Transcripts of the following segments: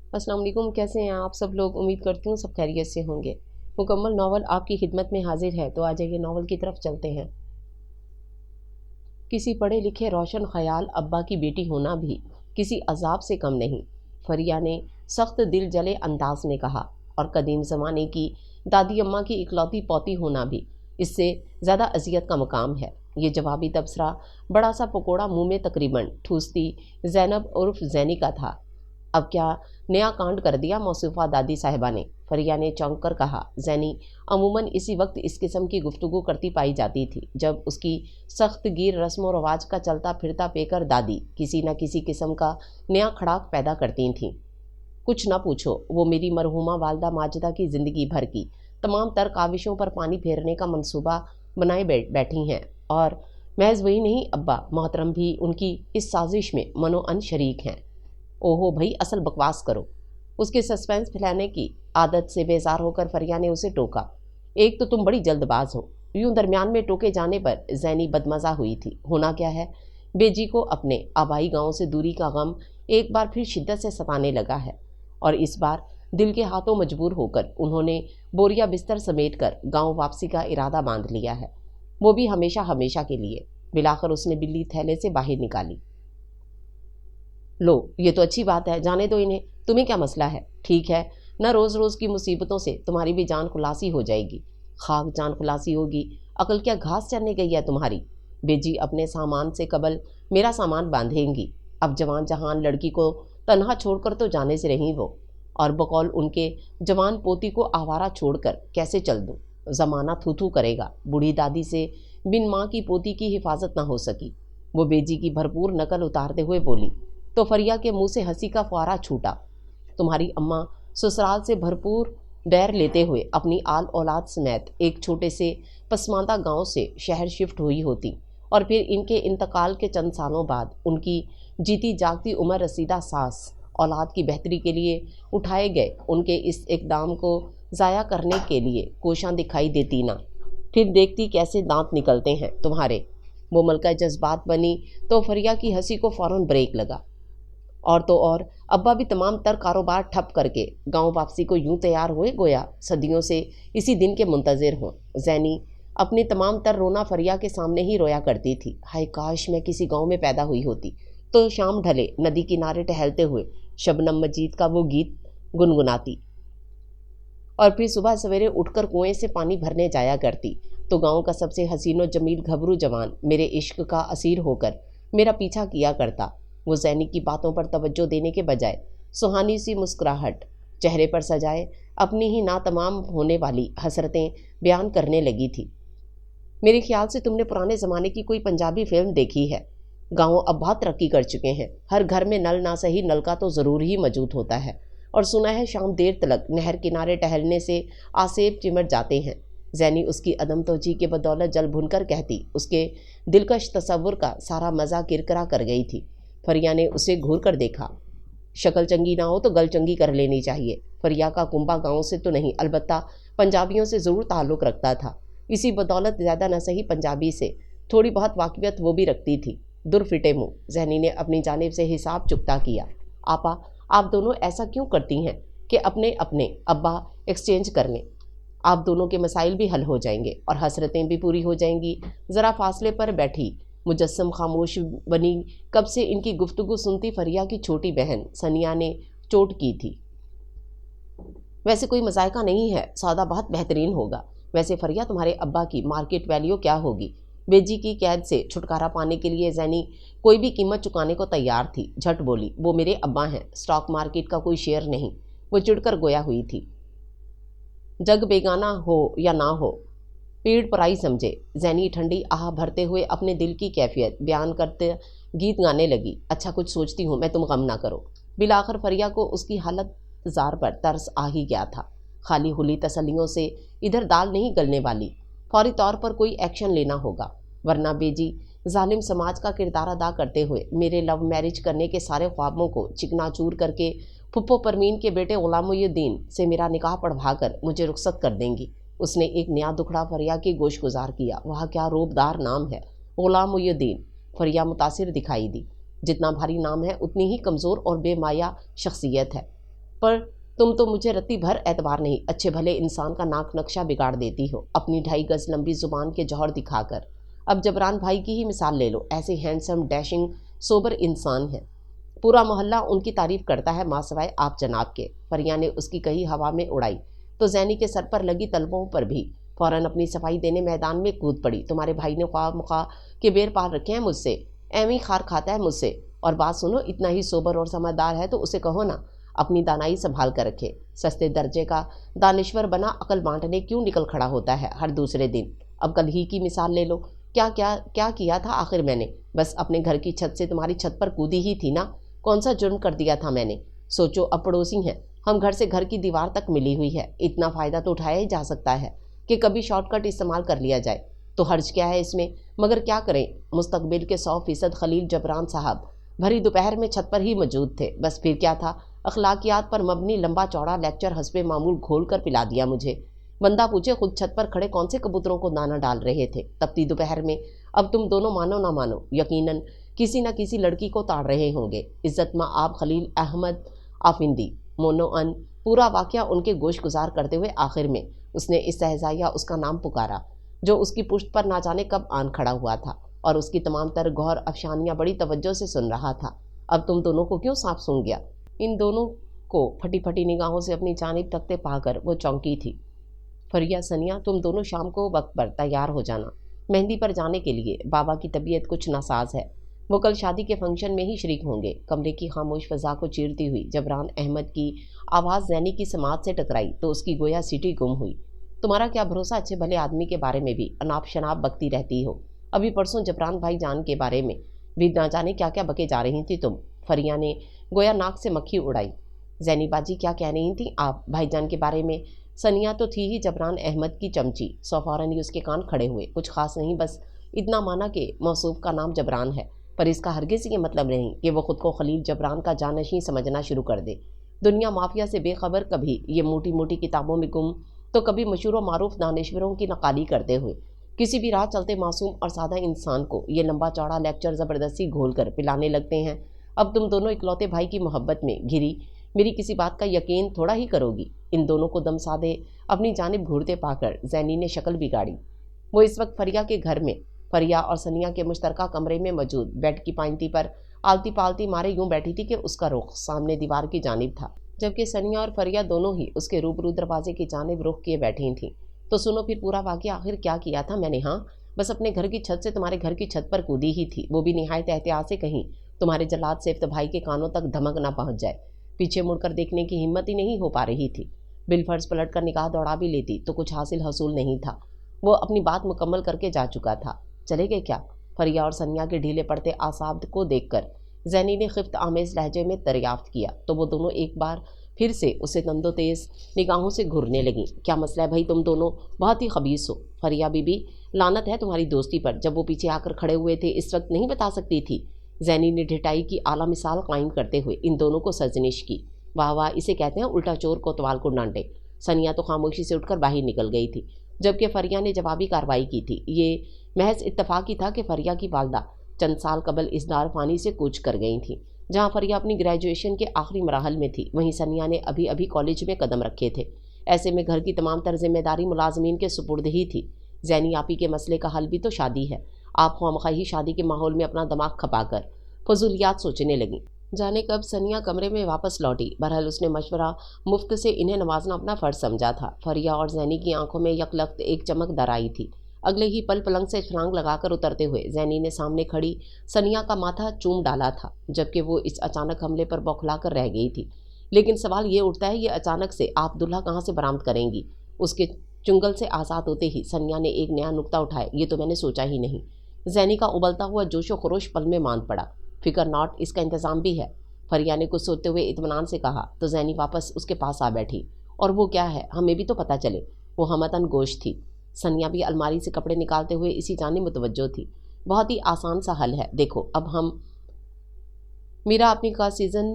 अस्सलाम वालेकुम, कैसे हैं आप सब लोग। उम्मीद करती हूँ सब खैरियत से होंगे। मुकम्मल नावल आपकी खिदमत में हाजिर है, तो आ जाइए नावल की तरफ चलते हैं। किसी पढ़े लिखे रोशन ख्याल अब्बा की बेटी होना भी किसी अजाब से कम नहीं, फरिया ने सख्त दिल जले अंदाज में कहा। और कदीम ज़माने की दादी अम्मा की इकलौती पौती होना भी इससे ज़्यादा अजियत का मकाम है। ये जवाबी तबसरा बड़ा सा पकोड़ा मुंह में तकरीबन ठूसती ज़ैनब उर्फ ज़ैनी का था। अब क्या नया कांड कर दिया मौसूफ़ा दादी साहिबा ने, फरिया ने चौंक कर कहा। ज़ैनी अमूमन इसी वक्त इस किस्म की गुफ्तगू करती पाई जाती थी जब उसकी सख्त गिर रस्म व रवाज का चलता फिरता पेकर दादी किसी न किसी किस्म का नया खड़ाक पैदा करती थीं। कुछ न पूछो, वो मेरी मरहूमा वालदा माजिदा की ज़िंदगी भर की तमाम तर काविशों पर पानी फेरने का मंसूबा बनाए बैठी हैं, और महज वही नहीं, अब्बा मोहतरम भी उनकी इस साजिश में मनो अन शरीक हैं। ओहो भाई, असल बकवास करो। उसके सस्पेंस फैलाने की आदत से बेजार होकर फरिया ने उसे टोका। एक तो तुम बड़ी जल्दबाज हो। यूं दरमियान में टोके जाने पर ज़ैनी बदमज़ा हुई थी। होना क्या है, बेजी को अपने आबाई गांव से दूरी का गम एक बार फिर शिद्दत से सताने लगा है, और इस बार दिल के हाथों मजबूर होकर उन्होंने बोरिया बिस्तर समेट कर गाँव वापसी का इरादा बांध लिया है, वो भी हमेशा हमेशा के लिए। मिलाकर उसने बिल्ली थैले से बाहर निकाली। लो, ये तो अच्छी बात है, जाने दो इन्हें। तुम्हें क्या मसला है? ठीक है न, रोज़ रोज़ की मुसीबतों से तुम्हारी भी जान खुलासी हो जाएगी। खाक जान खुलासी होगी, अकल क्या घास चरने गई है तुम्हारी। बेजी अपने सामान से कबल मेरा सामान बांधेंगी। अब जवान जहान लड़की को तन्हा छोड़कर तो जाने से रही वो, और बकौल उनके जवान पोती को आवारा छोड़कर कैसे चल दूँ। ज़माना थू थू करेगा। बूढ़ी दादी से बिन माँ की पोती की हिफाजत ना हो सकी। वो बेजी की भरपूर नकल उतारते हुए बोली, तो फरिया के मुंह से हंसी का फुआरा छूटा। तुम्हारी अम्मा ससुराल से भरपूर बैर लेते हुए अपनी आल औलाद समेत एक छोटे से पसमानदा गांव से शहर शिफ्ट हुई होती, और फिर इनके इंतकाल के चंद सालों बाद उनकी जीती जागती उम्र रसीदा सास औलाद की बेहतरी के लिए उठाए गए उनके इस इकदाम को ज़ाया करने के लिए कोशां दिखाई देती ना। फिर देखती कैसे दांत निकलते हैं तुम्हारे। वो मलका जज्बात बनी तो फरिया की हंसी को फ़ौरन ब्रेक लगा। और तो और अब्बा भी तमाम तर कारोबार ठप करके गांव वापसी को यूं तैयार हुए गोया सदियों से इसी दिन के मुंतज़िर हों। ज़ैनी अपनी तमाम तर रोना फरिया के सामने ही रोया करती थी। हाय काश मैं किसी गांव में पैदा हुई होती, तो शाम ढले नदी किनारे टहलते हुए शबनम मजीद का वो गीत गुनगुनाती, और फिर सुबह सवेरे उठकर कुएं से पानी भरने जाया करती, तो गांव का सबसे हसीनो जमील घबरू जवान मेरे इश्क का असीर होकर मेरा पीछा किया करता। वो ज़ैनी की बातों पर तवज्जो देने के बजाय सुहानी सी मुस्कुराहट चेहरे पर सजाए अपनी ही नातमाम होने वाली हसरतें बयान करने लगी थी। मेरे ख्याल से तुमने पुराने ज़माने की कोई पंजाबी फिल्म देखी है। गाँव अब बहुत तरक्की कर चुके हैं, हर घर में नल ना सही नल का तो ज़रूर ही मौजूद होता है, और सुना है शाम देर तलक नहर किनारे टहलने से आसेब चिमट जाते हैं। ज़ैनी उसकी अदम तोजी के बदौलत जल भुनकर कहती उसके दिलकश तसव्वुर का सारा मज़ा किरकिरा कर गई थी। फरिया ने उसे घूर कर देखा। शक्ल चंगी ना हो तो गल चंगी कर लेनी चाहिए। फरिया का कुंबा गाँव से तो नहीं, अलबत्ता पंजाबियों से ज़रूर ताल्लुक़ रखता था। इसी बदौलत ज़्यादा न सही पंजाबी से थोड़ी बहुत वाकियत वो भी रखती थी। दुरफिटे मुँह ज़ैनी ने अपनी जानिब से हिसाब चुकता किया। आपा, आप दोनों ऐसा क्यों करती हैं कि अपने अपने अब्बा एक्सचेंज कर लें। आप दोनों के मसाइल भी हल हो जाएंगे और हसरतें भी पूरी हो जाएंगी। ज़रा फासले पर बैठी मुजस्सम खामोश बनी कब से इनकी गुफ्तगू सुनती फरिया की छोटी बहन सनिया ने चोट की थी। वैसे कोई मजायका नहीं है, सौदा बहुत बेहतरीन होगा। वैसे फरिया, तुम्हारे अब्बा की मार्केट वैल्यू क्या होगी? बेजी की कैद से छुटकारा पाने के लिए ज़ैनी कोई भी कीमत चुकाने को तैयार थी। झट बोली, वो मेरे अब्बा हैं, स्टॉक मार्केट का कोई शेयर नहीं। वो चिढ़कर गोया हुई थी। जग बेगाना हो या ना हो, पीड़ पराई समझे। ज़ैनी ठंडी आह भरते हुए अपने दिल की कैफियत बयान करते गीत गाने लगी। अच्छा, कुछ सोचती हूँ मैं, तुम गम ना करो। बिलाखिर फरिया को उसकी हालत जार पर तरस आ ही गया था। खाली हुली तसल्लियों से इधर दाल नहीं गलने वाली, फौरी तौर पर कोई एक्शन लेना होगा, वरना बेजी जालिम समाज का किरदार अदा करते हुए मेरे लव मैरिज करने के सारे ख्वाबों को चिकनाचूर करके फुप्पो परमीन के बेटे गुलामुद्दीन से मेरा निकाह पढ़वा कर मुझे रुखसत कर देंगी। उसने एक नया दुखड़ा फरिया की गोश गुजार किया। वह क्या रोबदार नाम है, गुलामुद्दीन। फरिया मुतासिर दिखाई दी। जितना भारी नाम है उतनी ही कमज़ोर और बेमाया शख्सियत है। پر تم تو مجھے رتی بھر اعتبار نہیں، اچھے بھلے انسان کا ناک نقشہ بگاڑ دیتی ہو اپنی 2.5 گز لمبی زبان کے جوہر دکھا کر۔ اب جبران بھائی کی ہی مثال لے لو، ایسے ہینڈسم ڈیشنگ سوبر انسان ہیں، پورا محلہ ان کی تعریف کرتا ہے ماں سوائے آپ جناب کے۔ فریہ نے اس کی کہی ہوا میں اڑائی تو زینی کے سر پر لگی تلووں پر بھی فوراً اپنی صفائی دینے میدان میں کود پڑی۔ تمہارے بھائی نے خواہ مخواہ کے بیر پال رکھے ہیں مجھ سے، ایویں خار کھاتا ہے مجھ سے۔ اور بات سنو، اتنا ہی سوبر اور سمجھدار ہے تو اسے کہو نا اپنی دانائی سنبھال کر رکھے۔ سستے درجے کا دانشور بنا عقل بانٹنے کیوں نکل کھڑا ہوتا ہے ہر دوسرے دن؟ اب کل ہی کی مثال لے لو، کیا کیا تھا آخر میں نے؟ بس اپنے گھر کی چھت سے تمہاری چھت پر کودی ہی تھی نا، کون سا جرم کر دیا تھا میں نے؟ سوچو، اب پڑوسی ہیں ہم، گھر سے گھر کی دیوار تک ملی ہوئی ہے، اتنا فائدہ تو اٹھایا ہی جا سکتا ہے کہ کبھی شارٹ کٹ استعمال کر لیا جائے، تو حرج کیا ہے اس میں؟ مگر کیا کریں، مستقبل کے 100% خلیل جبران صاحب بھری دوپہر میں چھت پر ہی موجود تھے۔ بس پھر کیا تھا، اخلاقیات پر مبنی لمبا چوڑا لیکچر حسب معمول گھول کر پلا دیا مجھے۔ بندہ پوچھے خود چھت پر کھڑے کون سے کبوتروں کو دانہ ڈال رہے تھے تپتی دوپہر میں؟ اب تم دونوں مانو نہ مانو، یقیناً کسی نہ کسی لڑکی کو تاڑ رہے ہوں گے۔ عزت ماں آپ خلیل احمد آفندی مونو پورا واقعہ ان کے گوش گزار کرتے ہوئے آخر میں اس نے استہزائیہ اس کا نام پکارا جو اس کی پشت پر نہ جانے کب آن کھڑا ہوا تھا اور اس کی تمام تر غور افشانیاں بڑی توجہ سے سن رہا تھا۔ اب تم دونوں کو کیوں سانپ سونگھ گیا؟ ان دونوں کو پھٹی پھٹی نگاہوں سے اپنی جانب تکتے پا کر وہ چونکی تھی۔ فریہ، ثنیہ، تم دونوں شام کو وقت پر تیار ہو جانا مہندی پر جانے کے لیے، بابا کی طبیعت کچھ ناساز ہے، وہ کل شادی کے فنکشن میں ہی شریک ہوں گے۔ کمرے کی خاموش فضا کو چیرتی ہوئی جبران احمد کی آواز زینی کی سماعت سے ٹکرائی تو اس کی گویا سیٹی گم ہوئی۔ تمہارا کیا بھروسہ اچھے بھلے آدمی کے بارے میں بھی اناپ شناپ بکتی رہتی ہو، ابھی پرسوں جبران بھائی جان کے بارے میں بھی نہ جانے کیا کیا بکے جا رہی تھی تم۔ فریہ نے گویا ناک سے مکھی اڑائی۔ زینی باجی کیا کہہ رہی تھیں آپ بھائی جان کے بارے میں؟ ثنیہ تو تھی ہی جبران احمد کی چمچی، سو فوراً ہی اس کے کان کھڑے ہوئے۔ کچھ خاص نہیں، بس اتنا مانا کہ موصوف کا نام جبران ہے، پر اس کا ہرگز یہ مطلب نہیں کہ وہ خود کو خلیل جبران کا جانشین سمجھنا شروع کر دے۔ دنیا مافیا سے بے خبر، کبھی یہ موٹی موٹی کتابوں میں گم تو کبھی مشہور و معروف دانشوروں کی نقالی کرتے ہوئے کسی بھی راہ چلتے معصوم اور سادہ انسان کو یہ لمبا چوڑا لیکچر زبردستی گھول کر پلانے لگتے ہیں۔ اب تم دونوں اکلوتے بھائی کی محبت میں گھری میری کسی بات کا یقین تھوڑا ہی کرو گی؟ ان دونوں کو دم سادے اپنی جانب گھورتے پا کر زینی نے شکل بگاڑی۔ وہ اس وقت فریہ کے گھر میں، فریہ اور ثنیہ کے مشترکہ کمرے میں موجود بیڈ کی پائنتی پر آلتی پالتی مارے یوں بیٹھی تھی کہ اس کا رخ سامنے دیوار کی جانب تھا، جبکہ ثنیہ اور فریہ دونوں ہی اس کے روبرو دروازے کی جانب رخ کیے بیٹھی تھیں۔ تو سنو پھر پورا واقعہ آخر کیا کیا تھا میں نے؟ ہاں، بس اپنے گھر کی چھت سے تمہارے گھر کی چھت پر کودی ہی تھی، وہ بھی نہایت احتیاط سے، کہیں تمہارے جلاد سیفت بھائی کے کانوں تک دھمک نہ پہنچ جائے۔ پیچھے مڑ کر دیکھنے کی ہمت ہی نہیں ہو پا رہی تھی، بالفرض پلٹ کر نگاہ دوڑا بھی لیتی تو کچھ حاصل حصول نہیں تھا، وہ اپنی بات مکمل کر کے جا چکا تھا۔ چلے گئے کیا؟ فریہ اور ثنیہ کے ڈھیلے پڑتے اعصاب کو دیکھ کر زینی نے خفت آمیز لہجے میں دریافت کیا تو وہ دونوں ایک بار پھر سے اسے تند و تیز نگاہوں سے گھورنے لگیں۔ کیا مسئلہ ہے بھائی، تم دونوں بہت ہی خبیث ہو۔ فریہ بی بی، لعنت ہے تمہاری دوستی پر، جب وہ پیچھے آ کر کھڑے ہوئے تھے اس وقت نہیں بتا سکتی تھی؟ زینی نے ڈھٹائی کی اعلیٰ مثال قائم کرتے ہوئے ان دونوں کو سرزنش کی۔ واہ واہ، اسے کہتے ہیں الٹا چور کوتوال کو ڈانٹے۔ ثنیہ تو خاموشی سے اٹھ کر باہر نکل گئی تھی، جبکہ فریہ نے جوابی کارروائی کی تھی۔ یہ محض اتفاقی تھا کہ فریہ کی والدہ چند سال قبل اس دار فانی سے کوچ کر گئی تھیں۔ جہاں فریہ اپنی گریجویشن کے آخری مراحل میں تھی، وہیں ثنیہ نے ابھی ابھی کالج میں قدم رکھے تھے۔ ایسے میں گھر کی تمام تر ذمہ داری ملازمین کے سپرد ہی تھی۔ زینی آپی کے مسئلے کا حل بھی تو شادی ہے، آپ خواہ ہی شادی کے ماحول میں اپنا دماغ کھپا کر فضولیات سوچنے لگیں۔ جانے کب ثنیہ کمرے میں واپس لوٹی، بہرحال اس نے مشورہ مفت سے انہیں نوازنا اپنا فرض سمجھا تھا۔ فریہ اور زینی کی آنکھوں میں یکلخت ایک چمک در آئی تھی۔ اگلے ہی پل پلنگ سے چھلانگ لگا کر اترتے ہوئے زینی نے سامنے کھڑی ثنیہ کا ماتھا چوم ڈالا تھا، جبکہ وہ اس اچانک حملے پر بوکھلا کر رہ گئی تھی۔ لیکن سوال یہ اٹھتا ہے، یہ اچانک سے آپ دلہا کہاں سے برآمد کریں گی؟ اس کے چنگل سے آزاد ہوتے ہی ثنیہ نے ایک نیا نکتہ اٹھایا، یہ تو میں نے سوچا ہی نہیں۔ زینی کا ابلتا ہوا جوش و خروش پل میں ماند پڑا۔ فکر ناٹ، اس کا انتظام بھی ہے، فریہ نے کچھ سوچتے ہوئے اطمینان سے کہا تو زینی واپس اس کے پاس آ بیٹھی۔ اور وہ کیا ہے، ہمیں بھی تو پتہ چلے۔ وہ ہمتاً گوش تھی۔ ثنیہ بھی الماری سے کپڑے نکالتے ہوئے اسی جانب متوجہ تھی۔ بہت ہی آسان سا حل ہے، دیکھو اب ہم میرا اپنی کا سیزن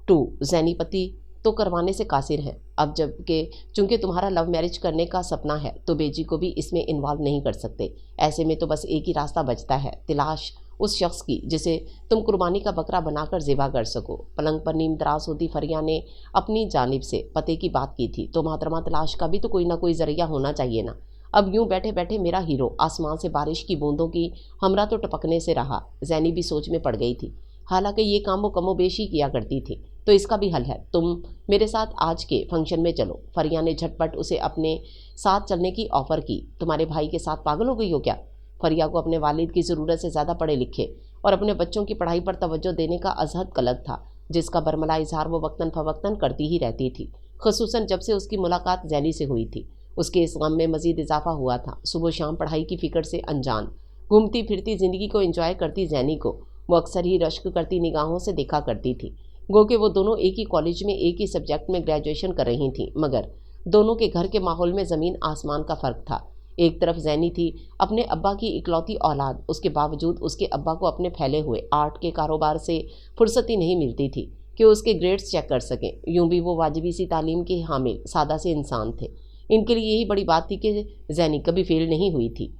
2 زینی پتی تو کروانے سے قاصر ہیں، اب جب کہ چونکہ تمہارا لو میرج کرنے کا سپنا ہے تو بیجی کو بھی اس میں انوالو نہیں کر سکتے۔ ایسے میں تو بس ایک ہی راستہ بچتا ہے، تلاش उस शख्स की जिसे तुम कुर्बानी का बकरा बनाकर ज़िबा कर सको। पलंग पर नीम दराज होती फरिया ने अपनी जानिब से पते की बात की थी। तो मोहतरमा तलाश का भी तो कोई ना कोई ज़रिया होना चाहिए ना। अब यूं बैठे बैठे मेरा हीरो आसमान से बारिश की बूंदों की हमरा तो टपकने से रहा। ज़ैनी भी सोच में पड़ गई थी। हालांकि ये काम वो कमोबेश ही किया करती थी। तो इसका भी हल है, तुम मेरे साथ आज के फंक्शन में चलो। फरिया ने झटपट उसे अपने साथ चलने की ऑफ़र की। तुम्हारे भाई के साथ पागल हो गई हो क्या? फरिया को अपने वालिद की ज़रूरत से ज़्यादा पढ़े लिखे और अपने बच्चों की पढ़ाई पर तवज्जो देने का अजहद कलक था, जिसका बरमला इजहार वो वक्तन फवक्तन करती ही रहती थी, खुसूसन जब से उसकी मुलाकात ज़ैनी से हुई थी। उसके इस गम में मज़ीद इजाफा हुआ था। सुबह शाम पढ़ाई की फ़िक्र से अनजान, घूमती फिरती ज़िंदगी को एंजॉय करती ज़ैनी को वो अक्सर ही रश्क करती निगाहों से देखा करती थी। गो कि वो दोनों एक ही कॉलेज में एक ही सब्जेक्ट में ग्रेजुएशन कर रही थीं, मगर दोनों के घर के माहौल में ज़मीन आसमान का फ़र्क था। एक तरफ ज़ैनी थी, अपने अब्बा की इकलौती औलाद, उसके बावजूद उसके अब्बा को अपने फैले हुए आर्ट के कारोबार से फुर्सत ही नहीं मिलती थी कि उसके ग्रेड्स चेक कर सकें। यूं भी वो वाजिबी सी तालीम के हामिल सादा से इंसान थे। इनके लिए यही बड़ी बात थी कि ज़ैनी कभी फेल नहीं हुई थी।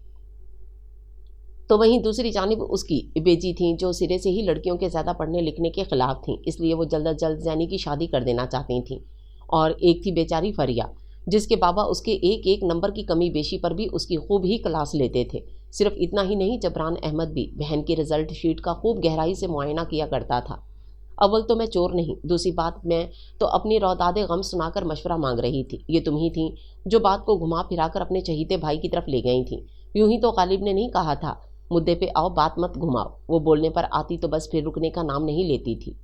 तो वहीं दूसरी जानिब उसकी बेजी थीं, जो सिरे से ही लड़कियों के ज़्यादा पढ़ने लिखने के ख़िलाफ़ थीं। इसलिए वो जल्द अज जल्द ज़ैनी की शादी कर देना चाहती थीं। और एक थी बेचारी फरिया, जिसके बाबा उसके एक एक नंबर की कमी बेशी पर भी उसकी खूब ही क्लास लेते थे। सिर्फ इतना ही नहीं, जबरान अहमद भी बहन की रिज़ल्ट शीट का खूब गहराई से मुआयना किया करता था। अव्वल तो मैं चोर नहीं, दूसरी बात मैं तो अपनी रौदादे गम सुनाकर मशवरा मांग रही थी। ये तुम ही थीं जो बात को घुमा फिराकर अपने चहीते भाई की तरफ ले गई थीं। यूं ही तो गालिब ने नहीं कहा था, मुद्दे पे आओ बात मत घुमाओ। वो बोलने पर आती तो बस फिर रुकने का नाम नहीं लेती थी।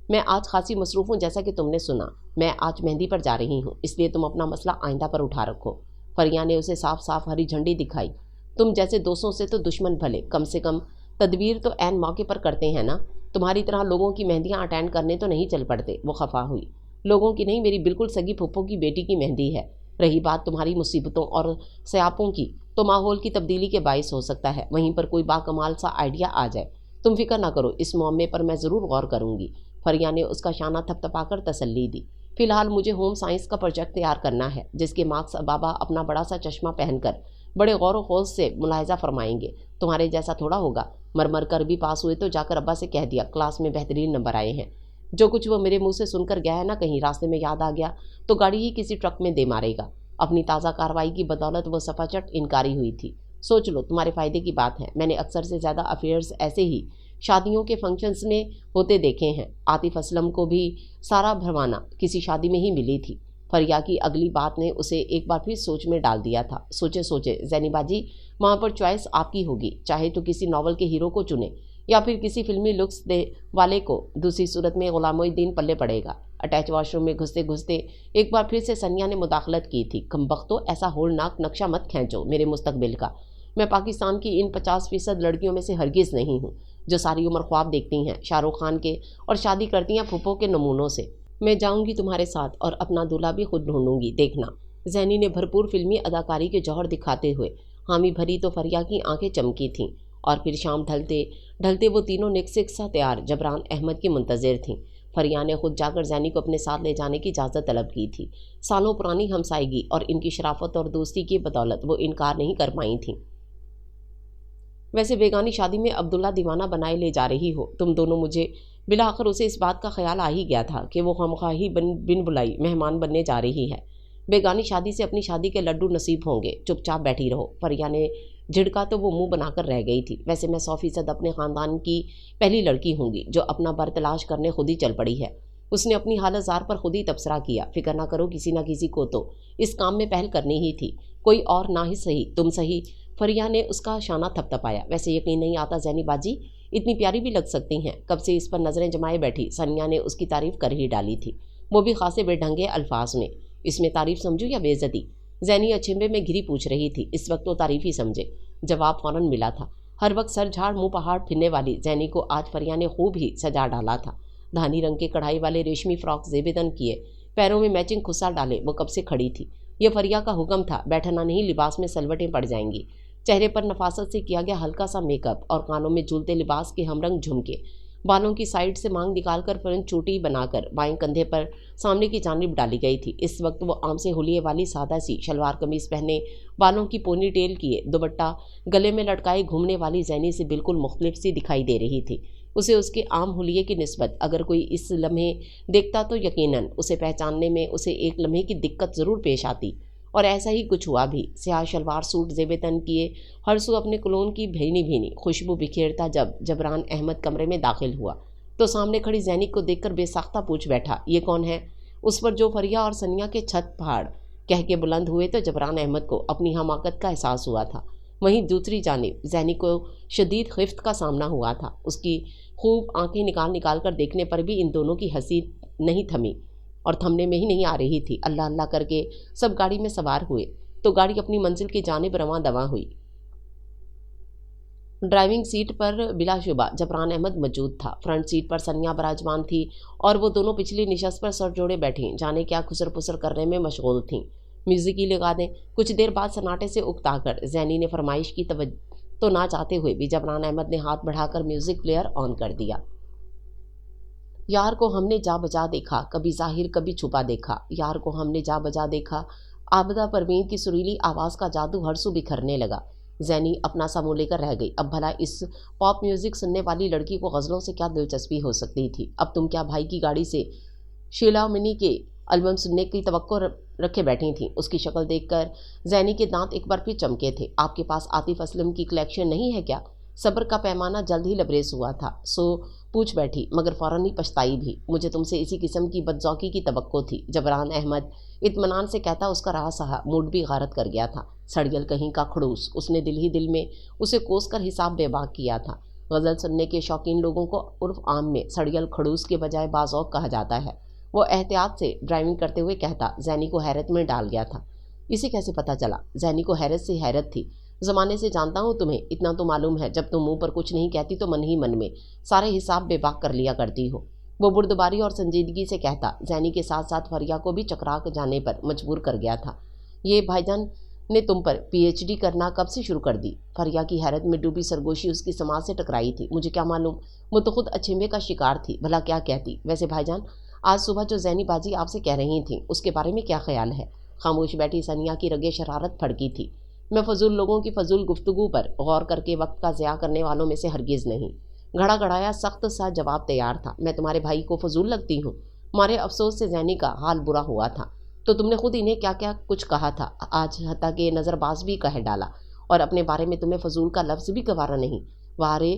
मैं आज खासी मसरूफ़ हूँ, जैसा कि तुमने सुना। मैं आज मेहंदी पर जा रही हूँ, इसलिए तुम अपना मसला आइंदा पर उठा रखो। फरिया ने उसे साफ साफ हरी झंडी दिखाई। तुम जैसे दोस्तों से तो दुश्मन भले, कम से कम तदबीर तो ऐन मौके पर करते हैं ना। तुम्हारी तरह लोगों की मेहंदियाँ अटेंड करने तो नहीं चल पड़ते। वो खफा हुई। लोगों की नहीं, मेरी बिल्कुल सगी फूफो की बेटी की मेहंदी है। रही बात तुम्हारी मुसीबतों और सयापों की, तो माहौल की तब्दीली के बाइस हो सकता है वहीं पर कोई बाकमाल सा आइडिया आ जाए। तुम फिक्र ना करो, इस मामले पर मैं ज़रूर गौर करूँगी। फरिया ने उसका शाना थपथपाकर तसल्ली दी। फिलहाल मुझे होम साइंस का प्रोजेक्ट तैयार करना है, जिसके मार्क्स बाबा अपना बड़ा सा चश्मा पहनकर बड़े गौर व खौज से मुलाहिजा फरमाएंगे। तुम्हारे जैसा थोड़ा होगा। मर कर भी पास हुए तो जाकर अब्बा से कह दिया क्लास में बेहतरीन नंबर आए हैं। जो कुछ वो मेरे मुंह से सुनकर गया है ना, कहीं रास्ते में याद आ गया तो गाड़ी ही किसी ट्रक में दे मारेगा। अपनी ताज़ा कार्रवाई की बदौलत वो सफाचट इनकारी हुई थी। सोच लो, तुम्हारे फ़ायदे की बात है। मैंने अक्सर से ज़्यादा अफेयर्स ऐसे ही शादियों के फंक्शंस में होते देखे हैं। आतिफ असलम को भी सारा भरवाना किसी शादी में ही मिली थी। फरिया की अगली बात ने उसे एक बार फिर सोच में डाल दिया था। सोचे सोचे ज़ैनी बाजी, वहाँ पर चॉइस आपकी होगी। चाहे तो किसी नावल के हीरो को चुने या फिर किसी फिल्मी लुक्स दे वाले को। दूसरी सूरत में गुलामुद्दीन पल्ले पड़ेगा। अटैच वॉशरूम में घुसते घुसते एक बार फिर से सनिया ने मुदाखलत की थी। कमबख्तो, ऐसा होलनाक नक्शा मत खींचो मेरे मुस्तकबिल का। मैं पाकिस्तान की इन 50% लड़कियों में से हरगिज़ नहीं हूँ जो सारी उम्र ख्वाब देखती हैं शाहरुख खान के और शादी करती हैं फूफो के नमूनों से। मैं जाऊँगी तुम्हारे साथ और अपना दूल्हा भी खुद ढूंढूंगी, देखना। ज़ैनी ने भरपूर फिल्मी अदाकारी के जौहर दिखाते हुए हामी भरी तो फरिया की आंखें चमकी थीं। और फिर शाम ढलते ढलते वो तीनों निकसिक सा तैयार जबरान अहमद की मुंतज़िर थीं। फरिया ने खुद जाकर ज़ैनी को अपने साथ ले जाने की इजाज़त तलब की थी। सालों पुरानी हमसायगी और इनकी शराफत और दोस्ती की बदौलत वो इनकार नहीं कर पाई थीं। वैसे बेगानी शादी में अब्दुल्ला दीवाना बनाए ले जा रही हो तुम दोनों, मुझे बिला आखिर उसे इस बात का ख्याल आ ही गया था कि वो खामख्वाही बिन बुलाई मेहमान बनने जा रही है। बेगानी शादी से अपनी शादी के लड्डू नसीब होंगे, चुपचाप बैठी रहो। फरिया ने झिड़का तो वो मुंह बनाकर रह गई थी। वैसे मैं 100% अपने ख़ानदान की पहली लड़की होंगी जो अपना बर तलाश करने खुद ही चल पड़ी है। उसने अपनी हालत ज़ार पर खुद ही तबसरा किया। फिक्र ना करो, किसी ना किसी को तो इस काम में पहल करनी ही थी, कोई और ना ही सही तुम सही। फरिया ने उसका शाना थपथपाया। वैसे यकीन नहीं आता ज़ैनी बाजी, इतनी प्यारी भी लग सकती हैं। कब से इस पर नज़रें जमाए बैठी सनिया ने उसकी तारीफ़ कर ही डाली थी, वो भी खासे बेढंगे अल्फाज में। इसमें तारीफ़ समझूँ या बेइज्जती? ज़ैनी अचंभे में घिरी पूछ रही थी। इस वक्त तो तारीफ़ ही समझे, जवाब फ़ौरन मिला था। हर वक्त सर झाड़ मुँह पहाड़ फिरने वाली ज़ैनी को आज फरिया ने खूब ही सजा डाला था। धानी रंग के कढ़ाई वाले रेशमी फ्रॉक ज़ेबेदन किए, पैरों में मैचिंग खुस्सा डाले वो कब से खड़ी थी। ये फरिया का हुक्म था, बैठना नहीं, लिबास में सलवटें पड़ जाएंगी। चेहरे पर नफासत से किया गया हल्का सा मेकअप और कानों में झूलते लिबास के हमरंग झुमके बालों की साइड से मांग निकालकर फ्रंट चोटी बनाकर बाएं कंधे पर सामने की जानिब डाली गई थी। इस वक्त वो आम से हुलिये वाली सादा सी शलवार कमीज पहने, बालों की पोनी टेल किए, दुपट्टा गले में लटकाए घूमने वाली जैनी से बिल्कुल मुख्तलिफ सी दिखाई दे रही थी। उसे उसके आम हुलिये की निस्बत अगर कोई इस लम्हे देखता तो यकीनन उसे पहचानने में उसे एक लम्हे की दिक्कत ज़रूर पेश आती, और ऐसा ही कुछ हुआ भी। स्याह शलवार सूट ज़ेब तन किए, हर सू अपने कुलोन की भीनी भीनी खुशबू बिखेरता जब जबरान अहमद कमरे में दाखिल हुआ तो सामने खड़ी ज़ैनिक को देखकर बेसाख्ता पूछ बैठा, ये कौन है? उस पर जो फरिया और सनिया के छत पहाड़ कह के बुलंद हुए तो जबरान अहमद को अपनी हमाकत का एहसास हुआ था। वहीं दूसरी जानिब ज़ैनिक को शदीद खिफ्त का सामना हुआ था। उसकी खूब आंखें निकाल निकाल कर देखने पर भी इन दोनों की हंसी नहीं थमी और थमने में ही नहीं आ रही थी। अल्लाह अल्लाह करके सब गाड़ी में सवार हुए तो गाड़ी अपनी मंजिल की जानिब रवां दवा हुई। ड्राइविंग सीट पर बिलाशुबा जबरान अहमद मौजूद था। फ्रंट सीट पर सनिया बराजमान थी और वो दोनों पिछली निशस्त पर सर जोड़े बैठी जाने क्या खुसर पुसर करने में मशगूल थीं। म्यूज़िक ही लगा दें। कुछ देर बाद सन्नाटे से उकताकर जैनी ने फरमाइश की तो ना चाहते हुए भी जबरान अहमद ने हाथ बढ़ाकर म्यूज़िक प्लेयर ऑन कर दिया। यार को हमने जा बजा देखा, कभी जाहिर कभी छुपा देखा, यार को हमने जा बजा देखा। आबदा परवीन की सुरीली आवाज़ का जादू हरसू बिखरने लगा। जैनी अपना सा मुँह लेकर रह गई। अब भला इस पॉप म्यूज़िक सुनने वाली लड़की को गज़लों से क्या दिलचस्पी हो सकती थी? अब तुम क्या भाई की गाड़ी से शीला मिनी के एल्बम सुनने की तवक्को रखे बैठी थीं? उसकी शक्ल देखकर जैनी के दांत एक बार फिर चमके थे। आपके पास आतिफ असलम की कलेक्शन नहीं है क्या? सब्र का पैमाना जल्द ही लबरेज हुआ था, सो पूछ बैठी, मगर फ़ौरन ही पछताई भी। मुझे तुमसे इसी किस्म की बदज़ौकी की तवक्को थी। जबरान अहमद इत्मीनान से कहता उसका रहा सहा मूड भी गारत कर गया था। सड़ियल कहीं का खड़ूस, उसने दिल ही दिल में उसे कोस कर हिसाब बेबाक किया था। गज़ल सुनने के शौकीन लोगों को उर्फ आम में सड़ियल खड़ूस के बजाय बाज़ौक़ कहा जाता है। वो एहतियात से ड्राइविंग करते हुए कहता जैनी को हैरत में डाल गया था। इसे कैसे पता चला? जैनी को हैरत से हैरत थी। ज़माने से जानता हूँ तुम्हें, इतना तो मालूम है जब तुम मुंह पर कुछ नहीं कहती तो मन ही मन में सारे हिसाब बेबाक कर लिया करती हो। वो बुर्दबारी और संजीदगी से कहता जैनी के साथ साथ फरिया को भी चकरा जाने पर मजबूर कर गया था। ये भाईजान ने तुम पर पीएचडी करना कब से शुरू कर दी? फरिया की हैरत में डूबी सरगोशी उसकी समाज से टकराई थी। मुझे क्या मालूम, वो तो खुद अचंभे का शिकार थी। भला क्या कहती? वैसे भाईजान, आज सुबह जो जैनी बाजी आपसे कह रही थी उसके बारे में क्या ख्याल है? खामोश बैठी सनिया की रगे शरारत फड़की थी। मैं फजूल लोगों की फजूल गुफ्तगू पर गौर करके वक्त का ज़िया करने वालों में से हरगिज़ नहीं। घड़ा घड़ाया सख्त सा जवाब तैयार था। मैं तुम्हारे भाई को फजूल लगती हूँ? मारे अफसोस से जैनी का हाल बुरा हुआ था। तो तुमने खुद इन्हें क्या क्या कुछ कहा था, आज हत्ता के नज़रबाज भी कह डाला, और अपने बारे में तुम्हें फजूल का लफ्ज़ भी गवारा नहीं। वारे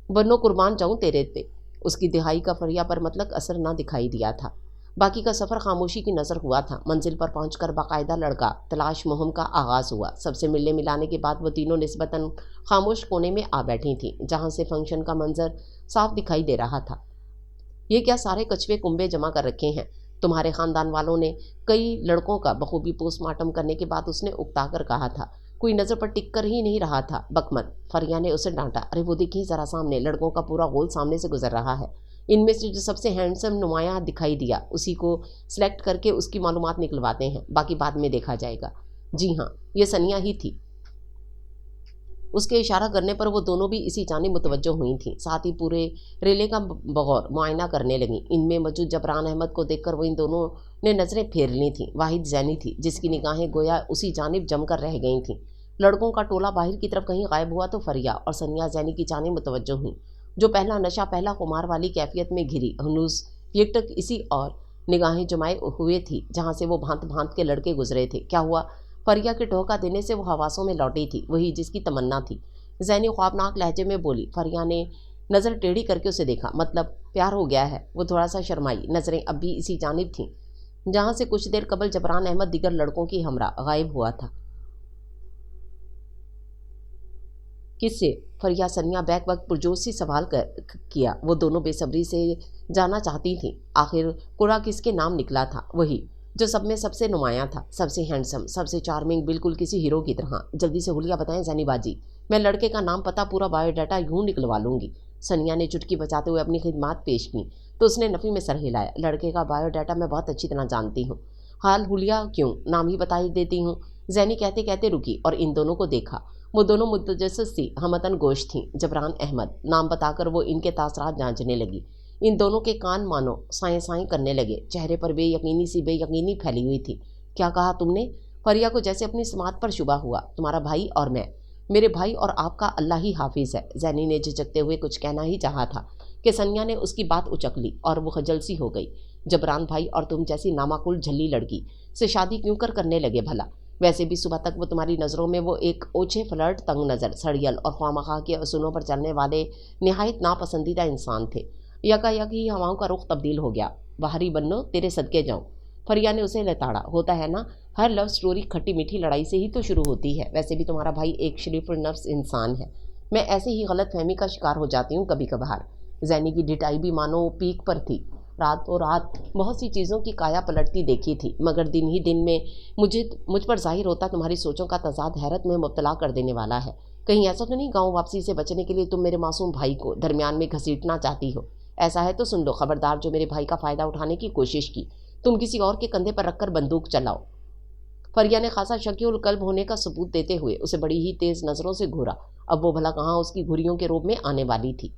बनो कुर्बान जाऊँ तेरे पे। उसकी दिहाई का फरिया पर मतलब असर ना दिखाई दिया था। बाकी का सफ़र खामोशी की नज़र हुआ था। मंजिल पर पहुंचकर बाकायदा लड़का तलाश मुहिम का आगाज़ हुआ। सबसे मिलने मिलाने के बाद वो तीनों निस्बतन खामोश कोने में आ बैठी थीं, जहां से फंक्शन का मंजर साफ दिखाई दे रहा था। ये क्या सारे कछुए कुंबे जमा कर रखे हैं? तुम्हारे ख़ानदान वालों ने कई लड़कों का बखूबी पोस्टमार्टम करने के बाद उसने उकता कर कहा था। कोई नज़र पर टिक कर ही नहीं रहा था। बकमत, फरिया ने उसे डांटा। अरे वो देखिए ज़रा सामने, लड़कों का पूरा गोल सामने से गुजर रहा है। इनमें से जो सबसे हैंडसम नुमाया दिखाई दिया उसी को सिलेक्ट करके उसकी मालूमात निकलवाते हैं, बाकी बाद में देखा जाएगा। जी हाँ, ये सनिया ही थी। उसके इशारा करने पर वो दोनों भी इसी जानिब मुतवज्जो हुई थीं। साथ ही पूरे रेले का बगौर मुआयना करने लगीं। इनमें मौजूद जबरान अहमद को देखकर वो इन दोनों ने नज़रें फेर ली थीं। वाहिद जैनी थी जिसकी निगाहें गोया उसी जानिब जमकर रह गई थीं। लड़कों का टोला बाहर की तरफ कहीं गायब हुआ तो फरिया और सनिया जैनी की जानिब मुतवज्जो हुई, जो पहला नशा पहला खुमार वाली कैफियत में घिरी हनूस एकटक इसी और निगाहें जमाए हुए थी जहाँ से वो भांत भांत के लड़के गुजरे थे। क्या हुआ? फरिया के टोका देने से वो हवासों में लौटी थी, वही जिसकी तमन्ना थी। जैनी ख्वाबनाक लहजे में बोली। फरिया ने नज़र टेढ़ी करके उसे देखा। मतलब प्यार हो गया है? वो थोड़ा सा शर्माई। नज़रें अब भी इसी जानिब थीं जहाँ से कुछ देर कबल जबरान अहमद दिगर लड़कों की हमरा गायब हुआ था। किससे? फरिया सनिया बैक वक्त पुरजोश से सवाल किया। वो दोनों बेसब्री से जाना चाहती थीं आखिर कुरा किसके नाम निकला था। वही जो सब में सबसे नुमाया था, सबसे हैंडसम, सबसे चार्मिंग, बिल्कुल किसी हीरो की तरह। जल्दी से हुलिया बताएं जैनी बाजी, मैं लड़के का नाम पता पूरा बायोडाटा यूँ निकलवा लूँगी। सनिया ने चुटकी बजाते हुए अपनी खिदमात पेश की तो उसने नफ़ी में सर हिलाया। लड़के का बायोडाटा मैं बहुत अच्छी तरह जानती हूँ। हाल हुलिया क्यों, नाम ही बता ही देती हूँ। जैनी कहते कहते रुकी और इन दोनों को देखा। वो दोनों मुतजस्सिस सी हमतन गोश थीं। जबरान अहमद नाम बताकर वो इनके तासरात जांचने लगी। इन दोनों के कान मानो साएं साएं करने लगे। चेहरे पर बेयकीनी फैली हुई थी। क्या कहा तुमने? फरिया को जैसे अपनी समात पर शुबा हुआ। तुम्हारा भाई और मैं, मेरे भाई और आपका अल्लाह ही हाफिज़ है। जैनी ने झिझकते हुए कुछ कहना ही चाहा था कि सनिया ने उसकी बात उचक ली और वो खजल सी हो गई। जबरान भाई और तुम जैसी नामाकुल झल्ली लड़की से शादी क्यों करने लगे भला? वैसे भी सुबह तक वो तुम्हारी नज़रों में वो एक ओछे फ्लर्ट, तंग नज़र, सड़ियल और ख्वामखा के असूलों पर चलने वाले निहायत नापसंदीदा इंसान थे। यकायक ही हवाओं का रुख तब्दील हो गया। बाहरी बन्नो, तेरे सदके जाऊं। फरिया ने उसे लताड़ा। होता है ना, हर लव स्टोरी खट्टी मीठी लड़ाई से ही तो शुरू होती है। वैसे भी तुम्हारा भाई एक शरीफुल नफ्स इंसान है। मैं ऐसे ही गलत फहमी का शिकार हो जाती हूँ कभी कभार। जैनी की ढिठाई भी मानो पीक पर थी। रात बहुत सी चीज़ों की काया पलटती देखी थी, मगर दिन ही दिन में मुझ पर जाहिर होता तुम्हारी सोचों का तजाद हैरत में मुब्तला कर देने वाला है। कहीं ऐसा तो नहीं गाँव वापसी से बचने के लिए तुम मेरे मासूम भाई को दरमियान में घसीटना चाहती हो? ऐसा है तो सुन लो, खबरदार जो मेरे भाई का फ़ायदा उठाने की कोशिश की, तुम किसी और के कंधे पर रखकर बंदूक चलाओ। फरिया ने खासा शकीउल कल्ब होने का सबूत देते हुए उसे बड़ी ही तेज नज़रों से घूरा। अब वो भला कहाँ उसकी घुरियों के रूप में आने वाली थी।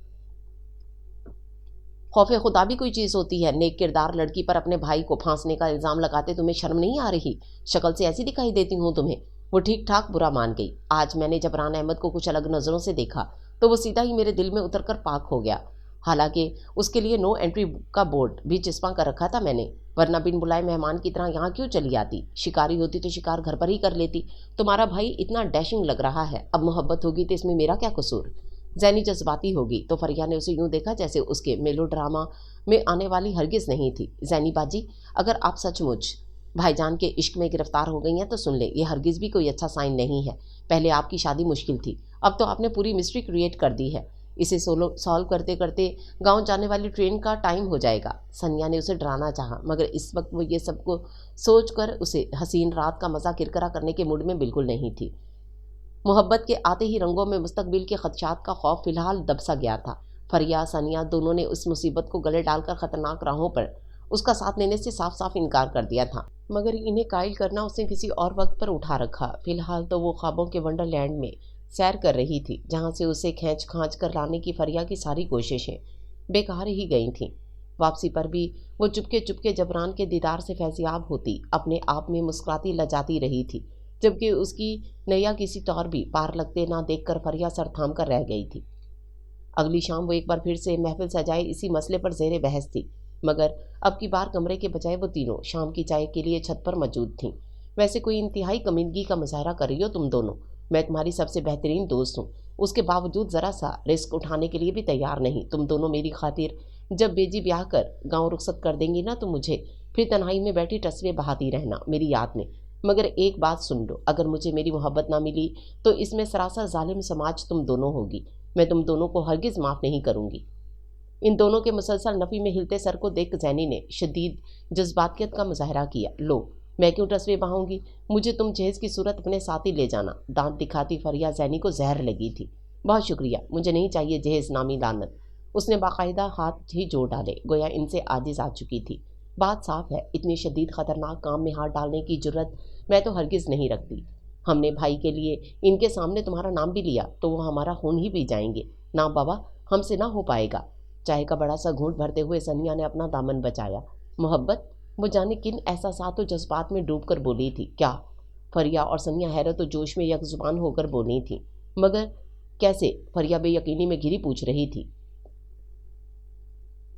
खौफ खुदा भी कोई चीज़ होती है। नेक किरदार लड़की पर अपने भाई को फांसने का इल्ज़ाम लगाते तुम्हें शर्म नहीं आ रही? शक्ल से ऐसी दिखाई देती हूँ तुम्हें? वो ठीक ठाक बुरा मान गई। आज मैंने जबरान अहमद को कुछ अलग नज़रों से देखा तो वो सीधा ही मेरे दिल में उतर कर पाक हो गया। हालांकि उसके लिए नो एंट्री का बोर्ड भी चिपका कर रखा था मैंने, वरना बिन बुलाए मेहमान की तरह यहाँ क्यों चली आती? शिकारी होती तो शिकार घर पर ही कर लेती। तुम्हारा भाई इतना डैशिंग लग रहा है, अब मोहब्बत होगी तो इसमें मेरा क्या कसूर? जैनी जज्बाती होगी तो फरिया ने उसे यूं देखा जैसे उसके मेलोड्रामा में आने वाली हरगिज़ नहीं थी। जैनी बाजी, अगर आप सचमुच भाईजान के इश्क में गिरफ्तार हो गई हैं तो सुन ले, ये हरगिज़ भी कोई अच्छा साइन नहीं है। पहले आपकी शादी मुश्किल थी, अब तो आपने पूरी मिस्ट्री क्रिएट कर दी है। इसे सॉल्व करते करते गांव जाने वाली ट्रेन का टाइम हो जाएगा। सनिया ने उसे डराना चाहा, मगर इस वक्त वो ये सबको सोचकर उसे हसीन रात का मज़ा किरकिरा करने के मूड में बिल्कुल नहीं थी। मोहब्बत के आते ही रंगों में मुस्तकबिल के खदशात का खौफ फिलहाल दबसा गया था। फरिया सनिया दोनों ने उस मुसीबत को गले डालकर ख़तरनाक राहों पर उसका साथ लेने से साफ साफ इनकार कर दिया था, मगर इन्हें कायल करना उसने किसी और वक्त पर उठा रखा। फिलहाल तो वो ख्वाबों के वंडरलैंड में सैर कर रही थी, जहाँ से उसे खींच खांच कर लाने की फरिया की सारी कोशिशें बेकार ही गई थीं। वापसी पर भी वो चुपके चुपके जबरान के दीदार से फैज़याब होती अपने आप में मुस्कुराती लजाती रही थी, जबकि उसकी नैया किसी तौर भी पार लगते ना देखकर फरिया सर थाम कर रह गई थी। अगली शाम वो एक बार फिर से महफिल सजाए इसी मसले पर ज़ेरे बहस थी, मगर अब की बार कमरे के बजाय वो तीनों शाम की चाय के लिए छत पर मौजूद थीं। वैसे कोई इंतहाई कमीनगी का मुजाहरा कर रही हो तुम दोनों। मैं तुम्हारी सबसे बेहतरीन दोस्त हूँ, उसके बावजूद ज़रा सा रिस्क उठाने के लिए भी तैयार नहीं। तुम दोनों मेरी खातिर जब बेजी ब्याह कर गाँव रुखसत कर देंगी ना, तो मुझे फिर तन्हाई में बैठी तस्वीरें बहाती रहना मेरी याद में। मगर एक बात सुन लो, अगर मुझे मेरी मोहब्बत ना मिली तो इसमें सरासर जालिम समाज तुम दोनों होगी। मैं तुम दोनों को हरगिज़ माफ़ नहीं करूँगी। इन दोनों के मुसलसल नफ़ी में हिलते सर को देख जैनी ने शदीद जज्बातियत का मुजाहरा किया। लो, मैं क्यों तस्वीर बहाऊंगी? मुझे तुम जहेज़ की सूरत अपने साथ ही ले जाना। दांत दिखाती फरिया जैनी को जहर लगी थी। बहुत शुक्रिया, मुझे नहीं चाहिए जहेज़ नामी लानत। उसने बाकायदा हाथ ही जोड़ डाले, गोया इनसे आजिज़ आ चुकी थी। बात साफ है, इतनी शदीद ख़तरनाक काम में हाथ डालने की जुर्रत मैं तो हरगिज़ नहीं रखती। हमने भाई के लिए इनके सामने तुम्हारा नाम भी लिया तो वो हमारा खून ही पी जाएंगे। ना बाबा, हमसे ना हो पाएगा। चाय का बड़ा सा घूंट भरते हुए सनिया ने अपना दामन बचाया। मोहब्बत, वो जाने किन एहसासात और जज्बात में डूब कर बोली थी। क्या? फरिया और सनिया हैरत और जोश में यकजुबान होकर बोली थी, मगर कैसे? फरिया बेयकीनी में घिरी पूछ रही थी।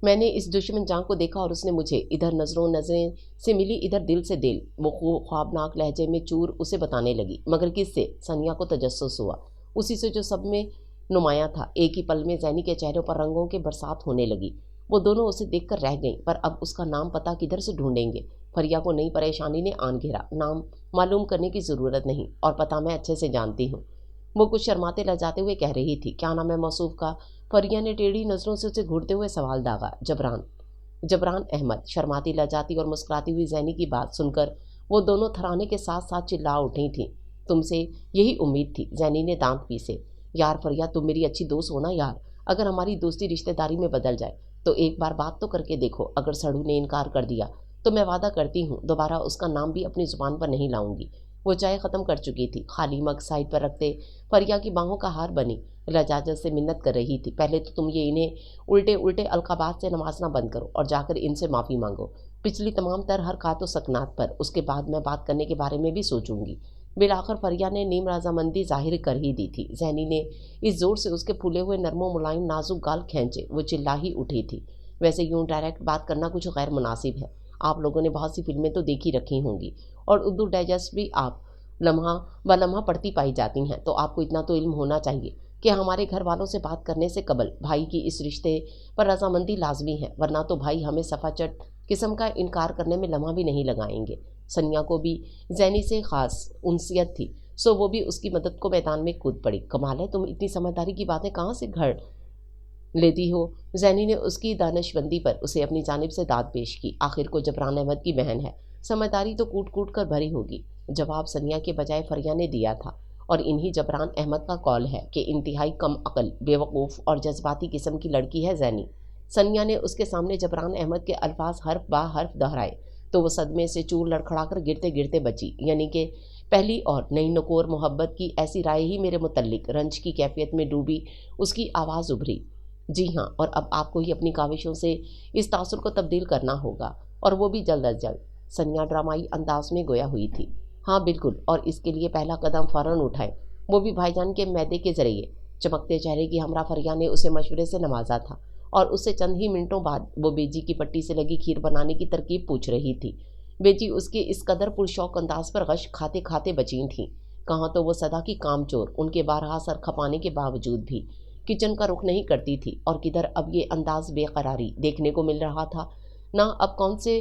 मैंने इस दुश्मन जान को देखा और उसने मुझे इधर नज़रें से मिली, इधर दिल से दिल। वो ख्वाबनाक लहजे में चूर उसे बताने लगी, मगर किससे? सनिया को तजस्सुस हुआ, उसी से जो सब में नुमाया था। एक ही पल में जैनी के चेहरों पर रंगों की बरसात होने लगी। वो दोनों उसे देखकर रह गईं, पर अब उसका नाम पता किधर से ढूंढेंगे? फरिया को नई परेशानी ने आन घेरा। नाम मालूम करने की ज़रूरत नहीं, और पता मैं अच्छे से जानती हूँ। वो कुछ शर्माते लजाते हुए कह रही थी। क्या नाम है मौसूफ का? फरिया ने टेढ़ी नज़रों से उसे घूरते हुए सवाल दागा। जबरान अहमद। शर्माती लजाती और मुस्कुराती हुई जैनी की बात सुनकर वो दोनों थराने के साथ साथ चिल्ला उठी थीं। तुमसे यही उम्मीद थी, जैनी ने दांत पीसे। यार फरिया, तुम मेरी अच्छी दोस्त हो ना यार। अगर हमारी दोस्ती रिश्तेदारी में बदल जाए तो एक बार बात तो करके देखो। अगर सड़ू ने इनकार कर दिया तो मैं वादा करती हूँ दोबारा उसका नाम भी अपनी ज़ुबान पर नहीं लाऊंगी। वो चाय ख़त्म कर चुकी थी। खाली मग साइड पर रखते फरिया की बाहों का हार बनी लजाजत से मिन्नत कर रही थी, पहले तो तुम ये इन्हें उल्टे उल्टे अलकाबात से नवाजना बंद करो और जाकर इनसे माफ़ी मांगो। पिछली तमाम तर हरकत व सकनात पर उसके बाद मैं बात करने के बारे में भी सोचूंगी। बिलाखिर फरिया ने नीम रजामंदी जाहिर कर ही दी थी। जैनी ने इस जोर से उसके फूले हुए नरमो मुलायम नाजुक गाल खींचे, वो चिल्ला ही उठी थी। वैसे यूं डायरेक्ट बात करना कुछ गैर मुनासिब है। आप लोगों ने बहुत सी फिल्में तो देखी रखी होंगी और उर्दू डाइजेस्ट भी आप लम्हा व लम्हा पढ़ती पाई जाती हैं, तो आपको इतना तो इल्म होना चाहिए कि हमारे घर वालों से बात करने से कबल भाई की इस रिश्ते पर रजामंदी लाजमी है, वरना तो भाई हमें सफाचट किस्म का इनकार करने में लम्हा भी नहीं लगाएंगे। सनिया को भी जैनी से ख़ास उनसियत थी, सो वो भी उसकी मदद को मैदान में कूद पड़ी। कमाल है, तुम इतनी समझदारी की बातें कहाँ से घर लेती हो। जैनी ने उसकी दानिशमंदी पर उसे अपनी जानिब से दाद पेश की। आखिर को जबरान अहमद की बहन है, समझदारी तो कूट कूट कर भरी होगी। जवाब सनिया के बजाय फरिया ने दिया था, और इन्हीं जबरान अहमद का कौल है कि इंतहाई कम अकल, बेवकूफ़ और जज्बाती किस्म की लड़की है जैनी। सनिया ने उसके सामने जबरान अहमद के अल्फाज हर्फ बा हर्फ दोहराए तो वो सदमे से चूर लड़खड़ाकर गिरते गिरते बची, यानी कि पहली और नई नकोर मोहब्बत की ऐसी राय ही मेरे मुतल्लिक। रंज की कैफियत में डूबी उसकी आवाज़ उभरी। जी हाँ, और अब आपको ही अपनी काविशों से इस तासुर को तब्दील करना होगा, और वो भी जल्द अज जल्द। सनिया ड्रामाई अंदाज में गोया हुई थी। हाँ बिल्कुल, और इसके लिए पहला कदम फ़ौरन उठाएं, वो भी भाईजान के मैदे के ज़रिए। चमकते चेहरे की हमरा फरिया ने उसे मशवरे से नवाजा था, और उससे चंद ही मिनटों बाद वो बेजी की पट्टी से लगी खीर बनाने की तरकीब पूछ रही थी। बेजी उसके इस कदर पुरशौक अंदाज पर गश खाते खाते बची थीं। कहाँ तो वो सदा की कामचोर उनके बारहा सर खपाने के बावजूद भी किचन का रुख नहीं करती थी, और किधर अब ये अंदाज बेकरारी देखने को मिल रहा था। ना अब कौन से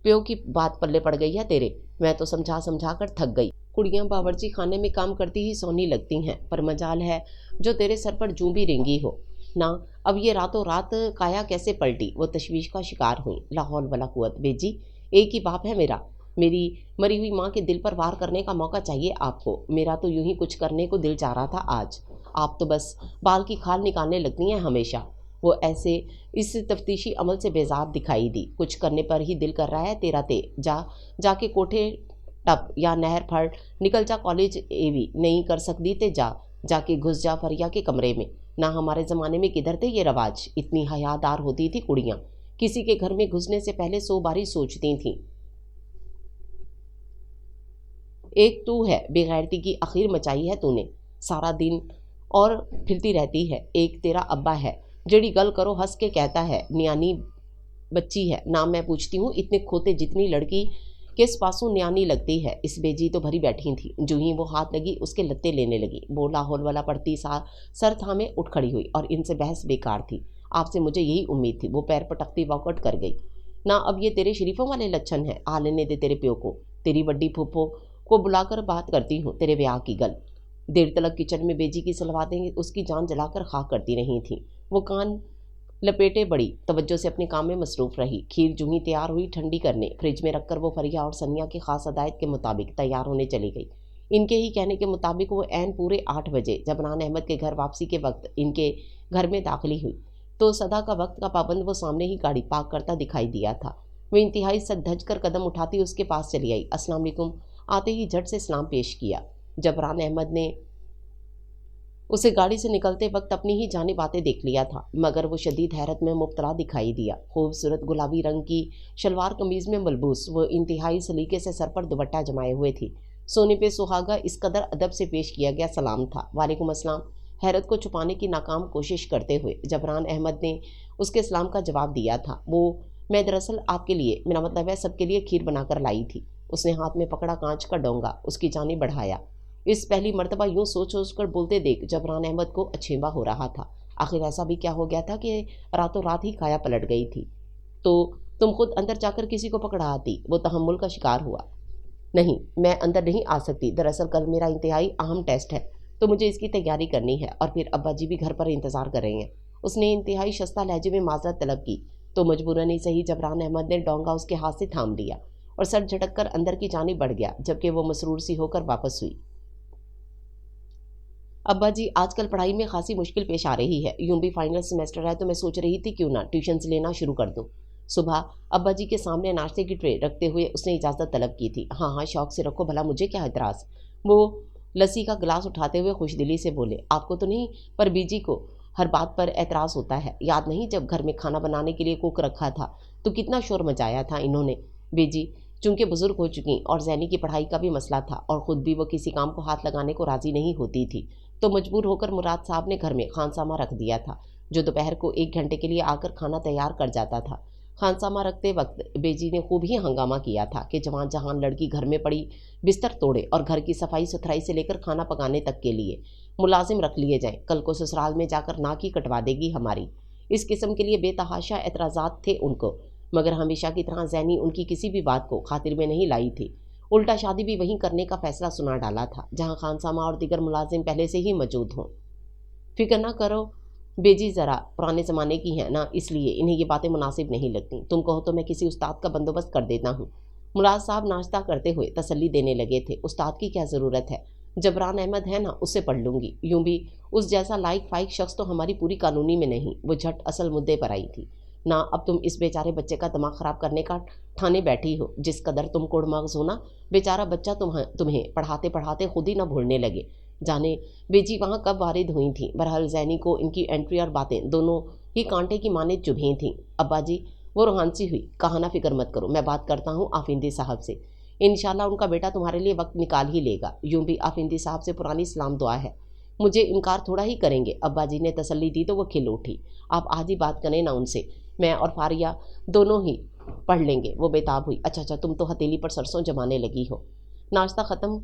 प्यो की बात पल्ले पड़ गई है तेरे, मैं तो समझा समझा कर थक गई। कुड़ियाँ बावर्ची खाने में काम करती ही सोनी लगती हैं, पर मजाल है जो तेरे सर पर जूं भी रेंगी हो ना। अब ये रातों रात काया कैसे पलटी, वो तशवीश का शिकार हुई। ला हौल वला कुव्वत। बेजी एक ही बाप है मेरा, मेरी मरी हुई माँ के दिल पर वार करने का मौका चाहिए आपको। मेरा तो यूं ही कुछ करने को दिल चाह रहा था आज, आप तो बस बाल की खाल निकालने लगती हैं हमेशा। वो ऐसे इस तफ्तीशी अमल से बेजाद दिखाई दी। कुछ करने पर ही दिल कर रहा है तेरा, जाके कोठे टप या नहर फड़ निकल जा, कॉलेज एवी नहीं कर सकती ते जाके घुस जा फरिया के कमरे में। ना हमारे ज़माने में किधर थे ये रवाज, इतनी हयादार होती थी कुड़ियाँ, किसी के घर में घुसने से पहले 100 बारी सोचती थीं। एक तू है, बेगैरती की आखिर मचाई है तूने, सारा दिन और फिरती रहती है। एक तेरा अब्बा है, जड़ी गल करो हंस के कहता है न्यानी बच्ची है। नाम मैं पूछती हूँ, इतने खोते जितनी लड़की किस पासों न्यानी लगती है। इस बेजी तो भरी बैठी थी, जो ही वो हाथ लगी उसके लत्ते लेने लगी। वो लाहौल वाला पड़ती सर थामे उठ खड़ी हुई, और इनसे बहस बेकार थी, आपसे मुझे यही उम्मीद थी। वो पैर पटकती वॉकआउट कर गई। ना अब ये तेरे शरीफों वाले लक्षण हैं, आ लेने दे तेरे प्यो को, तेरी बड्डी फूफो को बुलाकर बात करती हूँ तेरे ब्याह की गल। देर तलक किचन में बेजी की सलवातें उसकी जान जलाकर खाक करती रही थीं। वो कान लपेटे बड़ी तवज्जो से अपने काम में मसरूफ़ रही। खीर जूं ही तैयार हुई ठंडी करने फ्रिज में रखकर वो फरिया और सनिया की खास हदायत के मुताबिक तैयार होने चली गई। इनके ही कहने के मुताबिक वो ऐन पूरे 8 बजे जबरान अहमद के घर वापसी के वक्त इनके घर में दाखिली हुई, तो सदा का वक्त का पाबंद वो सामने ही गाड़ी पार्क करता दिखाई दिया था। वो इंतहाई सज कर कदम उठाती उसके पास चली आई। अस्सलाम वालेकुम आते ही झट से सलाम पेश किया। जबरान अहमद ने उसे गाड़ी से निकलते वक्त अपनी ही जानिब आते देख लिया था, मगर वो शदीद हैरत में मुब्तला दिखाई दिया। खूबसूरत गुलाबी रंग की शलवार कमीज़ में मलबूस वो इंतहाई सलीके से सर पर दुपट्टा जमाए हुए थी। सोने पे सुहागा इस कदर अदब से पेश किया गया सलाम था। वालेकुम अस्सलाम। हैरत को छुपाने की नाकाम कोशिश करते हुए जबरान अहमद ने उसके सलाम का जवाब दिया था। वो मैं दरअसल आपके लिए, मेरा मतलब है सबके लिए खीर बनाकर लाई थी। उसने हाथ में पकड़ा कांच का डोंगा उसकी जानिब बढ़ाया। इस पहली मर्तबा यूं सोच सोच कर बोलते देख जबरान अहमद को अछेबा हो रहा था। आखिर ऐसा भी क्या हो गया था कि रातों रात ही काया पलट गई थी। तो तुम खुद अंदर जाकर किसी को पकड़ा आती, वो तहम्मुल का शिकार हुआ। नहीं, मैं अंदर नहीं आ सकती, दरअसल कल मेरा इंतहाई अहम टेस्ट है, तो मुझे इसकी तैयारी करनी है, और फिर अब्बा जी भी घर पर इंतज़ार कर रहे हैं। उसने इंतहाई शस्ता लहजे में माजरत तलब की, तो मजबूरन ही सही जबरान अहमद ने डोंगा उसके हाथ से थाम लिया और सर झटक कर अंदर की जानिब बढ़ गया, जबकि वो मसरूर सी होकर वापस हुई। अब्बा जी आजकल पढ़ाई में खासी मुश्किल पेश आ रही है, यूं भी फाइनल सेमेस्टर है, तो मैं सोच रही थी क्यों ना ट्यूशन्स लेना शुरू कर दूं। صبح अब्बा जी के सामने नाश्ते की ट्रे रखते हुए उसने इजाज़त तलब की थी। हाँ हाँ, शौक से रखो, भला मुझे क्या एतराज़। वो लस्सी का गिलास उठाते हुए खुशदिली से बोले, आपको तो नहीं, पर बीजी को हर बात पर एतराज़ होता है। याद नहीं जब घर में खाना बनाने के लिए कुक रखा था तो कितना शोर मचाया था इन्होंने। बीजी चूंकि बुजुर्ग हो चुकी और जैनी की पढ़ाई का भी मसला था और ख़ुद भी वो किसी काम को हाथ लगाने को राज़ी नहीं होती थी, तो मजबूर होकर मुराद साहब ने घर में खानसामा रख दिया था, जो दोपहर को 1 घंटे के लिए आकर खाना तैयार कर जाता था। खानसामा रखते वक्त बेजी ने खूब ही हंगामा किया था कि जवान जहान लड़की घर में पड़ी बिस्तर तोड़े और घर की सफाई सुथराई से लेकर खाना पकाने तक के लिए मुलाजिम रख लिए जाएं, कल को ससुराल में जाकर नाक ही कटवा देगी हमारी। इस किस्म के लिए बेतहाशा एतराज़ात थे उनको, मगर हमेशा की तरह जैनी उनकी किसी भी बात को खातिर में नहीं लाई थी। उल्टा शादी भी वहीं करने का फैसला सुना डाला था जहाँ खानसामा और दीगर मुलाजिम पहले से ही मौजूद हों। फिक्र ना करो बेजी, ज़रा पुराने ज़माने की है ना, इसलिए इन्हें ये बातें मुनासिब नहीं लगती। तुम कहो तो मैं किसी उस्ताद का बंदोबस्त कर देता हूँ। मुराद साहब नाश्ता करते हुए तसल्ली देने लगे थे। उस्ताद की क्या ज़रूरत है, जबरान अहमद है ना, उससे पढ़ लूँगी। यूँ भी उस जैसा लायक फाइक शख्स तो हमारी पूरी कानूनी में नहीं। वो झट असल मुद्दे पर आई थी। ना अब तुम इस बेचारे बच्चे का दिमाग ख़राब करने का ठाने बैठी हो। जिस कदर तुम कोड़मगज़ हो ना, बेचारा बच्चा तुम्हें पढ़ाते पढ़ाते खुद ही ना भूलने लगे। जाने बेजी वहाँ कब वारिद हुई थी। बहरहाल जैनी को इनकी एंट्री और बातें दोनों ही कांटे की माने चुभी थीं। अब्बा जी, वो रूहानसी हुई, कहा ना, फिक्र मत करो, मैं बात करता हूँ आफिंदी साहब से। इंशाल्लाह उनका बेटा तुम्हारे लिए वक्त निकाल ही लेगा। यूँ भी आफिंदी साहब से पुरानी सलाम दुआ है, मुझे इनकार थोड़ा ही करेंगे। अब्बा जी ने तसल्ली दी तो वो खिल उठी। आप आज ही बात करें ना उनसे, मैं और फारिया दोनों ही पढ़ लेंगे। वो बेताब हुई। अच्छा, तुम तो हथेली पर सरसों जमाने लगी हो। नाश्ता ख़त्म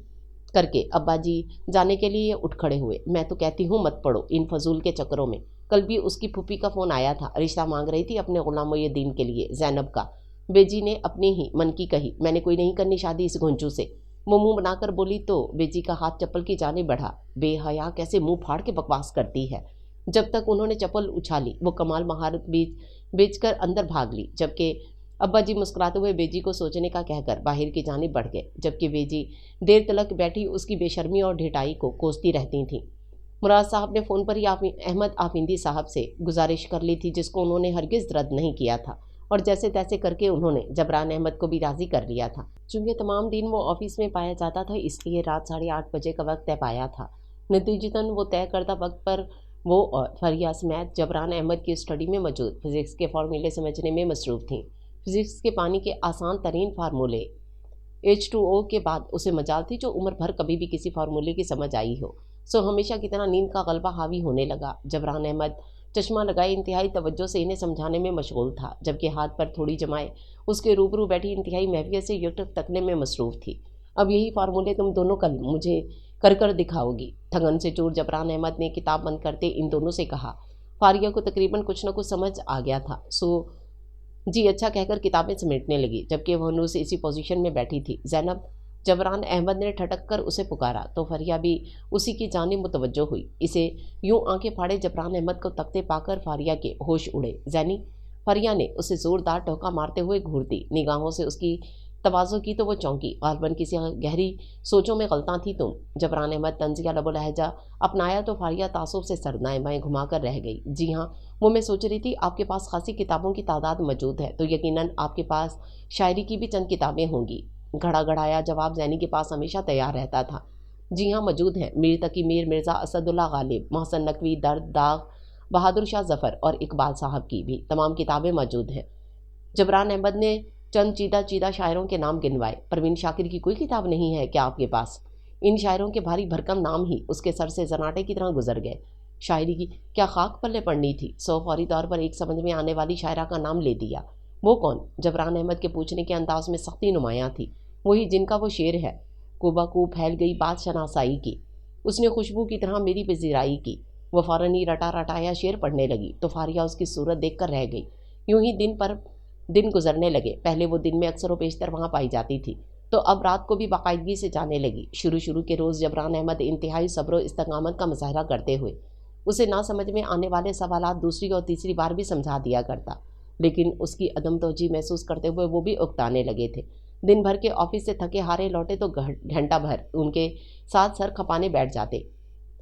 करके अब्बा जी जाने के लिए उठ खड़े हुए। मैं तो कहती हूँ मत पड़ो इन फजूल के चक्करों में। कल भी उसकी फूफी का फ़ोन आया था, रिश्ता मांग रही थी अपने गुलाम मोइनुद्दीन के लिए, जैनब का। बेजी ने अपनी ही मन की कही, मैंने कोई नहीं करनी शादी इस घुंचू से। वो मुंह बनाकर बोली तो बेजी का हाथ चप्पल की जाने बढ़ा। बेहया कैसे मुंह फाड़ के बकवास करती है। जब तक उन्होंने चप्पल उछाली वो कमाल महारत बेचकर अंदर भाग ली, जबकि अब्बा जी मुस्कुराते हुए बेजी को सोचने का कहकर बाहर की जानिब बढ़ गए, जबकि बेजी देर तलक बैठी उसकी बेशर्मी और ढिठाई को कोसती रहती थीं। मुराद साहब ने फ़ोन पर ही अहमद आफिंदी साहब से गुजारिश कर ली थी, जिसको उन्होंने हरगिज़ रद्द नहीं किया था, और जैसे तैसे करके उन्होंने जबरान अहमद को भी राज़ी कर लिया था। चूँकि तमाम दिन वो ऑफिस में पाया जाता था, इसलिए रात 8:30 बजे का वक्त तय पाया था। नतीजतन वो तय करदा वक्त पर वो और फरिया समेत जबरान अहमद की स्टडी में मौजूद फिज़िक्स के फार्मूले समझने में मसरूफ़ थीं। फिज़िक्स के पानी के आसान तरीन फार्मूले H2O के बाद उसे मजाल थी जो उम्र भर कभी भी किसी फार्मूले की समझ आई हो। सो हमेशा की तरह नींद का गलबा हावी होने लगा। जबरान अहमद चश्मा लगाए इंतहाई तवज्जो से इन्हें समझाने में मशगूल था, जबकि हाथ पर थोड़ी जमाए उसके रूबरू बैठी इंतहाई महवियत से यकटक तकने में मसरूफ़ थी। अब यही फार्मूले तुम दोनों कल मुझे कर कर दिखाओगी। थगन से चूर जबरान अहमद ने किताब बंद करते इन दोनों से कहा। फारिया को तकरीबन कुछ न कुछ समझ आ गया था, सो जी अच्छा कहकर किताबें समेटने लगी, जबकि वह नूर से इसी पोजीशन में बैठी थी। जैनब, जबरान अहमद ने ठटक कर उसे पुकारा तो फरिया भी उसी की जानिब मुतवज्जो हुई। इसे यूं आंखें फाड़े जबरान अहमद को तकते पाकर फारिया के होश उड़े। जैनी, फरिया ने उसे ज़ोरदार टोका मारते हुए घूर दी। निगाहों से उसकी तवाज़ो की तो वो चौंकी। गालबन किसी गहरी सोचों में गलता थी तुम। जबरान अहमद तंजिया लबो लहजा अपनाया तो फारिया तासुब से सर दाएं बाएं घुमा कर रह गई। जी हाँ, वो मैं सोच रही थी आपके पास खासी किताबों की तादाद मौजूद है, तो यकीनन आपके पास शायरी की भी चंद किताबें होंगी। घड़ा घड़ाया जवाब जैनी के पास हमेशा तैयार रहता था। जी हाँ, मौजूद हैं। मीर तकी मीर, मिर्ज़ा असदुल्ला गालिब, मोहसन नकवी, दर्द दाग, बहादुर शाह जफ़र और इकबाल साहब की भी तमाम किताबें मौजूद हैं। जबरान अहमद ने चंद चीदा शायरों के नाम गिनवाए। परवीन शाकिर की कोई किताब नहीं है क्या आपके पास? इन शायरों के भारी भरकम नाम ही उसके सर से जनाटे की तरह गुजर गए। शायरी की क्या खाक पल्ले पड़नी थी? सो फौरी तौर पर एक समझ में आने वाली शायरा का नाम ले दिया। वो कौन? जबरान अहमद के पूछने के अंदाज में सख्ती नुमायाँ थी। वही जिनका वो शेर है। कुबाकूब फैल गई बात शनासाई की, उसने खुशबू की तरह मेरी पजीराई की। वो फ़ौरन ही रटा रटाया शेर पढ़ने लगी तो फारिया उसकी सूरत देख कर रह गई। यूं ही दिन गुजरने लगे। पहले वो दिन में अक्सर व बेशतर वहाँ पाई जाती थी, तो अब रात को भी बाकायदगी से जाने लगी। शुरू के रोज़ जबरान अहमद इंतहाई सब्र व इस्तकामत का मुजाहरा करते हुए उसे ना समझ में आने वाले सवालात दूसरी और तीसरी बार भी समझा दिया करता, लेकिन उसकी अदम तवज्जो महसूस करते हुए वो भी उकताने लगे थे। दिन भर के ऑफिस से थके हारे लौटे तो घंटा भर उनके साथ सर खपाने बैठ जाते।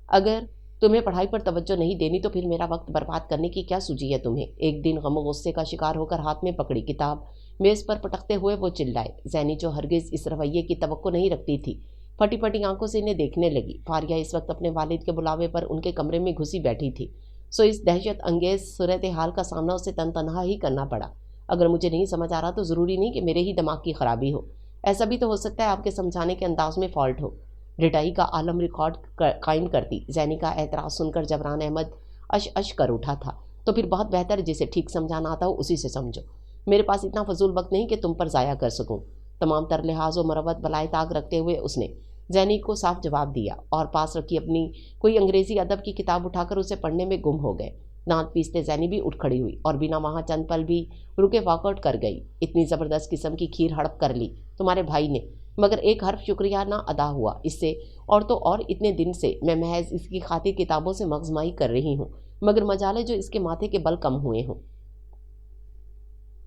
अगर तुम्हें पढ़ाई पर तवज्जो नहीं देनी तो फिर मेरा वक्त बर्बाद करने की क्या सूझी है तुम्हें? एक दिन गम गुस्से का शिकार होकर हाथ में पकड़ी किताब मेज पर पटकते हुए वो चिल्लाए। जैनी जो हरगिज इस रवैये की तवक्को नहीं रखती थी, फटी फटी आंखों से इन्हें देखने लगी। फारिया इस वक्त अपने वालिद के बुलावे पर उनके कमरे में घुसी बैठी थी, सो इस दहशत अंगेज सूरत हाल का सामना उसे तनहा ही करना पड़ा। अगर मुझे नहीं समझ आ रहा तो ज़रूरी नहीं कि मेरे ही दिमाग की खराबी हो, ऐसा भी तो हो सकता है आपके समझाने के अंदाज में फॉल्ट हो। रिटाई का आलम रिकॉर्ड कायम करती। जैनी का एतराज़ सुनकर जबरान अहमद अश कर उठा था। तो फिर बहुत बेहतर, जिसे ठीक समझाना आता हो उसी से समझो। मेरे पास इतना फजूल वक्त नहीं कि तुम पर ज़ाया कर सकूं। तमाम तर लिहाज व मरवत बलाए ताक रखते हुए उसने जैनी को साफ जवाब दिया और पास रखी अपनी कोई अंग्रेज़ी अदब की किताब उठाकर उसे पढ़ने में गुम हो गए। दांत पीसते जैनी भी उठ खड़ी हुई और बिना वहाँ चंद पल भी रुके वॉकआउट कर गई। इतनी ज़बरदस्त किस्म की खीर हड़प कर ली तुम्हारे भाई ने, मगर एक हर्फ शुक्रिया ना अदा हुआ इससे। और तो और इतने दिन से मैं महज इसकी खातिर किताबों से मगजमाई कर रही हूँ, मगर मजाले जो इसके माथे के बल कम हुए हों,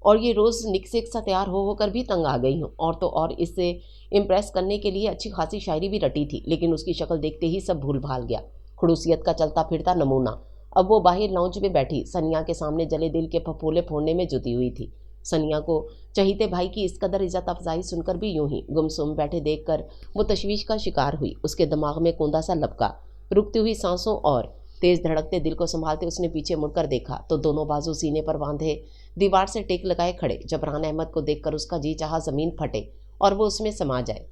और ये रोज़ निकसेक सा तैयार हो होकर भी तंग आ गई हूँ। और तो और इससे इम्प्रेस करने के लिए अच्छी खासी शायरी भी रटी थी, लेकिन उसकी शक्ल देखते ही सब भूल भाल गया। खड़ूसियत का चलता फिरता नमूना। अब वो बाहर लाउंज में बैठी सनिया के सामने जले दिल के फफोले फोड़ने में जुटी हुई थी। सनिया को चहीते भाई की इस कदर इज्जत अफजाई सुनकर भी यूं ही गुमसुम बैठे देखकर वो तशवीश का शिकार हुई। उसके दिमाग में कोंदा सा लपका। रुकती हुई सांसों और तेज धड़कते दिल को संभालते उसने पीछे मुड़कर देखा तो दोनों बाजू सीने पर बांधे दीवार से टेक लगाए खड़े जबरान अहमद को देखकर उसका जी चाहा जमीन फटे और वो उसमें समा जाए।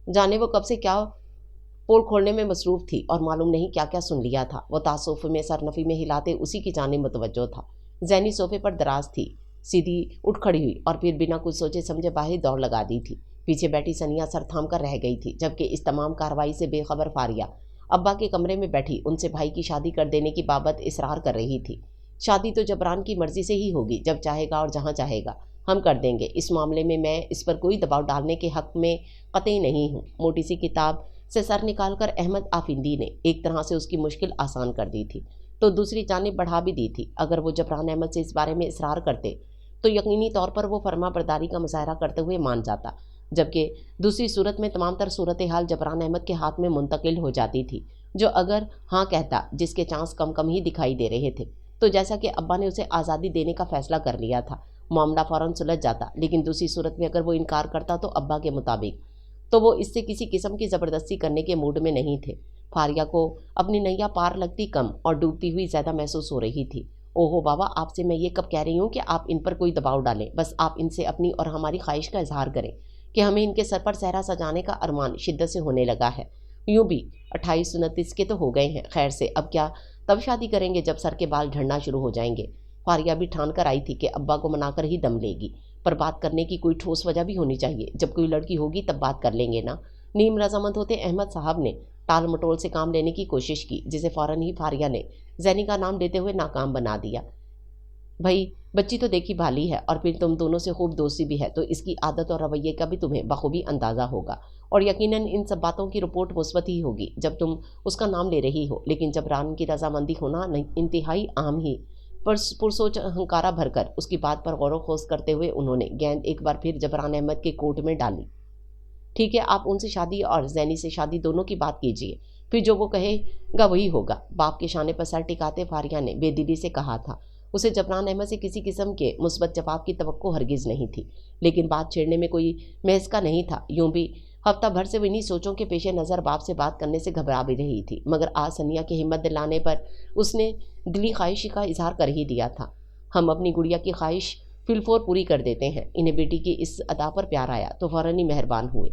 जाने वो कब से क्या पोल खोलने में मसरूफ थी और मालूम नहीं क्या क्या सुन लिया था। वो तासुफ में सरनफी में हिलाते उसी की जाने मुतवज्जो था। जैनी सोफे पर दराज थी, सीधी उठ खड़ी हुई और फिर बिना कुछ सोचे समझे बाहर दौड़ लगा दी थी। पीछे बैठी सनिया सर थाम कर रह गई थी, जबकि इस तमाम कार्रवाई से बेखबर फारिया अब्बा के कमरे में बैठी उनसे भाई की शादी कर देने की बाबत इसरार कर रही थी। शादी तो जबरान की मर्जी से ही होगी, जब चाहेगा और जहाँ चाहेगा हम कर देंगे। इस मामले में मैं इस पर कोई दबाव डालने के हक में कतई नहीं हूँ। मोटी सी किताब से सर निकालकर अहमद आफिंदी ने एक तरह से उसकी मुश्किल आसान कर दी थी, तो दूसरी जानिब बढ़ा भी दी थी। अगर वो जबरान अहमद से इस बारे में इसरार करते तो यकीनी तौर पर वो फर्मा बरदारी का मुजाहरा करते हुए मान जाता, जबकि दूसरी सूरत में तमाम तर सूरत हाल जबरान अहमद के हाथ में मुंतकिल हो जाती थी, जो अगर हाँ कहता, जिसके चांस कम कम ही दिखाई दे रहे थे। तो जैसा कि अब्बा ने उसे आज़ादी देने का फैसला कर लिया था, मामला फ़ौरन सुलझ जाता। लेकिन दूसरी सूरत में अगर वो इनकार करता तो अब्बा के मुताबिक तो वो इससे किसी किस्म की ज़बरदस्ती करने के मूड में नहीं थे। फारिया को अपनी नैया पार लगती कम और डूबती हुई ज़्यादा महसूस हो रही थी। ओहो बाबा, आपसे मैं ये कब कह रही हूँ कि आप इन पर कोई दबाव डालें। बस आप इनसे अपनी और हमारी ख्वाहिश का इजहार करें कि हमें इनके सर पर सहरा सजाने का अरमान शिद्दत से होने लगा है। यूँ भी 28-29 के तो हो गए हैं, खैर से अब क्या तब शादी करेंगे जब सर के बाल झड़ना शुरू हो जाएंगे। फारिया भी ठान कर आई थी कि अब्बा को मनाकर ही दम लेगी, पर बात करने की कोई ठोस वजह भी होनी चाहिए। जब कोई लड़की होगी तब बात कर लेंगे ना। नीम रजामंद होते अहमद साहब ने टाल मटोल से काम लेने की कोशिश की, जिसे फ़ौरन ही फारिया ने जैनी का नाम लेते हुए नाकाम बना दिया। भाई बच्ची तो देखी भाली है और फिर तुम दोनों से खूब दोस्ती भी है, तो इसकी आदत और रवैये का भी तुम्हें बखूबी अंदाज़ा होगा और यकीनन इन सब बातों की रिपोर्ट मुस्बत ही होगी जब तुम उसका नाम ले रही हो। लेकिन जबरान की रजामंदी होना इंतहाई आम ही पुरसोच हंकारा भरकर उसकी बात पर गौर खोज करते हुए उन्होंने गेंद एक बार फिर जबरान अहमद के कोर्ट में डाली। ठीक है, आप उनसे शादी और जैनी से शादी दोनों की बात कीजिए, फिर जो वो कहेगा वही होगा। बाप के शाने पर सर टिकाते फारिया ने बेदिली से कहा था। उसे जबरान अहमद से किसी किस्म के मुस्बत जवाब की तवक्को हरगिज़ नहीं थी, लेकिन बात छेड़ने में कोई महज़का नहीं था। यूँ भी हफ्ता भर से वो इन्हीं सोचों के पेश नज़र बाप से बात करने से घबरा भी रही थी, मगर आज सनिया की हिम्मत दिलाने पर उसने दिली ख्वाहिश का इजहार कर ही दिया था। हम अपनी गुड़िया की ख्वाहिश फिलफोर पूरी कर देते हैं। इन्हें बेटी की इस अदा पर प्यार आया तो फ़ौरन ही मेहरबान हुए।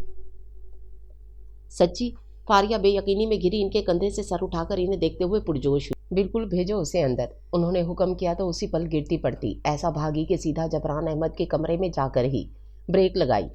सच्ची? फारिया बेयकीनी में घिरी इनके कंधे से सर उठाकर इन्हें देखते हुए पुरजोश हुई। बिल्कुल, भेजो उसे अंदर। उन्होंने हुक्म किया तो उसी पल गिरती पड़ती ऐसा भागी कि सीधा जबरान अहमद के कमरे में जाकर ही ब्रेक लगाई।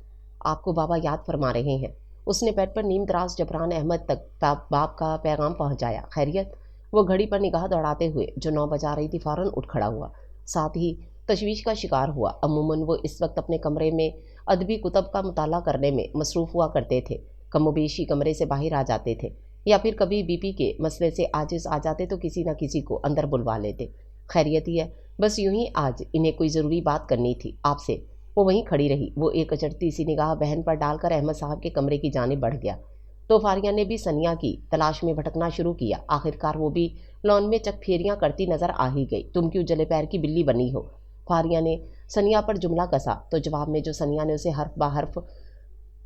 आपको बाबा याद फरमा रहे हैं। उसने बेड पर नीम दराज जबरान अहमद तक बाप का पैगाम पहुंचाया। खैरियत? वो घड़ी पर निगाह दौड़ाते हुए जो 9 बजा रही थी फ़ौरन उठ खड़ा हुआ, साथ ही तशवीश का शिकार हुआ। अमूमन वो इस वक्त अपने कमरे में अदबी कुतब का मुताला करने में मसरूफ़ हुआ करते थे। कमोबेशी कमरे से बाहर आ जाते थे या फिर कभी बीपी के मसले से आजिज़ आ जाते तो किसी न किसी को अंदर बुलवा लेते। खैरियत ही है, बस यूं ही आज इन्हें कोई ज़रूरी बात करनी थी आपसे। वो वहीं खड़ी रही। वो एक अचरती सी निगाह बहन पर डालकर अहमद साहब के कमरे की जानिब बढ़ गया। تو فاریہ نے بھی سنیا کی تلاش میں بھٹکنا شروع کیا۔ آخرکار وہ بھی لان میں چک پھیریاں کرتی نظر آ ہی گئی۔ تم کیوں جلے پیر کی بلی بنی ہو؟ فاریہ نے سنیا پر جملہ کسا تو جواب میں جو سنیا نے اسے حرف بحرف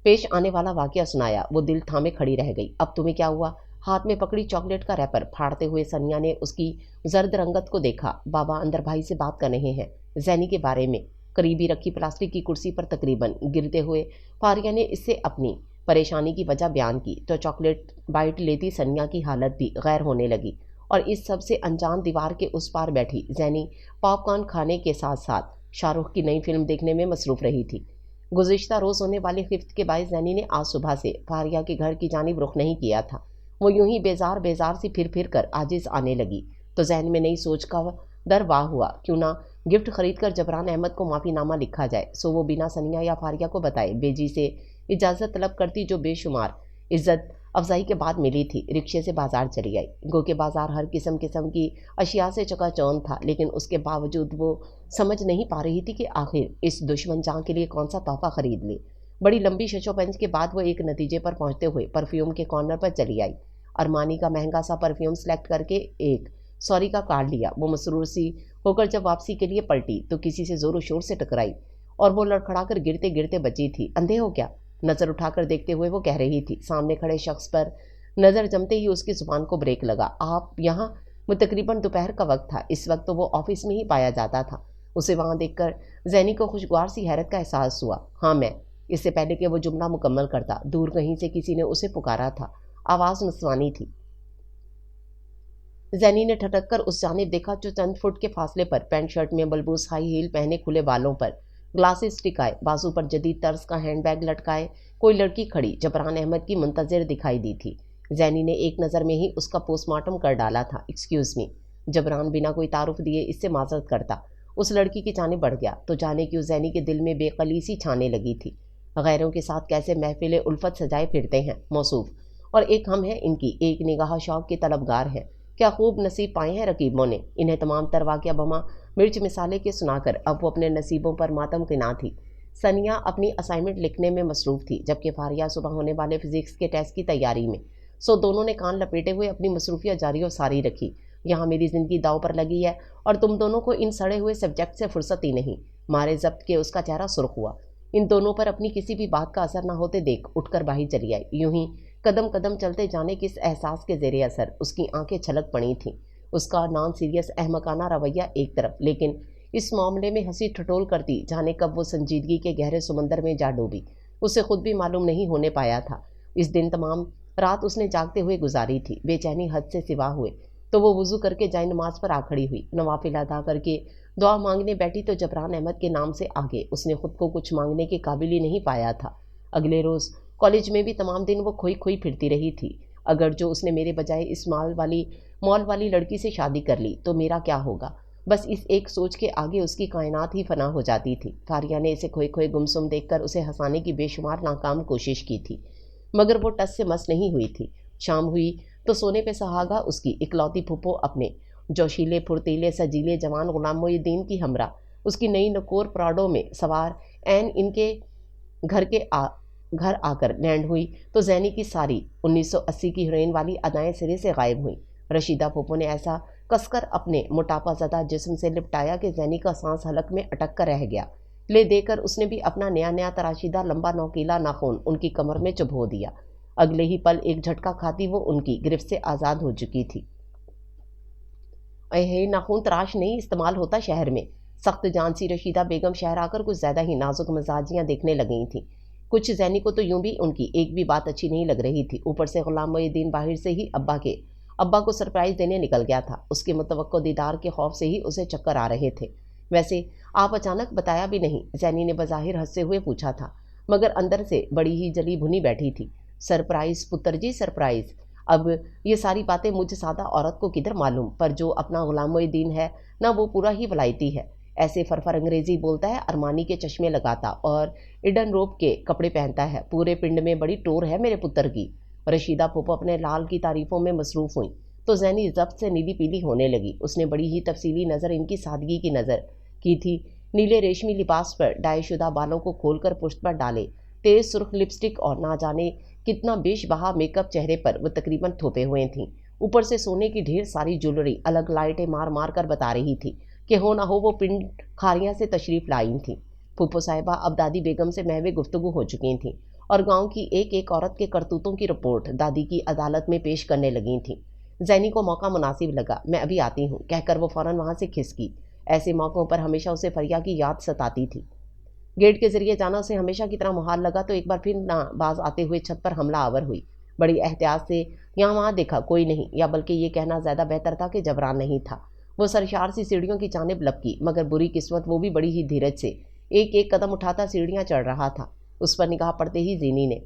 پیش آنے والا واقعہ سنایا وہ دل تھامے کھڑی رہ گئی۔ اب تمہیں کیا ہوا؟ ہاتھ میں پکڑی چاکلیٹ کا ریپر پھاڑتے ہوئے سنیا نے اس کی زرد رنگت کو دیکھا۔ بابا اندر بھائی سے بات کر رہے ہیں، زینی کے بارے میں۔ قریبی رکھی پلاسٹک کی کرسی پر تقریباً گرتے ہوئے فاریہ نے اس سے اپنی پریشانی کی وجہ بیان کی تو چاکلیٹ بائٹ لیتی سنیا کی حالت بھی غیر ہونے لگی، اور اس سب سے انجان دیوار کے اس پار بیٹھی زینی پاپ کارن کھانے کے ساتھ ساتھ شاہ رخ کی نئی فلم دیکھنے میں مصروف رہی تھی۔ گزشتہ روز ہونے والی خفت کے باعث زینی نے آج صبح سے فاریہ کے گھر کی جانب رخ نہیں کیا تھا۔ وہ یوں ہی بیزار بیزار سی پھر کر عاجز آنے لگی تو ذہن میں نئی سوچ کا در واہ ہوا، کیوں نہ گفٹ خرید کر جبران احمد کو معافی نامہ لکھا جائے سو وہ بنا سنیا یا فاریہ کو بتائے بے جی سے اجازت طلب کرتی جو بے شمار عزت افزائی کے بعد ملی تھی۔ رکشے سے بازار چلی آئی، گو کہ بازار ہر قسم کی اشیاء سے چکا چوند تھا، لیکن اس کے باوجود وہ سمجھ نہیں پا رہی تھی کہ آخر اس دشمن جاں کے لیے کون سا تحفہ خرید لے۔ بڑی لمبی شش و پنج کے بعد وہ ایک نتیجے پر پہنچتے ہوئے پرفیوم کے کارنر پر چلی آئی۔ ارمانی کا مہنگا سا پرفیوم سلیکٹ کر کے ایک سوری کا کارڈ لیا۔ وہ مسرور سی ہو کر جب واپسی کے لیے پلٹی تو کسی سے زور و شور سے ٹکرائی اور وہ لڑکھڑا کر گرتے گرتے بچی تھی۔ اندھے ہو کیا؟ نظر اٹھا کر دیکھتے ہوئے وہ کہہ رہی تھی۔ سامنے کھڑے شخص پر نظر جمتے ہی اس کی زبان کو بریک لگا۔ آپ یہاں؟ وہ تقریباً دوپہر کا وقت تھا، اس وقت تو وہ آفس میں ہی پایا جاتا تھا۔ اسے وہاں دیکھ کر زینی کو خوشگوار سی حیرت کا احساس ہوا۔ ہاں میں۔ اس سے پہلے کہ وہ جملہ مکمل کرتا دور کہیں سے کسی نے اسے پکارا تھا، آواز نسوانی تھی۔ زینی نے ٹھٹک کر اس جانب دیکھا جو چند فٹ کے فاصلے پر پینٹ شرٹ میں بلبوس ہائی ہیل پہنے کھلے بالوں پر گلاسز ٹکائے بازو پر جدید طرز کا ہینڈ بیگ لٹکائے کوئی لڑکی کھڑی جبران احمد کی منتظر دکھائی دی تھی۔ زینی نے ایک نظر میں ہی اس کا پوسٹ مارٹم کر ڈالا تھا۔ ایکسکیوز می، جبران بنا کوئی تعارف دیے اس سے معذرت کرتا اس لڑکی کی جانب بڑھ گیا تو جانے کیوں زینی کے دل میں بے قلی سی چھانے لگی تھی۔ غیروں کے ساتھ کیسے محفل الفت سجائے پھرتے ہیں موصوف، اور ایک ہم ہیں ان کی ایک نگاہ شوق کے طلبگار ہیں۔ کیا خوب نصیب پائے ہیں رقیبوں نے۔ انہیں تمام تر واقعہ بما مرچ مثالے کے سنا کر اب وہ اپنے نصیبوں پر ماتم کنا تھی۔ سنیا اپنی اسائنمنٹ لکھنے میں مصروف تھی جبکہ فاریہ صبح ہونے والے فزکس کے ٹیسٹ کی تیاری میں، سو دونوں نے کان لپیٹے ہوئے اپنی مصروفیت جاری و ساری رکھی۔ یہاں میری زندگی داؤ پر لگی ہے اور تم دونوں کو ان سڑے ہوئے سبجیکٹ سے فرصت ہی نہیں۔ مارے ضبط کے اس کا چہرہ سرخ ہوا۔ ان دونوں پر اپنی کسی بھی بات کا اثر نہ ہوتے دیکھ اٹھ کر باہر چلی آئی۔ یوں ہی قدم قدم چلتے جانے کس احساس کے زیر اثر اس کی آنکھیں چھلک پڑی تھیں۔ اس کا نان سیریس احمقانہ رویہ ایک طرف، لیکن اس معاملے میں ہنسی ٹھٹول کرتی جانے کب وہ سنجیدگی کے گہرے سمندر میں جا ڈوبی اسے خود بھی معلوم نہیں ہونے پایا تھا۔ اس دن تمام رات اس نے جاگتے ہوئے گزاری تھی، بے چینی حد سے سوا ہوئے تو وہ وضو کر کے جائے نماز پر آ کھڑی ہوئی، نوافل ادا کر کے دعا مانگنے بیٹھی تو جبران احمد کے نام سے آگے اس نے خود کو کچھ مانگنے کے قابل ہی نہیں پایا تھا۔ اگلے روز کالج میں بھی تمام دن وہ کھوئی کھوئی پھرتی رہی تھی۔ اگر جو اس نے میرے بجائے اس مال والی لڑکی سے شادی کر لی تو میرا کیا ہوگا؟ بس اس ایک سوچ کے آگے اس کی کائنات ہی فنا ہو جاتی تھی۔ فاریہ نے اسے کھوئے کھوئے گمسم دیکھ کر اسے ہنسانے کی بے شمار ناکام کوشش کی تھی، مگر وہ ٹس سے مس نہیں ہوئی تھی۔ شام ہوئی تو سونے پہ سہاگا اس کی اکلوتی پھپھو اپنے جوشیلے پھرتیلے سجیلے جوان غلام محی الدین کی ہمراہ اس کی نئی نکور پراڈو میں سوار عین ان کے گھر آ کر لینڈ ہوئی تو زینی کی ساری 1980 کی ہیروئن والی ادائیں سرے سے غائب ہوئیں۔ رشیدہ پھوپھو نے ایسا کس کر اپنے موٹاپا زدہ جسم سے لپٹایا کہ زینی کا سانس حلق میں اٹک کر رہ گیا۔ لے دے کر اس نے بھی اپنا نیا تراشیدہ لمبا نوکیلا ناخن ان کی کمر میں چبھو دیا۔ اگلے ہی پل ایک جھٹکا کھاتی وہ ان کی گرفت سے آزاد ہو چکی تھی۔ ناخن تراش نہیں استعمال ہوتا شہر میں۔ سخت جان سی رشیدہ بیگم شہر آ کر کچھ زیادہ ہی نازک مزاجیاں دیکھنے لگی تھیں۔ کچھ زینی کو تو یوں بھی ان کی ایک بھی بات اچھی نہیں لگ رہی تھی، اوپر سے غلام محی الدین باہر سے ہی ابا کو سرپرائز دینے نکل گیا تھا۔ اس کے متوقع دیدار کے خوف سے ہی اسے چکر آ رہے تھے۔ ویسے آپ اچانک بتایا بھی نہیں، زینی نے بظاہر ہنستے ہوئے پوچھا تھا، مگر اندر سے بڑی ہی جلی بھنی بیٹھی تھی۔ سرپرائز پتر جی سرپرائز، اب یہ ساری باتیں مجھ سادہ عورت کو کدھر معلوم، پر جو اپنا غلام محی الدین ہے نہ وہ پورا ہی ولایتی ہے، ایسے فرفر انگریزی بولتا ہے، ارمانی کے چشمے لگاتا اور ایڈن روپ کے کپڑے پہنتا ہے، پورے پنڈ میں بڑی ٹور ہے میرے پتر کی۔ رشیدہ پھوپھو اپنے لال کی تعریفوں میں مصروف ہوئیں تو زینی ضبط سے نیلی پیلی ہونے لگی۔ اس نے بڑی ہی تفصیلی نظر ان کی سادگی کی نظر کی تھی، نیلے ریشمی لباس پر ڈائی شدہ بالوں کو کھول کر پشت پر ڈالے، تیز سرخ لپسٹک اور نہ جانے कितना बेशबहा मेकअप चेहरे पर वो तकरीबन थोपे हुए थीं। ऊपर से सोने की ढेर सारी ज्वेलरी अलग लाइटें मार मार कर बता रही थी कि हो ना हो वो पिंड खारियां से तशरीफ लाई थी। फूफो साहिबा अब दादी बेगम से महवे गुफ्तगू हो चुकी थीं और गांव की एक एक औरत के करतूतों की रिपोर्ट दादी की अदालत में पेश करने लगी थीं। जैनी को मौका मुनासिब लगा। मैं अभी आती हूँ कहकर वो फौरन वहां से खिसकी। ऐसे मौक़ों पर हमेशा उसे फरिया की याद सताती थी। गेट के जरिए जाना उसे हमेशा की तरह मुहाल लगा तो एक बार फिर ना बाज आते हुए छत पर हमला आवर हुई। बड़ी एहतियात से यहाँ वहाँ देखा, कोई नहीं, या बल्कि ये कहना ज़्यादा बेहतर था कि जबरान नहीं था। वो सरशार सी सीढ़ियों की जानिब लपकी, मगर बुरी किस्मत वो भी बड़ी ही धीरज से एक एक कदम उठाता सीढ़ियाँ चढ़ रहा था। उस पर निगाह पड़ते ही जीनी ने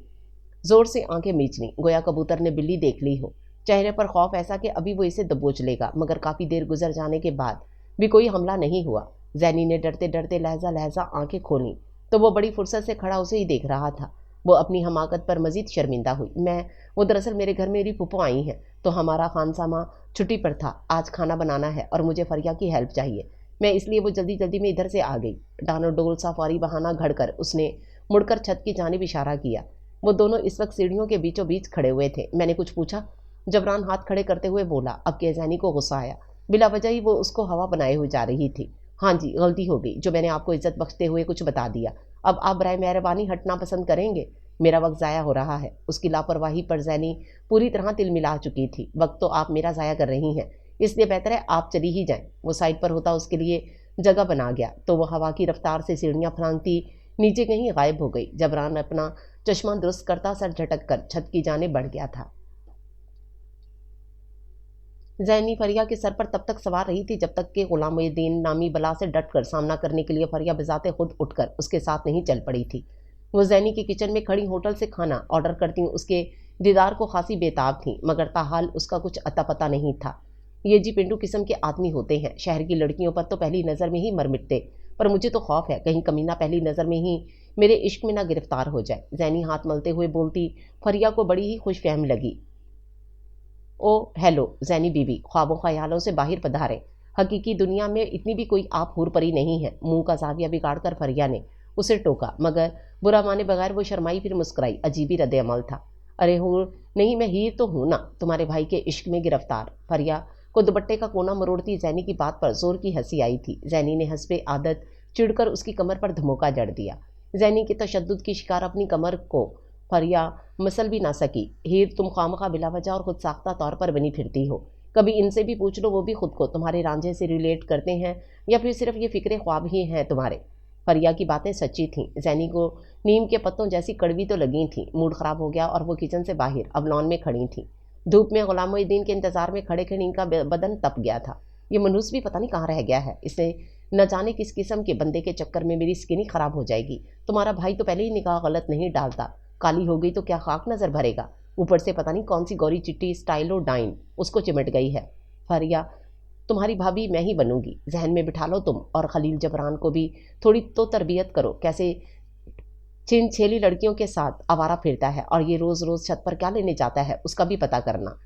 जोर से आंखें मींच लीं, गोया कबूतर ने बिल्ली देख ली हो। चेहरे पर खौफ ऐसा कि अभी वो इसे दबोच लेगा, मगर काफ़ी देर गुजर जाने के बाद भी कोई हमला नहीं हुआ। जैनी ने डरते डरते लहजा लहजा आंखें खोलीं तो वो बड़ी फुर्सत से खड़ा उसे ही देख रहा था। वो अपनी हमाकत पर मजीद शर्मिंदा हुई। वो दरअसल मेरे घर में मेरी फूफो आई हैं, तो हमारा खानसामा छुट्टी पर था। आज खाना बनाना है और मुझे फरिया की हेल्प चाहिए। मैं इसलिए वो जल्दी जल्दी में इधर से आ गई। डानो डोल सा फौरी बहाना घड़कर उसने मुड़कर छत की जानिब इशारा किया। वो दोनों इस वक्त सीढ़ियों के बीचों बीच खड़े हुए थे। मैंने कुछ पूछा? जबरान हाथ खड़े करते हुए बोला। अब के जैनी को गुस्सा आया। बिला वजह ही वो उसको हवा बनाए हुए जा रही थी। हाँ जी, गलती हो गई जो मैंने आपको इज्जत बख्शते हुए कुछ बता दिया। अब आप बराए मेहरबानी हटना पसंद करेंगे? मेरा वक्त ज़ाया हो रहा है। उसकी लापरवाही पर जैनी पूरी तरह तिलमिला चुकी थी। वक्त तो आप मेरा ज़ाया कर रही हैं, इसलिए बेहतर है आप चली ही जाएं। वो साइड पर होता उसके लिए जगह बना गया तो वो हवा की रफ्तार से सीढ़ियाँ फलांगती नीचे कहीं गायब हो गई। जबरान अपना चश्मा दुरुस्त करता सर झटक कर छत की जाने बढ़ गया था। जैनी फरिया के सर पर तब तक सवार रही थी जब तक कि गुलामुद्दीन नामी बला से डटकर सामना करने के लिए फरिया बिजाते खुद उठकर उसके साथ नहीं चल पड़ी थी। वो जैनी की किचन में खड़ी होटल से खाना ऑर्डर करती उसके दीदार को खासी बेताब थी, मगर ताहाल उसका कुछ अता पता नहीं था। ये जी पिंडू किस्म के आदमी होते हैं, शहर की लड़कियों पर तो पहली नज़र में ही मर मिटते, पर मुझे तो खौफ है कहीं कमीना पहली नज़र में ही मेरे इश्क में ना गिरफ्तार हो जाए। जैनी हाथ मलते हुए बोलती फरिया को बड़ी ही खुश फहम लगी। ओ हेलो जैनी बीबी, ख्वाबों ख्यालों से बाहर पधारे। हकीकी दुनिया में इतनी भी कोई आप हूर परी नहीं है। मुंह का जाविया बिगाड़कर फरिया ने उसे टोका, मगर बुरा माने बगैर वो शर्माई फिर मुस्कुराई। अजीबी रद्द अमल था। अरे हूर नहीं, मैं हीर तो हूँ ना, तुम्हारे भाई के इश्क में गिरफ्तार। फरिया को दुपट्टे का कोना मरोड़ती जैनी की बात पर जोर की हंसी आई थी। जैनी ने हंसबे आदत चिढ़कर उसकी कमर पर धमोका जड़ दिया। जैनी के तशद्दुद की शिकार अपनी कमर को फरिया मसल भी ना सकी। हीर तुम खामखा बिला वजह और खुद साख्ता तौर पर बनी फिरती हो। कभी इनसे भी पूछ लो, वो भी खुद को तुम्हारे रांझे से रिलेट करते हैं या फिर सिर्फ ये फिक्रे ख्वाब ही हैं तुम्हारे। फरिया की बातें सच्ची थीं। जैनी को नीम के पत्तों जैसी कड़वी तो लगी थी। मूड खराब हो गया और वो किचन से बाहर अब लॉन में खड़ी थी। धूप में गुलामुद्दीन के इंतजार में खड़े खड़े इनका बदन तप गया था। ये मनहूस भी पता नहीं कहाँ रह गया है। इसे न जाने किस किस्म के बंदे के चक्कर में मेरी स्किन ही खराब हो जाएगी। तुम्हारा भाई तो पहले ही निगाह गलत नहीं डालता, काली हो गई तो क्या खाक नजर भरेगा। ऊपर से पता नहीं कौन सी गौरी चिट्टी स्टाइलो डाइन उसको चिमट गई है। फरिया तुम्हारी भाभी मैं ही बनूंगी, जहन में बिठा लो तुम। और खलील जबरान को भी थोड़ी तो तरबियत करो, कैसे छिन छेली लड़कियों के साथ आवारा फिरता है और ये रोज रोज छत पर क्या लेने जाता है उसका भी पता करना।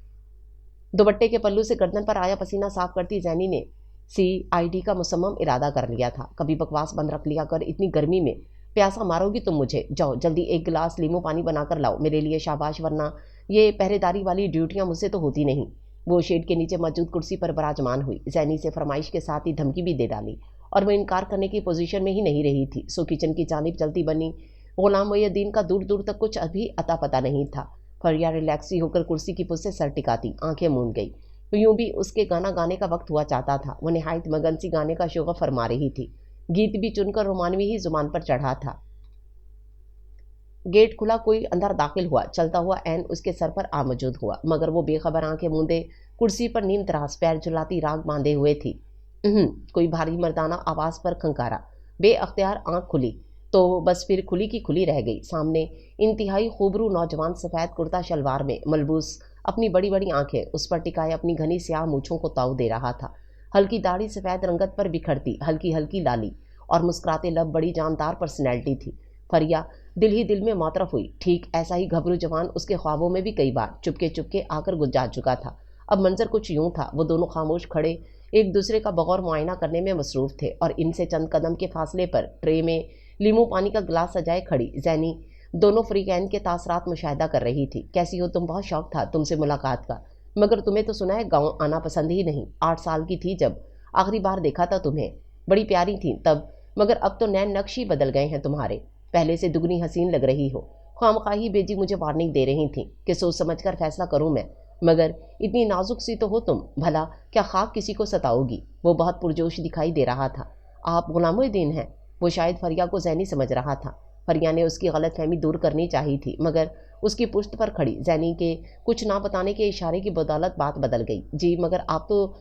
दुपट्टे के पल्लू से गर्दन पर आया पसीना साफ करती जैनी ने CID का मुसम्मम इरादा कर लिया था। कभी बकवास बंद रख लिया कर, इतनी गर्मी में प्यासा मारोगी तुम मुझे। जाओ जल्दी एक गिलास लीमू पानी बनाकर लाओ मेरे लिए, शाबाश, वरना ये पहरेदारी वाली ड्यूटियां मुझसे तो होती नहीं। वो शेड के नीचे मौजूद कुर्सी पर बराजमान हुई। जैनी से फरमाइश के साथ ही धमकी भी दे डाली और वह इनकार करने की पोजीशन में ही नहीं रही थी। सो किचन की जानिब चलती बनी। गुलामुद्दीन का दूर दूर तक कुछ अभी अता पता नहीं था। फरिया रिलैक्सी होकर कुर्सी की पुस से सर टिकाती आंखें मूंद गई। यूं भी उसके गाना गाने का वक्त हुआ चाहता था। वो निहायत मगन सी गाने का शोगा फरमा रही थी। गीत भी चुनकर रोमानवी ही जुबान पर चढ़ा था। गेट खुला, कोई अंदर दाखिल हुआ। चलता हुआ ऐन उसके सर पर आ मौजूद हुआ, मगर वो बेखबर आंखें मूंदे कुर्सी पर नीम तरास पैर झुलाती राग बांधे हुए थी। कोई भारी मर्दाना आवाज पर खंकारा। बेअख्तियार आंख खुली तो बस फिर खुली की खुली रह गई। सामने इंतहाई खूबरू नौजवान सफ़ेद कुर्ता शलवार में मलबूस, अपनी बड़ी बड़ी आंखें उस पर टिकाए अपनी घनी स्याह मूछों को ताव दे रहा था। हल्की दाढ़ी सफ़ेद रंगत पर बिखरती, हल्की हल्की लाली और मुस्कुराते लब, बड़ी जानदार पर्सनैलिटी थी। फरिया दिल ही दिल में मौतरफ हुई। ठीक ऐसा ही घबरू जवान उसके ख्वाबों में भी कई बार चुपके चुपके आकर गुजर चुका था। अब मंजर कुछ यूं था। वो दोनों खामोश खड़े एक दूसरे का बगौर मुआयना करने में मसरूफ थे और इनसे चंद कदम के फासले पर ट्रे में लीमू पानी का गिलास सजाए खड़ी जैनी दोनों फ्रीकैन के तासरात मुशाहिदा कर रही थी। कैसी हो तुम, बहुत शौक था तुमसे मुलाकात का, मगर तुम्हें तो सुना है गाँव आना पसंद ही नहीं। 8 साल की थी जब आखिरी बार देखा था तुम्हें, बड़ी प्यारी थी तब, मगर अब तो नैन नक्श ही बदल गए हैं तुम्हारे, पहले से दुगनी हसीन लग रही हो। खामखाही बेजी मुझे वार्निंग दे रही थी कि सोच समझ कर फैसला करूं मैं, मगर इतनी नाजुक सी तो हो तुम, भला क्या खाक किसी को सताओगी। वो बहुत पुरजोश दिखाई दे रहा था। आप गुलामुद्दीन हैं? वो शायद फरिया को ज़ैनी समझ रहा था। फरिया ने उसकी गलतफहमी दूर करनी चाहिए थी, मगर उसकी पुश्त पर खड़ी ज़ैनी के कुछ ना बताने के इशारे की बदौलत बात बदल गई। जी मगर आप तो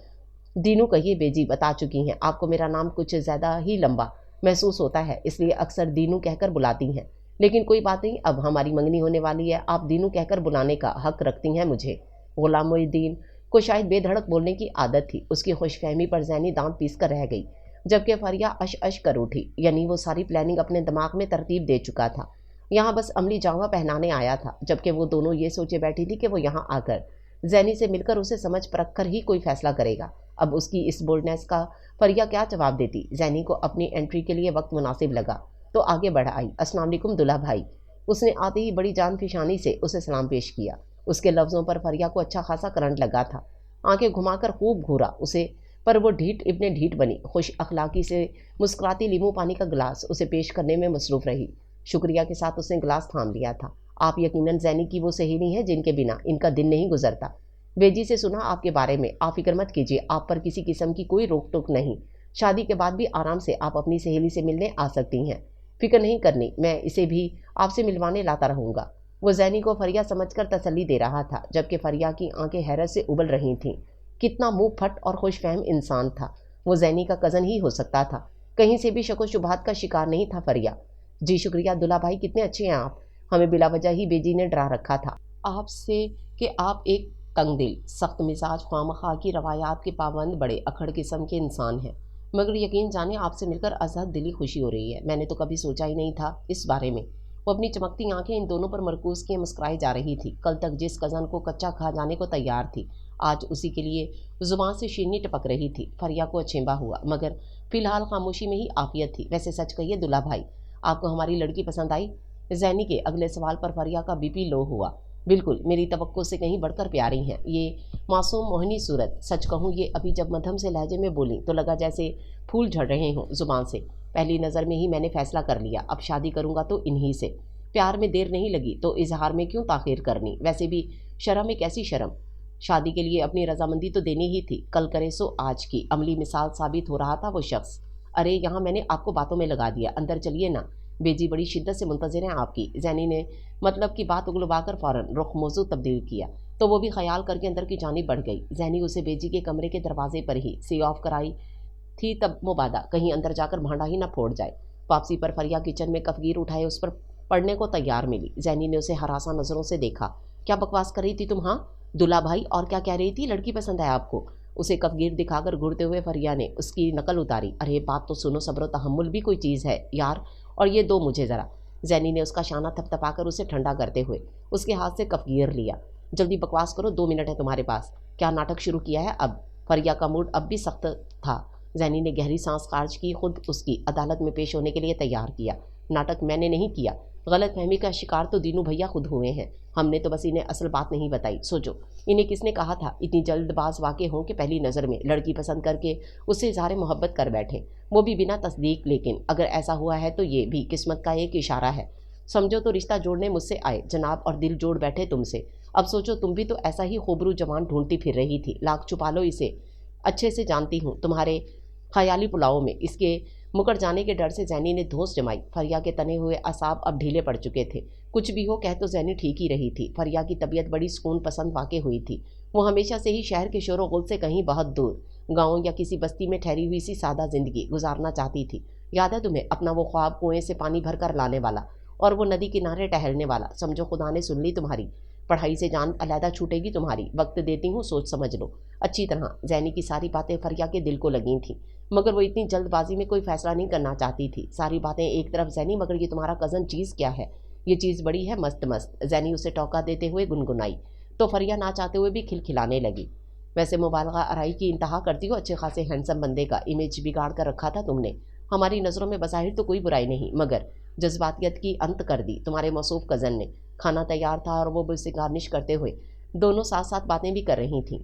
दीनू कहिए बेजी बता चुकी हैं, आपको मेरा नाम कुछ ज़्यादा ही लंबा महसूस होता है, इसलिए अक्सर दीनू कहकर बुलाती हैं। लेकिन कोई बात नहीं, अब हमारी मंगनी होने वाली है, आप दीनू कहकर बुलाने का हक रखती हैं मुझे। गुलामुद्दीन को शायद बेधड़क बोलने की आदत थी। उसकी खुशफहमी पर ज़ैनी दांत पीस कर रह गई, जबकि फरिया अश अश कर उठी। यानी वो सारी प्लानिंग अपने दिमाग में तरतीब दे चुका था, यहाँ बस अमली जामा पहनाने आया था। जबकि वो दोनों ये सोचे बैठी थी कि वो यहाँ आकर ज़ैनी से मिलकर उसे समझ परख कर ही कोई फैसला करेगा। अब उसकी इस बोल्डनेस का फरिया क्या जवाब देती। ज़ैनी को अपनी एंट्री के लिए वक्त मुनासिब लगा तो आगे बढ़ आई। अस्सलाम वालेकुम दुल्हा भाई। उसने आते ही बड़ी जान फिशानी से उसे सलाम पेश किया। उसके लफ्ज़ों पर फरिया को अच्छा खासा करंट लगा था। आंखें घुमाकर खूब घूरा उसे, पर वो ढीठ इब्ने ढीठ बनी। खुश अखलाकी से मुस्कुराती लीमू पानी का गिलास उसे पेश करने में मसरूफ़ रही। शुक्रिया के साथ उसने गिलास थाम लिया था। आप यकीनन ज़ैनी की वो सहेली हैं जिनके बिना इनका दिन नहीं गुजरता। बेजी से सुना आपके बारे में, आप फिक्र मत कीजिए, आप पर किसी किस्म की कोई रोक टोक नहीं। शादी के बाद भी आराम से आप अपनी सहेली से मिलने आ सकती हैं, फिक्र नहीं करनी, मैं इसे भी आपसे मिलवाने लाता रहूँगा। वो ज़ैनी को फरिया समझकर तसल्ली दे रहा था, जबकि फरिया की आंखें हैरत से उबल रही थीं। कितना मुंह फट और खुशफहम इंसान था। वो ज़ैनी का कज़न ही हो सकता था, कहीं से भी शक व शुबहात का शिकार नहीं था फरिया। जी शुक्रिया दुल्हा भाई, कितने अच्छे हैं आप। हमें बिला वजह ही बेजी ने डरा रखा था आपसे कि आप एक तंगदिल, सख्त मिजाज, खामखा की रवायात के पाबंद, बड़े अखड़ किस्म के इंसान हैं। मगर यकीन जाने आपसे मिलकर अज़हद दिली खुशी हो रही है। मैंने तो कभी सोचा ही नहीं था इस बारे में। वो अपनी चमकती आंखें इन दोनों पर मरकूज़ किए मुस्कुराई जा रही थी। कल तक जिस कज़न को कच्चा खा जाने को तैयार थी, आज उसी के लिए ज़ुबान से शीरनी टपक रही थी। फरिया को अचंभा हुआ, मगर फ़िलहाल खामोशी में ही आफियत थी। वैसे सच कहिए दुल्हा भाई, आपको हमारी लड़की पसंद आई? ज़ैनी के अगले सवाल पर फरिया का बीपी लो हुआ। बिल्कुल, मेरी तवक्को से कहीं बढ़कर प्यारी हैं। ये मासूम मोहनी सूरत, सच कहूँ ये अभी जब मध्यम से लहजे में बोली तो लगा जैसे फूल झड़ रहे हों ज़ुबान से। पहली नज़र में ही मैंने फ़ैसला कर लिया, अब शादी करूँगा तो इन्हीं से। प्यार में देर नहीं लगी तो इजहार में क्यों ताख़ीर करनी। वैसे भी शर्म एक ऐसी शर्म, शादी के लिए अपनी रजामंदी तो देनी ही थी। कल करे सो आज की अमली मिसाल साबित हो रहा था वो शख्स। अरे यहाँ मैंने आपको बातों में लगा दिया, अंदर चलिए ना, बेजी बड़ी शिद्दत से मुंतज़िर हैं आपकी। ज़ैनी ने मतलब की बात उगलवाकर फ़ौरन रुख मौजू तब्दील किया, तो वो भी ख्याल करके अंदर की जानिब बढ़ गई। ज़ैनी उसे बेजी के कमरे के दरवाजे पर ही सी ऑफ कराई थी, तब मुबादा कहीं अंदर जाकर भांडा ही ना फोड़ जाए। वापसी पर फरिया किचन में कफगीर उठाए उस पर पढ़ने को तैयार मिली। ज़ैनी ने उसे हरासा नज़रों से देखा। क्या बकवास कर रही थी तुम? हाँ दुल्हा भाई, और क्या कह रही थी? लड़की पसंद है आपको? उसे कफगीर दिखाकर घूरते हुए फरिया ने उसकी नकल उतारी। अरे बात तो सुनो, सब्र तहम्मुल भी कोई चीज़ है यार, और ये दो मुझे ज़रा। ज़ैनी ने उसका शाना थपथपाकर उसे ठंडा करते हुए उसके हाथ से कफगीर लिया। जल्दी बकवास करो, 2 मिनट है तुम्हारे पास। क्या नाटक शुरू किया है अब? फरिया का मूड अब भी सख्त था। ज़ैनी ने गहरी सांस खारिज की, खुद उसकी अदालत में पेश होने के लिए तैयार किया। नाटक मैंने नहीं किया, गलत फहमी का शिकार तो दीनू भैया खुद हुए हैं। हमने तो बस इन्हें असल बात नहीं बताई। सोचो, इन्हें किसने कहा था इतनी जल्दबाज वाक़े हों कि पहली नज़र में लड़की पसंद करके उससे इज़हार मोहब्बत कर बैठे, वो भी बिना तस्दीक। लेकिन अगर ऐसा हुआ है तो ये भी किस्मत का एक इशारा है। समझो तो रिश्ता जोड़ने मुझसे आए जनाब, और दिल जोड़ बैठे तुमसे। अब सोचो, तुम भी तो ऐसा ही खूबरू जवान ढूंढती फिर रही थी। लाख छुपा लो इसे, अच्छे से जानती हूँ तुम्हारे ख्याली पुलाव में। इसके मुकर जाने के डर से ज़ैनी ने धौंस जमाई। फरिया के तने हुए असाब अब ढीले पड़ चुके थे। कुछ भी हो, कह तो ज़ैनी ठीक ही रही थी। फरिया की तबीयत बड़ी सुकून पसंद वाक़ई हुई थी। वो हमेशा से ही शहर के शोर गुल से कहीं बहुत दूर गाँव या किसी बस्ती में ठहरी हुई सी सादा ज़िंदगी गुजारना चाहती थी। याद है तुम्हें अपना वो ख्वाब, कुएं से पानी भर कर लाने वाला और वो नदी किनारे टहलने वाला? समझो खुदा ने सुन ली तुम्हारी। पढ़ाई से जान अलहदा छूटेगी तुम्हारी। वक्त देती हूँ, सोच समझ लो अच्छी तरह। ज़ैनी की सारी बातें फरिया के दिल को लगी थीं, मगर वो इतनी जल्दबाजी में कोई फ़ैसला नहीं करना चाहती थी। सारी बातें एक तरफ, ज़ैनी मगर ये तुम्हारा कज़न चीज़ क्या है? ये चीज़ बड़ी है मस्त मस्त। ज़ैनी उसे टोका देते हुए गुनगुनाई तो फरिया ना चाहते हुए भी खिलखिलाने लगी। वैसे मुबालगा आराई की इंतहा करती हो, अच्छे खासे हैंडसम बंदे का इमेज बिगाड़ कर रखा था तुमने। हमारी नज़रों में बज़ाहिर तो कोई बुराई नहीं, मगर جذباتیت کی انت کر دی تمہارے موصوف کزن نے۔ کھانا تیار تھا اور وہ مجھ سے گارنش کرتے ہوئے دونوں ساتھ ساتھ باتیں بھی کر رہی تھیں۔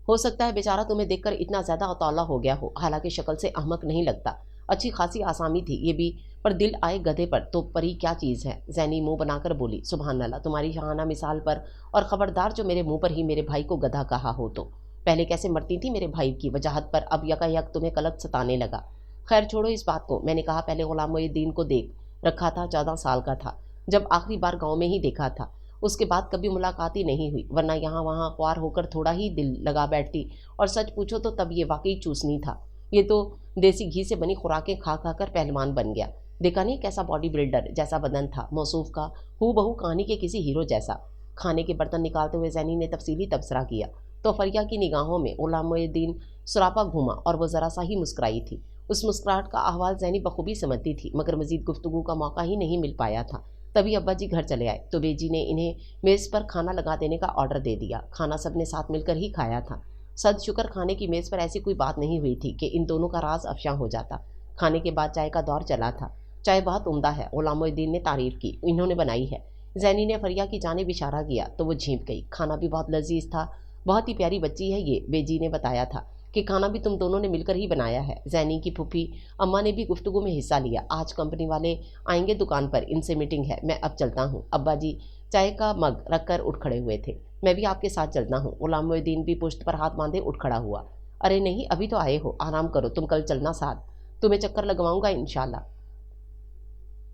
ہو سکتا ہے بیچارہ تمہیں دیکھ کر اتنا زیادہ اطالع ہو گیا ہو، حالانکہ شکل سے احمق نہیں لگتا، اچھی خاصی آسامی تھی یہ بھی، پر دل آئے گدھے پر تو پری کیا چیز ہے۔ زینی منہ بنا کر بولی، سبحان اللہ تمہاری شاہانہ مثال پر، اور خبردار جو میرے منہ پر ہی میرے بھائی کو گدھا کہا ہو تو۔ پہلے کیسے مرتی تھی میرے بھائی کی وجاہت پر، اب یکا یک تمہیں قلق ستانے لگا۔ خیر چھوڑو اس بات کو، میں نے کہا پہلے غلام محی الدین کو دیکھ رکھا تھا، 14 سال کا تھا جب آخری بار گاؤں میں ہی دیکھا تھا، اس کے بعد کبھی ملاقات ہی نہیں ہوئی، ورنہ یہاں وہاں خوار ہو کر تھوڑا ہی دل لگا بیٹھتی، اور سچ پوچھو تو تب یہ واقعی چوسنی تھا، یہ تو دیسی گھی سے بنی خوراکیں کھا کھا کر پہلوان بن گیا۔ دیکھا نہیں کیسا باڈی بلڈر جیسا بدن تھا، موصوف کا ہو بہو کہانی کے کسی ہیرو جیسا۔ کھانے کے برتن نکالتے ہوئے زینی نے تفصیلی تبصرہ کیا تو فریہ کی نگاہوں میں غلام محی الدین سراپا گھوما اور وہ ذرا سا ہی مسکرائی تھی۔ اس مسکراہٹ کا احوال زینی بخوبی سمجھتی تھی، مگر مزید گفتگو کا موقع ہی نہیں مل پایا تھا۔ تبھی ابا جی گھر چلے آئے تو بیجی نے انہیں میز پر کھانا لگا دینے کا آرڈر دے دیا۔ کھانا سب نے ساتھ مل کر ہی کھایا تھا۔ صد شکر کھانے کی میز پر ایسی کوئی بات نہیں ہوئی تھی کہ ان دونوں کا راز افشاں ہو جاتا۔ کھانے کے بعد چائے کا دور چلا تھا۔ چائے بہت عمدہ ہے، غلام محی الدین نے تعریف کی، انہوں نے بنائی ہے۔ زینی نے فریہ کی جانب اشارہ کیا تو وہ جھینپ گئی۔ کھانا بھی بہت لذیذ تھا، بہت ہی پیاری بچی ہے یہ، بیجی نے بتایا تھا کہ کھانا بھی تم دونوں نے مل کر ہی بنایا ہے۔ زینی کی پھوپھی اماں نے بھی گفتگو میں حصہ لیا۔ آج کمپنی والے آئیں گے دکان پر، ان سے میٹنگ ہے، میں اب چلتا ہوں۔ ابا جی چائے کا مگ رکھ کر اٹھ کھڑے ہوئے تھے۔ میں بھی آپ کے ساتھ چلتا ہوں۔ غلام محی الدین بھی پشت پر ہاتھ باندھے اٹھ کھڑا ہوا۔ ارے نہیں ابھی تو آئے ہو، آرام کرو، تم کل چلنا ساتھ، تمہیں چکر لگواؤں گا انشاءاللہ۔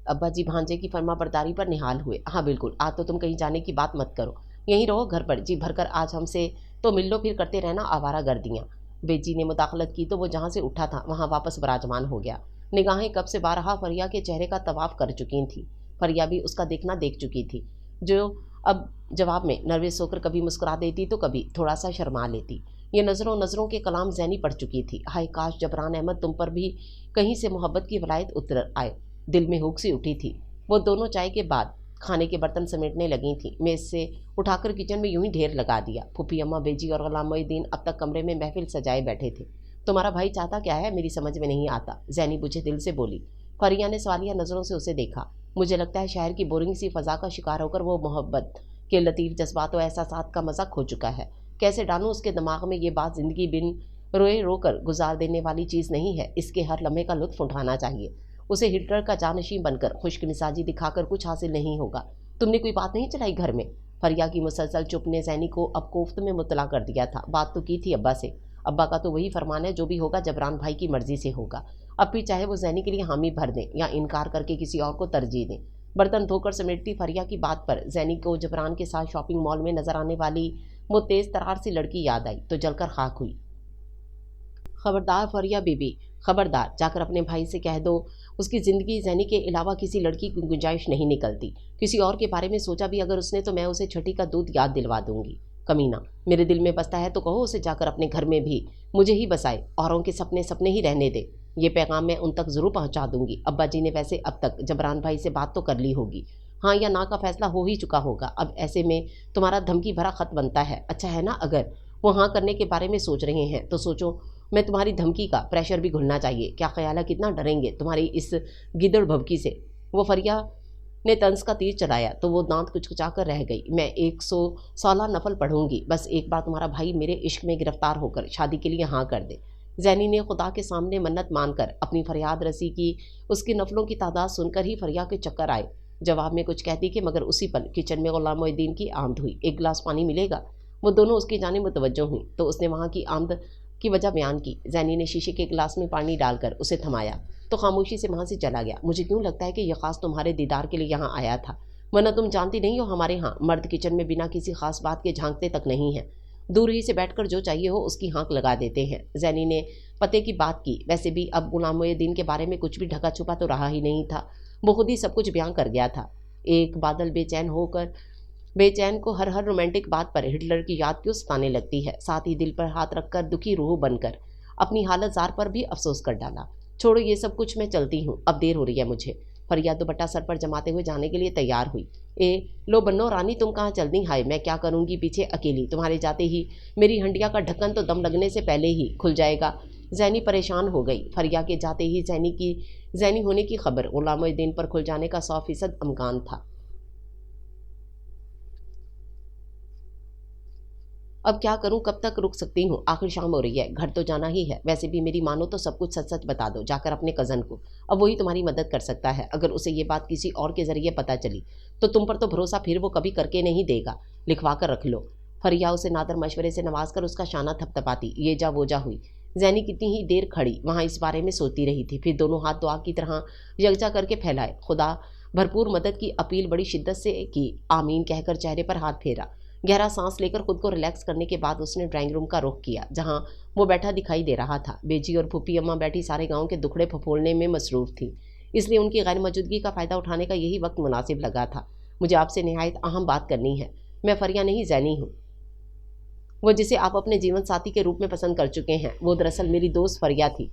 ابا جی بھانجے کی فرما برداری پر نہال ہوئے۔ ہاں بالکل، آج تو تم کہیں جانے کی بات مت کرو، یہیں رہو گھر پر، جی بھر کر آج ہم سے تو مل لو، پھر کرتے رہنا آوارہ گردیاں۔ بیجی نے مداخلت کی تو وہ جہاں سے اٹھا تھا وہاں واپس براجمان ہو گیا۔ نگاہیں کب سے بارہا فریہ کے چہرے کا طواف کر چکی تھیں۔ فریہ بھی اس کا دیکھنا دیکھ چکی تھی، جو اب جواب میں نروس ہو کر کبھی مسکرا دیتی تو کبھی تھوڑا سا شرما لیتی۔ یہ نظروں کے کلام زینی پڑھ چکی تھی۔ ہائے کاش جبران احمد تم پر بھی کہیں سے محبت کی ولایت اتر آئے، دل میں ہوک سی اٹھی تھی۔ وہ دونوں چائے کے بعد کھانے کے برتن سمیٹنے لگی تھیں۔ میز سے اٹھا کر کچن میں یوں ہی ڈھیر لگا دیا۔ پھوپھی اماں، بیجی اور غلام محی الدین اب تک کمرے میں محفل سجائے بیٹھے تھے۔ تمہارا بھائی چاہتا کیا ہے میری سمجھ میں نہیں آتا، زینی بجھے دل سے بولی۔ فریہ نے سوالیہ نظروں سے اسے دیکھا۔ مجھے لگتا ہے شہر کی بورنگ سی فضا کا شکار ہو کر وہ محبت کے لطیف جذبات و احساسات کا مزہ کھو چکا ہے۔ کیسے ڈالوں اس کے دماغ میں یہ بات، زندگی بن روئے رو کر گزار دینے والی چیز نہیں ہے، اس کے ہر لمحے کا لطف اٹھانا چاہیے۔ اسے ہٹلر کا جانشین بن کر خوشک مزاجی دکھا کر کچھ حاصل نہیں ہوگا۔ تم نے کوئی بات نہیں چلائی گھر میں؟ فریہ کی مسلسل چپ نے زینی کو اب کوفت میں مطلع کر دیا تھا۔ بات تو کی تھی ابا سے، ابا کا تو وہی فرمان ہے، جو بھی ہوگا جبران بھائی کی مرضی سے ہوگا۔ اب بھی چاہے وہ زینی کے لیے حامی بھر دیں یا انکار کر کے کسی اور کو ترجیح دیں۔ برتن دھو کر سمیٹتی فریہ کی بات پر زینی کو جبران کے ساتھ شاپنگ مال میں نظر آنے والی وہ تیز ترار سی لڑکی یاد آئی تو جل کر خاک ہوئی۔ خبردار فریہ بی بی، خبردار، جا کر اپنے بھائی سے کہہ دو اس کی زندگی زینی کے علاوہ کسی لڑکی کی گنجائش نہیں نکلتی۔ کسی اور کے بارے میں سوچا بھی اگر اس نے تو میں اسے چھٹی کا دودھ یاد دلوا دوں گی۔ کمینہ، میرے دل میں بستا ہے تو کہو اسے جا کر اپنے گھر میں بھی مجھے ہی بسائے، اوروں کے سپنے سپنے ہی رہنے دے۔ یہ پیغام میں ان تک ضرور پہنچا دوں گی۔ ابا جی نے ویسے اب تک جبران بھائی سے بات تو کر لی ہوگی، ہاں یا نا کا فیصلہ ہو ہی چکا ہوگا۔ اب ایسے میں تمہارا دھمکی بھرا خط بنتا ہے، اچھا ہے نا اگر وہ ہاں کرنے کے بارے میں سوچ رہے ہیں تو سوچو میں تمہاری دھمکی کا پریشر بھی گھلنا چاہیے۔ کیا خیال ہے کتنا ڈریں گے تمہاری اس گدڑ بھبکی سے؟ وہ فریہ نے طنز کا تیر چلایا تو وہ دانت کچکچا کر رہ گئی۔ میں 116 نفل پڑھوں گی، بس ایک بار تمہارا بھائی میرے عشق میں گرفتار ہو کر شادی کے لیے ہاں کر دے۔ زینی نے خدا کے سامنے منت مان کر اپنی فریاد رسی کی۔ اس کی نفلوں کی تعداد سن کر ہی فریہ کے چکر آئے، جواب میں کچھ کہتی کہ مگر اسی پل کچن میں غلام محی الدین کی آمد ہوئی۔ ایک گلاس پانی ملے گا؟ وہ دونوں اس کی جانب متوجہ ہوئیں تو اس نے وہاں کی آمد کی وجہ بیان کی۔ زینی نے شیشے کے گلاس میں پانی ڈال کر اسے تھمایا تو خاموشی سے وہاں سے چلا گیا۔ مجھے کیوں لگتا ہے کہ یہ خاص تمہارے دیدار کے لیے یہاں آیا تھا، ورنہ تم جانتی نہیں ہو ہمارے ہاں مرد کچن میں بنا کسی خاص بات کے جھانکتے تک نہیں ہیں، دور ہی سے بیٹھ کر جو چاہیے ہو اس کی ہانک لگا دیتے ہیں۔ زینی نے پتے کی بات کی۔ ویسے بھی اب غلام محی الدین کے بارے میں کچھ بھی ڈھکا چھپا تو رہا ہی نہیں تھا، وہ خود ہی سب کچھ بیان کر گیا تھا۔ ایک بادل بے چین کو ہر رومانٹک بات پر ہٹلر کی یاد کیوں ستانے لگتی ہے، ساتھ ہی دل پر ہاتھ رکھ کر دکھی روح بن کر اپنی حالت زار پر بھی افسوس کر ڈالا۔ چھوڑو یہ سب کچھ، میں چلتی ہوں، اب دیر ہو رہی ہے مجھے۔ فریہ دوپٹہ سر پر جماتے ہوئے جانے کے لیے تیار ہوئی۔ لو بنو رانی، تم کہاں چل دی؟ ہائے میں کیا کروں گی پیچھے اکیلی، تمہارے جاتے ہی میری ہنڈیا کا ڈھکن تو دم لگنے سے پہلے ہی کھل جائے گا۔ زینی پریشان ہو گئی۔ فریا کے جاتے ہی زینی ہونے کی خبر غلام الدین پر کھل جانے کا 100% امکان تھا۔ اب کیا کروں، کب تک رک سکتی ہوں؟ آخر شام ہو رہی ہے، گھر تو جانا ہی ہے۔ ویسے بھی میری مانو تو سب کچھ سچ سچ بتا دو جا کر اپنے کزن کو، اب وہی تمہاری مدد کر سکتا ہے۔ اگر اسے یہ بات کسی اور کے ذریعے پتہ چلی تو تم پر تو بھروسہ پھر وہ کبھی کر کے نہیں دے گا، لکھوا کر رکھ لو۔ فریا اسے نادر مشورے سے نواز کر اس کا شانہ تھپ تھپاتی یہ جا وہ جا ہوئی۔ زینی کتنی ہی دیر کھڑی وہاں اس بارے میں سوچتی رہی تھی، پھر دونوں ہاتھ دعا کی طرح یکجا کر کے پھیلائے، خدا بھرپور مدد کی اپیل بڑی شدت سے کی۔ آمین کہہ کر چہرے پر ہاتھ پھیرا، گہرا سانس لے کر خود کو ریلیکس کرنے کے بعد اس نے ڈرائنگ روم کا رخ کیا جہاں وہ بیٹھا دکھائی دے رہا تھا۔ بیجی اور پھوپھی اماں بیٹھی سارے گاؤں کے دکھڑے پھپھولنے میں مصروف تھی، اس لیے ان کی غیر موجودگی کا فائدہ اٹھانے کا یہی وقت مناسب لگا تھا۔ مجھے آپ سے نہایت اہم بات کرنی ہے۔ میں فریا نہیں، زینی ہوں، وہ جسے آپ اپنے جیون ساتھی کے روپ میں پسند کر چکے ہیں۔ وہ دراصل میری دوست فریا تھی۔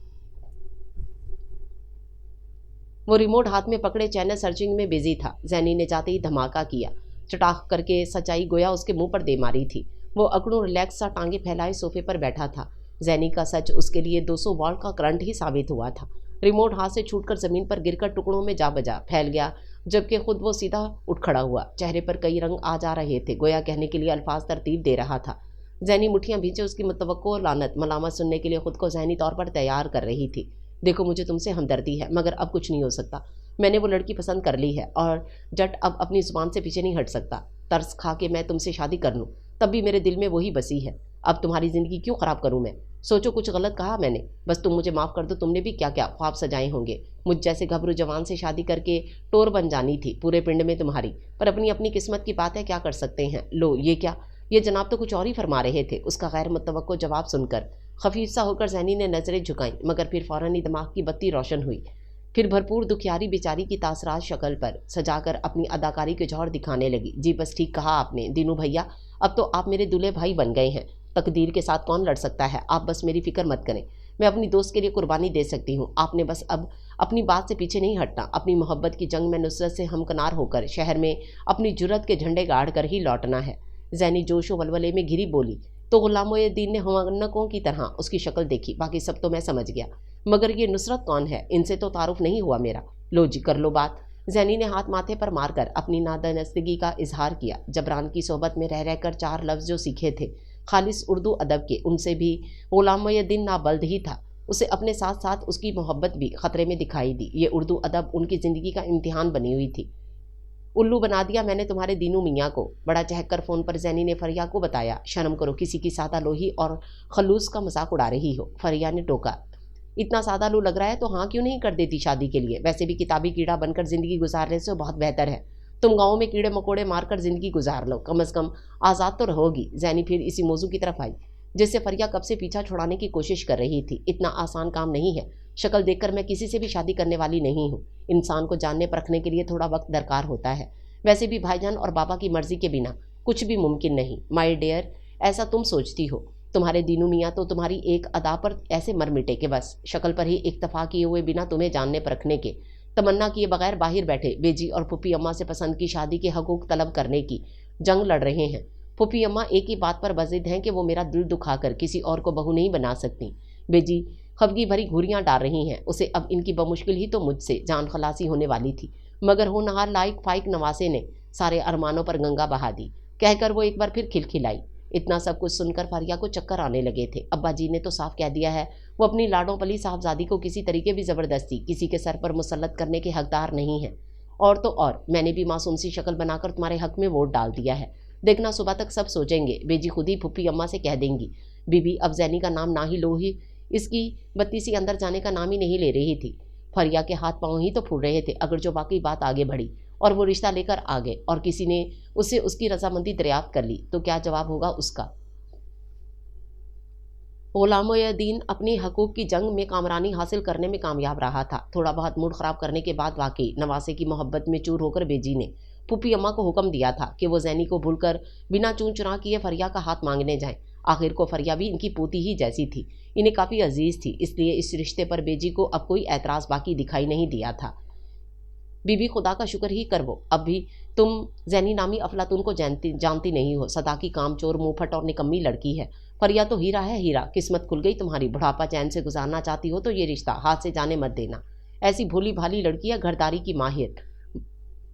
وہ ریموٹ ہاتھ میں پکڑے چینل سرچنگ میں بزی تھا۔ زینی نے جاتے ہی دھماکہ کیا، چٹاخ کر کے سچائی گویا اس کے منہ پر دے ماری تھی۔ وہ اکڑوں ریلیکس سا ٹانگیں پھیلائے صوفے پر بیٹھا تھا۔ زینی کا سچ اس کے لیے 200 واٹ کا کرنٹ ہی ثابت ہوا تھا۔ ریموٹ ہاتھ سے چھوٹ کر زمین پر گر کر ٹکڑوں میں جا بجا، پھیل گیا، جبکہ خود وہ سیدھا اٹھ کھڑا ہوا۔ چہرے پر کئی رنگ آ جا رہے تھے، گویا کہنے کے لیے الفاظ ترتیب دے رہا تھا۔ زینی مٹھیاں بھینچے اس کی متوقع لعنت ملامت سننے کے لیے خود کو ذہنی طور پر تیار کر رہی تھی۔ دیکھو مجھے تم سے ہمدردی ہے، مگر اب کچھ نہیں ہو سکتا۔ میں نے وہ لڑکی پسند کر لی ہے اور جٹ اب اپنی زبان سے پیچھے نہیں ہٹ سکتا۔ ترس کھا کے میں تم سے شادی کر لوں تب بھی میرے دل میں وہی بسی ہے۔ اب تمہاری زندگی کیوں خراب کروں میں؟ سوچو کچھ غلط کہا میں نے؟ بس تم مجھے معاف کر دو، تم نے بھی کیا کیا خواب سجائے ہوں گے۔ مجھ جیسے گھبرو جوان سے شادی کر کے ٹور بن جانی تھی پورے پنڈ میں تمہاری، پر اپنی اپنی قسمت کی بات ہے، کیا کر سکتے ہیں۔ لو یہ کیا، یہ جناب تو کچھ اور ہی فرما رہے تھے۔ اس کا غیر متوقع جواب سن کر خفیف سا ہو کر زینی نے نظریں جھکائیں، مگر پھر فوراً ہی دماغ کی بتی روشن ہوئی۔ پھر بھرپور دکھیاری بیچاری کی تاثرات شکل پر سجا کر اپنی اداکاری کے جوہر دکھانے لگی۔ جی بس ٹھیک کہا آپ نے دینو بھیا، اب تو آپ میرے دلہے بھائی بن گئے ہیں۔ تقدیر کے ساتھ کون لڑ سکتا ہے؟ آپ بس میری فکر مت کریں، میں اپنی دوست کے لیے قربانی دے سکتی ہوں۔ آپ نے بس اب اپنی بات سے پیچھے نہیں ہٹنا۔ اپنی محبت کی جنگ میں نصرت سے ہمکنار ہو کر شہر میں اپنی جرت کے جھنڈے گاڑ کر ہی لوٹنا ہے۔ زینی جوش و ولولے میں گھری بولی تو غلام الدین نے ہونکوں کی طرح اس کی شکل دیکھی۔ باقی سب تو میں سمجھ گیا، مگر یہ نصرت کون ہے؟ ان سے تو تعارف نہیں ہوا میرا۔ لو جی کر لو بات۔ زینی نے ہاتھ ماتھے پر مار کر اپنی نادانستگی کا اظہار کیا۔ جبران کی صحبت میں رہ کر 4 لفظ جو سیکھے تھے خالص اردو ادب کے، ان سے بھی غلام الدین نابلد ہی تھا۔ اسے اپنے ساتھ ساتھ اس کی محبت بھی خطرے میں دکھائی دی۔ یہ اردو ادب ان کی زندگی کا امتحان بنی ہوئی تھی۔ الو بنا دیا میں نے تمہارے دینو میاں کو، بڑا چہک کر فون پر زینی نے فریا کو بتایا۔ شرم کرو، کسی کی سادہ لوہی اور خلوص کا مذاق اڑا رہی ہو۔ فریا نے ٹوکا، اتنا سادہ لو لگ رہا ہے تو ہاں کیوں نہیں کر دیتی شادی کے لیے؟ ویسے بھی کتابی کیڑا بن کر زندگی گزارنے سے بہت بہتر ہے تم گاؤں میں کیڑے مکوڑے مار کر زندگی گزار لو، کم از کم آزاد تو رہو گی۔ زینی پھر اسی موضوع کی طرف آئی جس سے فریا کب سے پیچھا چھڑانے کی کوشش کر رہی تھی۔ اتنا آسان کام نہیں ہے، شکل دیکھ کر میں کسی سے بھی شادی کرنے والی نہیں ہوں۔ انسان کو جاننے پرکھنے کے لیے تھوڑا وقت درکار ہوتا ہے۔ ویسے بھی بھائی جان اور بابا کی مرضی کے بنا کچھ بھی ممکن نہیں۔ مائی ڈیئر، ایسا تم سوچتی ہو، تمہارے دینو میاں تو تمہاری ایک ادا پر ایسے مر مٹے کہ بس شکل پر ہی اکتفا کیے ہوئے بنا تمہیں جاننے پرکھنے کے، تمنا کیے بغیر باہر بیٹھے بیجی اور پھوپھی اماں سے پسند کی شادی کے حقوق طلب کرنے کی جنگ لڑ رہے ہیں۔ پھوپھی اماں ایک ہی بات پر بضد ہیں کہ وہ میرا دل دکھا کر کسی اور کو بہو نہیں بنا سکتی۔ بیجی خفگی بھری گھوریاں ڈال رہی ہیں، اسے اب ان کی بمشکل ہی تو مجھ سے جان خلاصی ہونے والی تھی، مگر ہونہار لائق فائق نواسے نے سارے ارمانوں پر گنگا بہا دی، کہہ کر وہ ایک بار پھر کھلکھلائی۔ اتنا سب کچھ سن کر فریا کو چکر آنے لگے تھے۔ ابا جی نے تو صاف کہہ دیا ہے وہ اپنی لاڈوں پلی صاحبزادی کو کسی طریقے بھی زبردستی کسی کے سر پر مسلط کرنے کے حقدار نہیں ہیں۔ اور تو اور میں نے بھی معصوم سی شکل بنا کر تمہارے حق میں ووٹ ڈال دیا ہے۔ دیکھنا صبح تک سب سوچیں گے، بیجی خود ہی پھوپھی اماں سے کہہ دیں گی۔ بی بی اب زینی کا نام نہ ہی لو ہی، اس کی بتی سی اندر جانے کا نام ہی نہیں لے رہی تھی۔ فریا کے ہاتھ پاؤں ہی تو پھول رہے تھے اگر جو واقعی بات آگے بڑھی اور وہ رشتہ لے کر آ گئے اور کسی نے اس سے اس کی رضامندی دریافت کر لی تو کیا جواب ہوگا اس کا؟ غلام الدین اپنی حقوق کی جنگ میں کامرانی حاصل کرنے میں کامیاب رہا تھا۔ تھوڑا بہت موڈ خراب کرنے کے بعد واقعی نواسے کی محبت میں چور ہو کر بیجی نے پھوپھی اماں کو حکم دیا تھا کہ وہ زینی کو بھول کر بنا چون چرا کیے فریا کا ہاتھ مانگنے جائیں۔ آخر کو فریا بھی ان کی پوتی ہی جیسی تھی، انہیں کافی عزیز تھی، اس لیے اس رشتے پر بیجی کو اب کوئی اعتراض باقی دکھائی نہیں دیا تھا۔ بی بی خدا کا شکر ہی کرو، اب بھی تم زینی نامی افلاطون کو جانتی نہیں ہو۔ صدا کی کام چور، منہ پھٹ اور نکمی لڑکی ہے، फरिया तो हीरा है हीरा, किस्मत खुल गई तुम्हारी, बुढ़ापा चैन से गुजारना चाहती हो तो ये रिश्ता हाथ से जाने मत देना। ऐसी भोली भाली लड़कियां घरदारी की माहिर,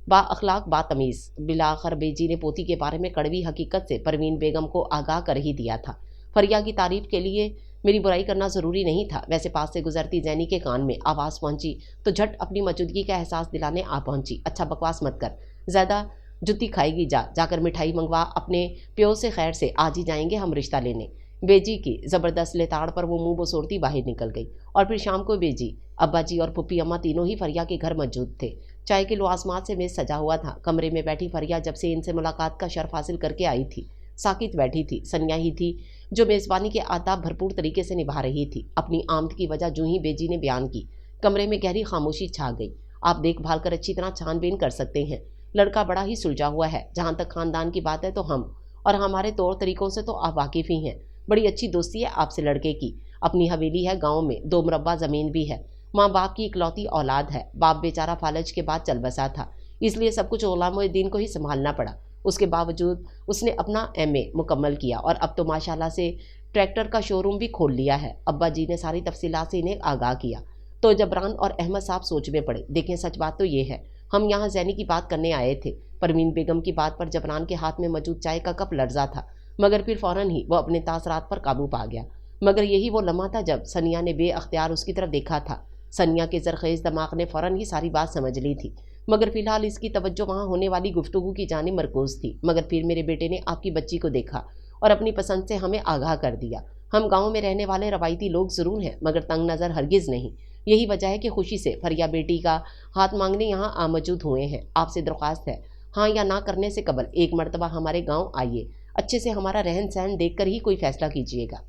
बा अखलाक बा तमीज़। बिलाखर बेजी ने पोती के बारे में कड़वी हकीकत से परवीन बेगम को आगाह कर ही दिया था। फरिया की तारीफ के लिए मेरी बुराई करना ज़रूरी नहीं था। वैसे पास से गुजरती जैनी के कान में आवाज़ पहुंची तो झट अपनी मौजूदगी का एहसास दिलाने आ पहुंची। अच्छा बकवास मत कर, ज़्यादा जुत्ती खाएगी, जाकर मिठाई मंगवा, अपने प्यो से खैर से आज ही जाएंगे हम रिश्ता लेने। बेजी की ज़बरदस्त लेताड़ पर वो मुंह बसोड़ती बाहर निकल गई और फिर शाम को बेजी, अब्बा जी और पुप्पी अम्मा तीनों ही फरिया के घर मौजूद थे। चाय के लुआसमात से मेज़ सजा हुआ था। कमरे में बैठी फरिया जब से इनसे मुलाकात का शर्फ हासिल करके आई थी, साकित बैठी थी। सनिया ही थी जो मेज़बानी के आदाब भरपूर तरीके से निभा रही थी। अपनी आमद की वजह जूं ही बेजी ने बयान की, कमरे में गहरी खामोशी छा गई। आप देखभाल कर अच्छी तरह छानबीन कर सकते हैं, लड़का बड़ा ही सुलझा हुआ है। जहाँ तक खानदान की बात है तो हम और हमारे तौर तरीकों से तो आप वाकिफ़ ही हैं। बड़ी अच्छी दोस्ती है आपसे लड़के की। अपनी हवेली है गाँव में, 2 मुरब्बा ज़मीन भी है। माँ बाप की इकलौती औलाद है। बाप बेचारा फालज के बाद चल बसा था, इसलिए सब कुछ गुलामुद्दीन को ही संभालना पड़ा। उसके बावजूद उसने अपना MA मुकम्मल किया और अब तो माशाल्लाह से ट्रैक्टर का शोरूम भी खोल लिया है। अब्बा जी ने सारी तफसीलात से इन्हें आगाह किया तो जबरान और अहमद साहब सोच में पड़े। देखें, सच बात तो ये है, हम यहाँ जैनी की बात करने आए थे। परवीन बेगम की बात पर जबरान के हाथ में मौजूद चाय का कप लर्जा था, मगर फिर फौरन ही वो अपने तासरात पर काबू पा गया। मगर यही वो लम्हा था जब सनिया ने बेअख्तियार उसकी तरफ देखा था। सनिया के जरखेज़ दिमाग ने फ़ौरन ही सारी बात समझ ली थी, मगर फ़िलहाल इसकी तवज्जो वहाँ होने वाली गुफ्तगू की जानिब मरकूज़ थी। मगर फिर मेरे बेटे ने आपकी बच्ची को देखा और अपनी पसंद से हमें आगाह कर दिया। हम गाँव में रहने वाले रवायती लोग ज़रूर हैं, मगर तंग नज़र हरगिज़ नहीं। यही वजह है कि खुशी से फरिया बेटी का हाथ मांगने यहाँ आ मौजूद हुए हैं। आपसे दरख्वास्त है, हाँ या ना करने से कबल एक मरतबा हमारे गाँव आइए। अच्छे से हमारा रहन सहन देख कर ही कोई फ़ैसला कीजिएगा।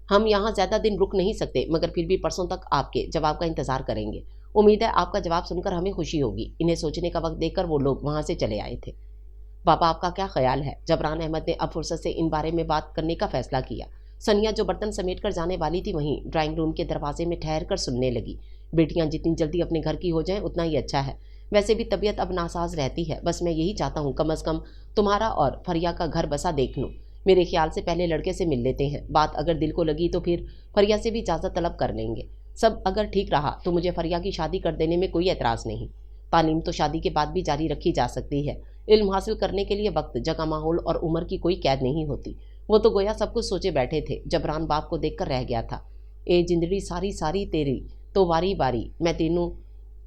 हम यहाँ ज़्यादा दिन रुक नहीं सकते, मगर फिर भी परसों तक आपके जवाब का इंतज़ार करेंगे। उम्मीद है आपका जवाब सुनकर हमें खुशी होगी। इन्हें सोचने का वक्त देकर वो लोग वहाँ से चले आए थे। पापा, आपका क्या ख्याल है? जबरान अहमद ने अब फुर्सत से इन बारे में बात करने का फैसला किया। सनिया जो बर्तन समेट कर जाने वाली थी वहीं ड्राइंग रूम के दरवाजे में ठहर कर सुनने लगी। बेटियाँ जितनी जल्दी अपने घर की हो जाएं उतना ही अच्छा है। वैसे भी तबीयत अब नासाज रहती है, बस मैं यही चाहता हूँ कम अज़ कम तुम्हारा और फरिया का घर बसा देख लूँ। मेरे ख्याल से पहले लड़के से मिल लेते हैं। बात अगर दिल को लगी तो फिर फरिया से भी इजाज़त तलब कर लेंगे। सब अगर ठीक रहा तो मुझे फरिया की शादी कर देने में कोई एतराज़ नहीं। तालीम तो शादी के बाद भी जारी रखी जा सकती है। इल्म हासिल करने के लिए वक्त, जगह, माहौल और उम्र की कोई कैद नहीं होती। वो तो गोया सब कुछ सोचे बैठे थे। जबरान बाप को देखकर रह गया था। ए जिंदड़ी सारी सारी तेरी तो वारी बारी, मैं तेनू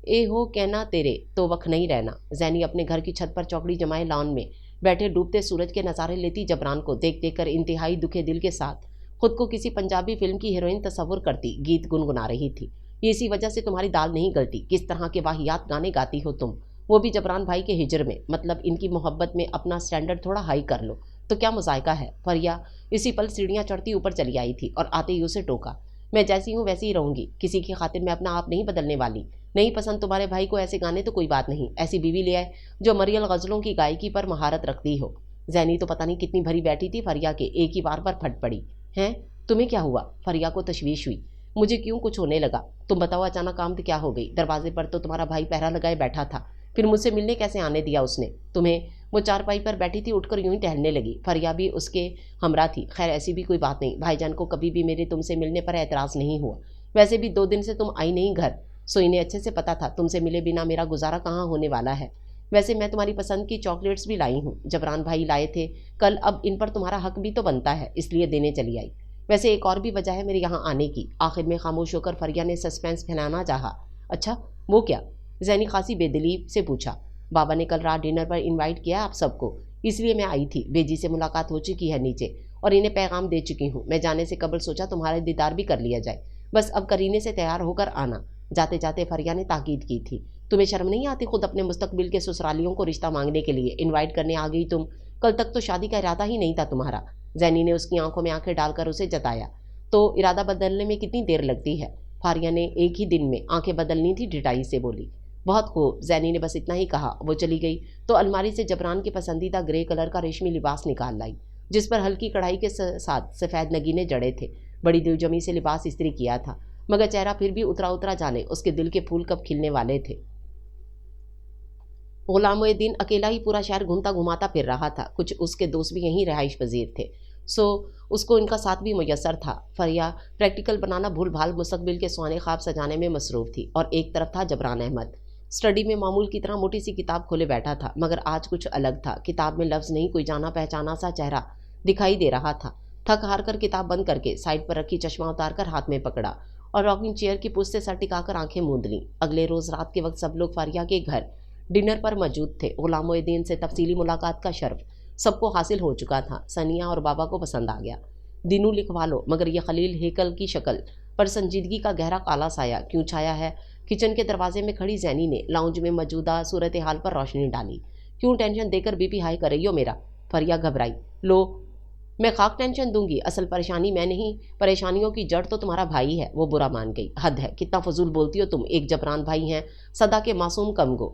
ए हो कहना तेरे तो वक्त नहीं रहना। जैनी अपने घर की छत पर चौकड़ी जमाए लॉन में बैठे डूबते सूरज के नज़ारे लेती जबरान को देख देख कर इंतहाई दुखे दिल के साथ खुद को किसी पंजाबी फिल्म की हीरोइन तस्वुर करती गीत गुनगुना रही थी। ये इसी वजह से तुम्हारी दाल नहीं गलती। किस तरह के वाहियात गाने गाती हो तुम, वो भी जबरान भाई के हिजर में। मतलब इनकी मोहब्बत में अपना स्टैंडर्ड थोड़ा हाई कर लो तो क्या मुजायका है। फरिया इसी पल सीढ़ियाँ चढ़ती ऊपर चली आई थी और आते ही उसे टोका। मैं जैसी हूँ वैसी ही रहूँगी, किसी की खातिर मैं अपना आप नहीं बदलने वाली। नहीं पसंद तुम्हारे भाई को ऐसे गाने तो कोई बात नहीं, ऐसी बीवी ले आए जो मरियल गज़लों की गायकी पर महारत रखती हो। जैनी तो पता नहीं कितनी भरी बैठी थी फरिया के एक ही बार पर फट पड़ी। हैं, तुम्हें क्या हुआ? फरिया को तशवीश हुई। मुझे क्यों, कुछ होने लगा। तुम बताओ अचानक आमद क्या हो गई? दरवाजे पर तो तुम्हारा भाई पहरा लगाए बैठा था, फिर मुझसे मिलने कैसे आने दिया उसने तुम्हें? वो चारपाई पर बैठी थी, उठकर यूं ही टहलने लगी। फरिया भी उसके हमरा थी। खैर ऐसी भी कोई बात नहीं, भाईजान को कभी भी मेरे तुमसे मिलने पर एतराज़ नहीं हुआ। वैसे भी 2 दिन से तुम आई नहीं घर, सो इन्हें अच्छे से पता था तुमसे मिले बिना मेरा गुजारा कहाँ होने वाला है। वैसे मैं तुम्हारी पसंद की चॉकलेट्स भी लाई हूँ, जबरान भाई लाए थे कल। अब इन पर तुम्हारा हक भी तो बनता है, इसलिए देने चली आई। वैसे एक और भी वजह है मेरे यहाँ आने की। आखिर में खामोश होकर फरिया ने सस्पेंस फैलाना चाहा। अच्छा वो क्या? जैनी खासी बेदिली से पूछा। बाबा ने कल रात डिनर पर इनवाइट किया आप सबको, इसलिए मैं आई थी। बेजी से मुलाकात हो चुकी है नीचे और इन्हें पैगाम दे चुकी हूँ। मैं जाने से कबल सोचा तुम्हारे दीदार भी कर लिया जाए। बस अब करीने से तैयार होकर आना। जाते जाते फरिया ने ताकीद की थी। तुम्हें शर्म नहीं आती खुद अपने मुस्तकबिल के ससुरालियों को रिश्ता मांगने के लिए इनवाइट करने आ गई तुम? कल तक तो शादी का इरादा ही नहीं था तुम्हारा। जैनी ने उसकी आंखों में आंखें डालकर उसे जताया। तो इरादा बदलने में कितनी देर लगती है? फारिया ने एक ही दिन में आंखें बदलनी थी ढिठाई से बोली। बहुत खूब, जैनी ने बस इतना ही कहा। वो चली गई तो अलमारी से जबरान के पसंदीदा ग्रे कलर का रेशमी लिबास निकाल लाई, जिस पर हल्की कढ़ाई के साथ सफ़ेद नगीने जड़े थे। बड़ी दिलजमी से लिबास इस्त्री किया था, मगर चेहरा फिर भी उतरा उतरा जाने उसके दिल के फूल कब खिलने वाले थे। गुलामुद्दीन अकेला ही पूरा शहर घूमता घुमाता फिर रहा था। कुछ उसके दोस्त भी यहीं रहाइश पजीर थे। سو اس کو ان کا ساتھ بھی میسر تھا۔ فریہ پریکٹیکل بنانا بھول بھال مستقبل کے سونے خواب سجانے میں مصروف تھی، اور ایک طرف تھا جبران احمد، اسٹڈی میں معمول کی طرح موٹی سی کتاب کھولے بیٹھا تھا، مگر آج کچھ الگ تھا۔ کتاب میں لفظ نہیں، کوئی جانا پہچانا سا چہرہ دکھائی دے رہا تھا۔ تھک ہار کر کتاب بند کر کے سائڈ پر رکھی چشمہ اتار کر ہاتھ میں پکڑا اور راکنگ چیئر کی پشت سے سر ٹکا کر آنکھیں موند لیں۔ اگلے روز رات کے وقت سب لوگ فریہ کے گھر ڈنر پر موجود تھے۔ غلام محی الدین سے تفصیلی ملاقات کا شرف سب کو حاصل ہو چکا تھا۔ ثنیہ اور بابا کو پسند آ گیا۔ دینو لکھوا لو، مگر یہ خلیل ہیکل کی شکل پر سنجیدگی کا گہرا کالا سایہ کیوں چھایا ہے؟ کچن کے دروازے میں کھڑی زینی نے لاؤنج میں موجودہ صورتحال پر روشنی ڈالی۔ کیوں ٹینشن دے کر بی پی ہائی کر رہی ہو میرا؟ فریہ گھبرائی۔ لو، میں خاک ٹینشن دوں گی، اصل پریشانی میں نہیں، پریشانیوں کی جڑ تو تمہارا بھائی ہے۔ وہ برا مان گئی۔ حد ہے، کتنا فضول بولتی ہو تم، ایک جبران بھائی ہیں، صدا کے معصوم کم گو۔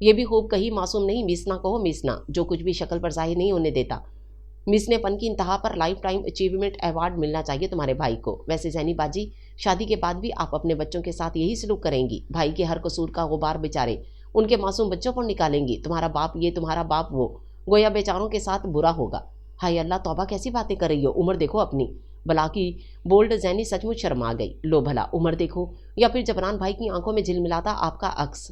یہ بھی خوب کہی، معصوم نہیں، میسنا کہو، میسنا، جو کچھ بھی شکل پر ظاہر نہیں ہونے دیتا۔ میسنے پن کی انتہا پر لائف ٹائم اچیومنٹ ایوارڈ ملنا چاہیے تمہارے بھائی کو۔ ویسے زینی باجی، شادی کے بعد بھی آپ اپنے بچوں کے ساتھ یہی سلوک کریں گی؟ بھائی کے ہر قصور کا غبار بیچارے ان کے معصوم بچوں پر نکالیں گی؟ تمہارا باپ یہ، تمہارا باپ وہ، گویا بیچاروں کے ساتھ برا ہوگا۔ ہائے اللہ، توبہ، کیسی باتیں کر رہی ہو؟ عمر دیکھو اپنی۔ بلا کی بولڈ زینی سچ مچ شرما گئی۔ لو بھلا، عمر دیکھو یا پھر جبران بھائی کی آنکھوں میں جھلملاتا آپ کا عکس؟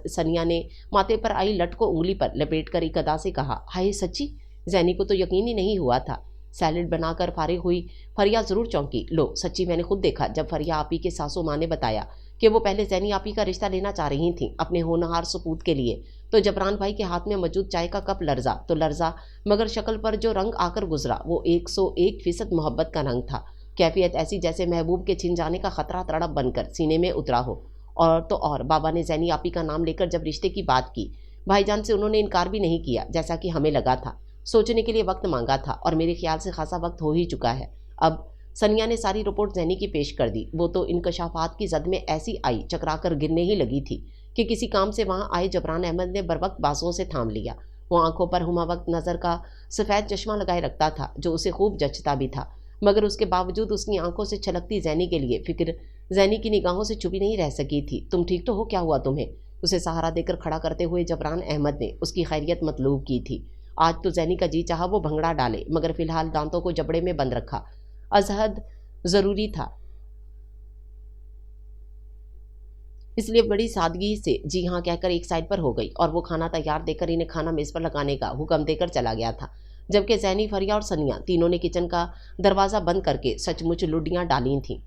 ثنیہ نے ماتھے پر آئی لٹ کو انگلی پر لپیٹ کر ایک ادا سے کہا۔ ہائے سچی؟ زینی کو تو یقین ہی نہیں ہوا تھا۔ سیلڈ بنا کر فارغ ہوئی فریہ ضرور چونکی۔ لو، سچی میں نے خود دیکھا جب فریہ آپی کے ساسو ماں نے بتایا کہ وہ پہلے زینی آپی کا رشتہ لینا چاہ رہی تھیں اپنے ہونہار سپوت کے لیے، تو جبران بھائی کے ہاتھ میں موجود چائے کا کپ لرزا تو لرزا، مگر شکل پر جو رنگ آ کر گزرا وہ 101% محبت کا رنگ تھا۔ کیفیت ایسی جیسے محبوب کے چھن جانے کا خطرہ تڑپ بن کر سینے میں اترا ہو۔ اور تو اور بابا نے زینی آپی کا نام لے کر جب رشتے کی بات کی، بھائی جان سے انہوں نے انکار بھی نہیں کیا، جیسا کہ ہمیں لگا تھا۔ سوچنے کے لیے وقت مانگا تھا، اور میرے خیال سے خاصا وقت ہو ہی چکا ہے۔ اب ثنیہ نے ساری رپورٹ زینی کی پیش کر دی۔ وہ تو انکشافات کی زد میں ایسی آئی، چکرا کر گرنے ہی لگی تھی کہ کسی کام سے وہاں آئے جبران احمد نے بروقت بازوؤں سے تھام لیا۔ وہ آنکھوں پر ہما وقت نظر کا سفید چشمہ لگائے رکھتا تھا جو اسے خوب جچتا بھی تھا، مگر اس کے باوجود اس کی آنکھوں سے چھلکتی زینی کے لیے فکر زینی کی نگاہوں سے چھپی نہیں رہ سکی تھی۔ تم ٹھیک تو ہو؟ کیا ہوا تمہیں؟ اسے سہارا دے کر کھڑا کرتے ہوئے جبران احمد نے اس کی خیریت مطلوب کی تھی۔ آج تو زینی کا جی چاہا وہ بھنگڑا ڈالے، مگر فی الحال دانتوں کو جبڑے میں بند رکھا ازحد ضروری تھا، اس لیے بڑی سادگی سے جی ہاں کہہ کر ایک سائڈ پر ہو گئی، اور وہ کھانا تیار دے کر انہیں کھانا میز پر لگانے کا حکم دے کر چلا گیا تھا، جبکہ زینی، فریہ اور ثنیہ تینوں نے کچن کا دروازہ بند کر کے سچ مچ لڈیاں ڈالی تھیں۔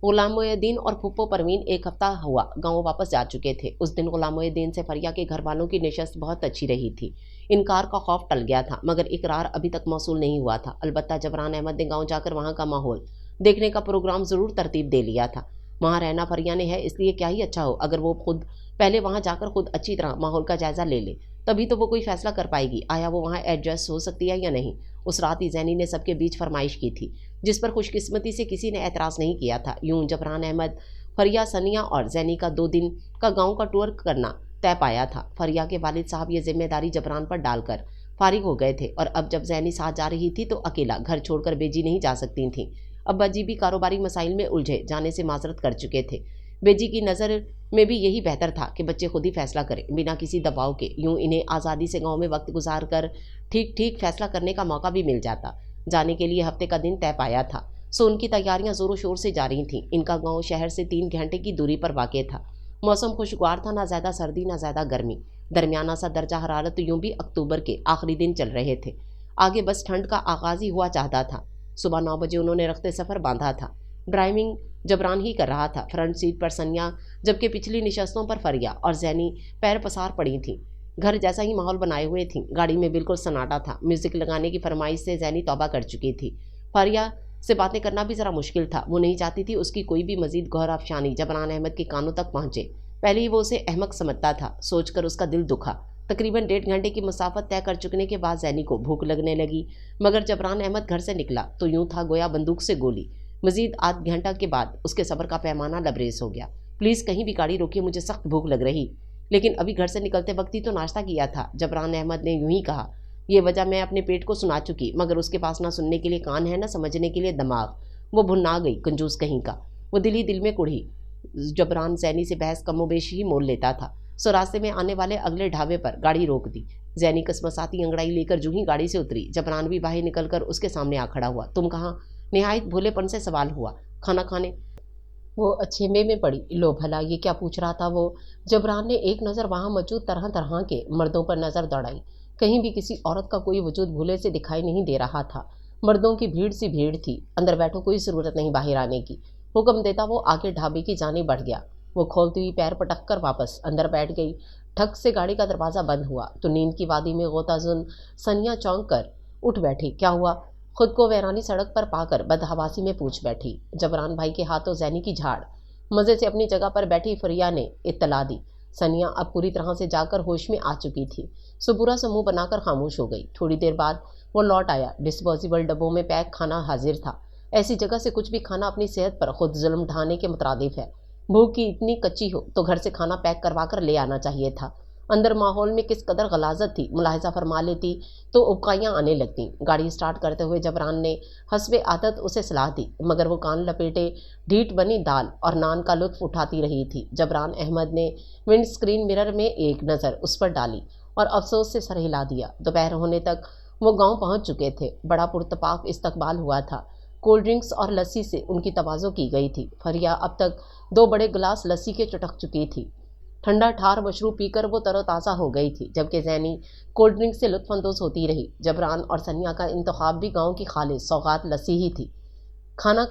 غلام محی الدین اور پھپھو پروین ایک ہفتہ ہوا گاؤں واپس جا چکے تھے۔ اس دن غلام محی الدین سے فریہ کے گھر والوں کی نشست بہت اچھی رہی تھی۔ انکار کا خوف ٹل گیا تھا، مگر اقرار ابھی تک موصول نہیں ہوا تھا۔ البتہ جبران احمد نے گاؤں جا کر وہاں کا ماحول دیکھنے کا پروگرام ضرور ترتیب دے لیا تھا۔ وہاں رہنا فریہ نے ہے، اس لیے کیا ہی اچھا ہو اگر وہ خود پہلے وہاں جا کر خود اچھی طرح ماحول کا جائزہ لے لے، تبھی تو وہ کوئی فیصلہ کر پائے گی آیا وہ وہاں ایڈجسٹ ہو سکتی ہے یا نہیں۔ اس رات ہی زینی نے سب کے بیچ فرمائش کی تھی، جس پر خوش قسمتی سے کسی نے اعتراض نہیں کیا تھا۔ یوں جبران احمد، فریہ، ثنیہ اور زینی کا 2 دن کا گاؤں کا ٹور کرنا طے پایا تھا۔ فریہ کے والد صاحب یہ ذمہ داری جبران پر ڈال کر فارغ ہو گئے تھے، اور اب جب زینی ساتھ جا رہی تھی تو اکیلا گھر چھوڑ کر بیجی نہیں جا سکتی تھیں۔ ابا جی بھی کاروباری مسائل میں الجھے جانے سے معذرت کر چکے تھے۔ بیجی کی نظر میں بھی یہی بہتر تھا کہ بچے خود ہی فیصلہ کریں بنا کسی دباؤ کے، یوں انہیں آزادی سے گاؤں میں وقت گزار کر ٹھیک فیصلہ کرنے کا موقع بھی مل جاتا۔ جانے کے لیے ہفتے کا دن طے پایا تھا، سو ان کی تیاریاں زور و شور سے جاری تھیں۔ ان کا گاؤں شہر سے 3 گھنٹے کی دوری پر واقع تھا۔ موسم خوشگوار تھا، نہ زیادہ سردی نہ زیادہ گرمی، درمیانہ سا درجہ حرارت۔ یوں بھی اکتوبر کے آخری دن چل رہے تھے، آگے بس ٹھنڈ کا آغاز ہی ہوا چاہتا تھا۔ صبح 9 بجے انہوں نے رخت سفر باندھا تھا۔ ڈرائیونگ جبران ہی کر رہا تھا، فرنٹ سیٹ پر ثنیہ، جبکہ پچھلی نشستوں پر فریہ اور زینی پیر پسار پڑی تھیں۔ گھر جیسا ہی ماحول بنائے ہوئے تھیں۔ گاڑی میں بالکل سناٹا تھا۔ میوزک لگانے کی فرمائش سے زینی توبہ کر چکی تھی۔ فریہ سے باتیں کرنا بھی ذرا مشکل تھا، وہ نہیں چاہتی تھی اس کی کوئی بھی مزید گہر افشانی جبران احمد کے کانوں تک پہنچے۔ پہلے ہی وہ اسے احمق سمجھتا تھا، سوچ کر اس کا دل دکھا۔ تقریباً 1.5 گھنٹے کی مسافت طے کر چکنے کے بعد زینی کو بھوک لگنے لگی، مگر جبران احمد گھر سے نکلا تو یوں تھا گویا بندوق سے گولی۔ مزید آدھ گھنٹہ کے بعد اس کے صبر کا پیمانہ لبریز ہو گیا۔ پلیز کہیں بھی گاڑی روکیے، مجھے سخت بھوک لگ رہی۔ لیکن ابھی گھر سے نکلتے وقت ہی تو ناشتہ کیا تھا، جبران احمد نے یوں ہی کہا۔ یہ وجہ میں اپنے پیٹ کو سنا چکی، مگر اس کے پاس نہ سننے کے لیے کان ہے نہ سمجھنے کے لیے دماغ۔ وہ بھنا گئی، کنجوس کہیں کا۔ وہ دل ہی دل میں کڑھی۔ جبران زینی سے بحث کم و بیش ہی مول لیتا تھا، سو راستے میں آنے والے اگلے ڈھابے پر گاڑی روک دی۔ زینی کسمساتی انگڑائی لے کر جو ہی گاڑی سے اتری، جبران بھی باہر نکل کر اس کے سامنے آ کھڑا ہوا۔ تم کہاں؟ نہایت بھولے پن سے سوال ہوا۔ کھانا کھانے۔ وہ اچھیمے میں پڑی۔ لو بھلا یہ کیا پوچھ رہا تھا وہ؟ جبران نے ایک نظر وہاں موجود طرح طرح کے مردوں پر نظر دوڑائی۔ کہیں بھی کسی عورت کا کوئی وجود بھولے سے دکھائی نہیں دے رہا تھا۔ مردوں کی بھیڑ سی بھیڑ تھی۔ اندر بیٹھو، کوئی ضرورت نہیں باہر آنے کی۔ حکم دیتا وہ آگے ڈھابے کی جانب بڑھ گیا۔ وہ کھولتی ہوئی پیر پٹک کر واپس اندر بیٹھ گئی۔ ٹھک سے گاڑی کا دروازہ بند ہوا تو نیند کی وادی میں غوطہ زن سنیا چونک کر اٹھ بیٹھی۔ کیا ہوا؟ خود کو ویرانی سڑک پر پا کر بدحواسی میں پوچھ بیٹھی۔ جبران بھائی کے ہاتھوں زینی کی جھاڑ۔ مزے سے اپنی جگہ پر بیٹھی فریا نے اطلاع دی۔ سنیا اب پوری طرح سے جا کر ہوش میں آ چکی تھی۔ سپورا سے منہ بنا کر خاموش ہو گئی۔ تھوڑی دیر بعد وہ لوٹ آیا۔ ڈسپوزیبل ڈبوں میں پیک کھانا حاضر تھا۔ ایسی جگہ سے کچھ بھی کھانا اپنی صحت پر خود ظلم ڈھانے کے مترادف ہے۔ بھوک کی اتنی کچی ہو تو گھر سے کھانا پیک کروا کر لے آنا چاہیے تھا۔ اندر ماحول میں کس قدر غلاظت تھی ملاحظہ فرما لیتی تو ابقائیاں آنے لگتیں۔ گاڑی سٹارٹ کرتے ہوئے جبران نے حسب عادت اسے صلاح دی، مگر وہ کان لپیٹے ڈھیٹ بنی دال اور نان کا لطف اٹھاتی رہی تھی۔ جبران احمد نے ونڈ اسکرین مرر میں ایک نظر اس پر ڈالی اور افسوس سے سر ہلا دیا۔ دوپہر ہونے تک وہ گاؤں پہنچ چکے تھے۔ بڑا پرتپاک استقبال ہوا تھا۔ کولڈ ڈرنکس اور لسی سے ان کی تواضع کی گئی تھی۔ فریا اب تک 2 بڑے گلاس لسی کے چٹک چکی تھی۔ ٹھنڈا ٹھار مشروب پی کر وہ تر و تازہ ہو گئی تھی، جبکہ زینی کولڈ ڈرنک سے لطف اندوز ہوتی رہی۔ جبران اور سنیا کا انتخاب بھی گاؤں کی خالص سوغات لسی ہی تھی۔ کھانا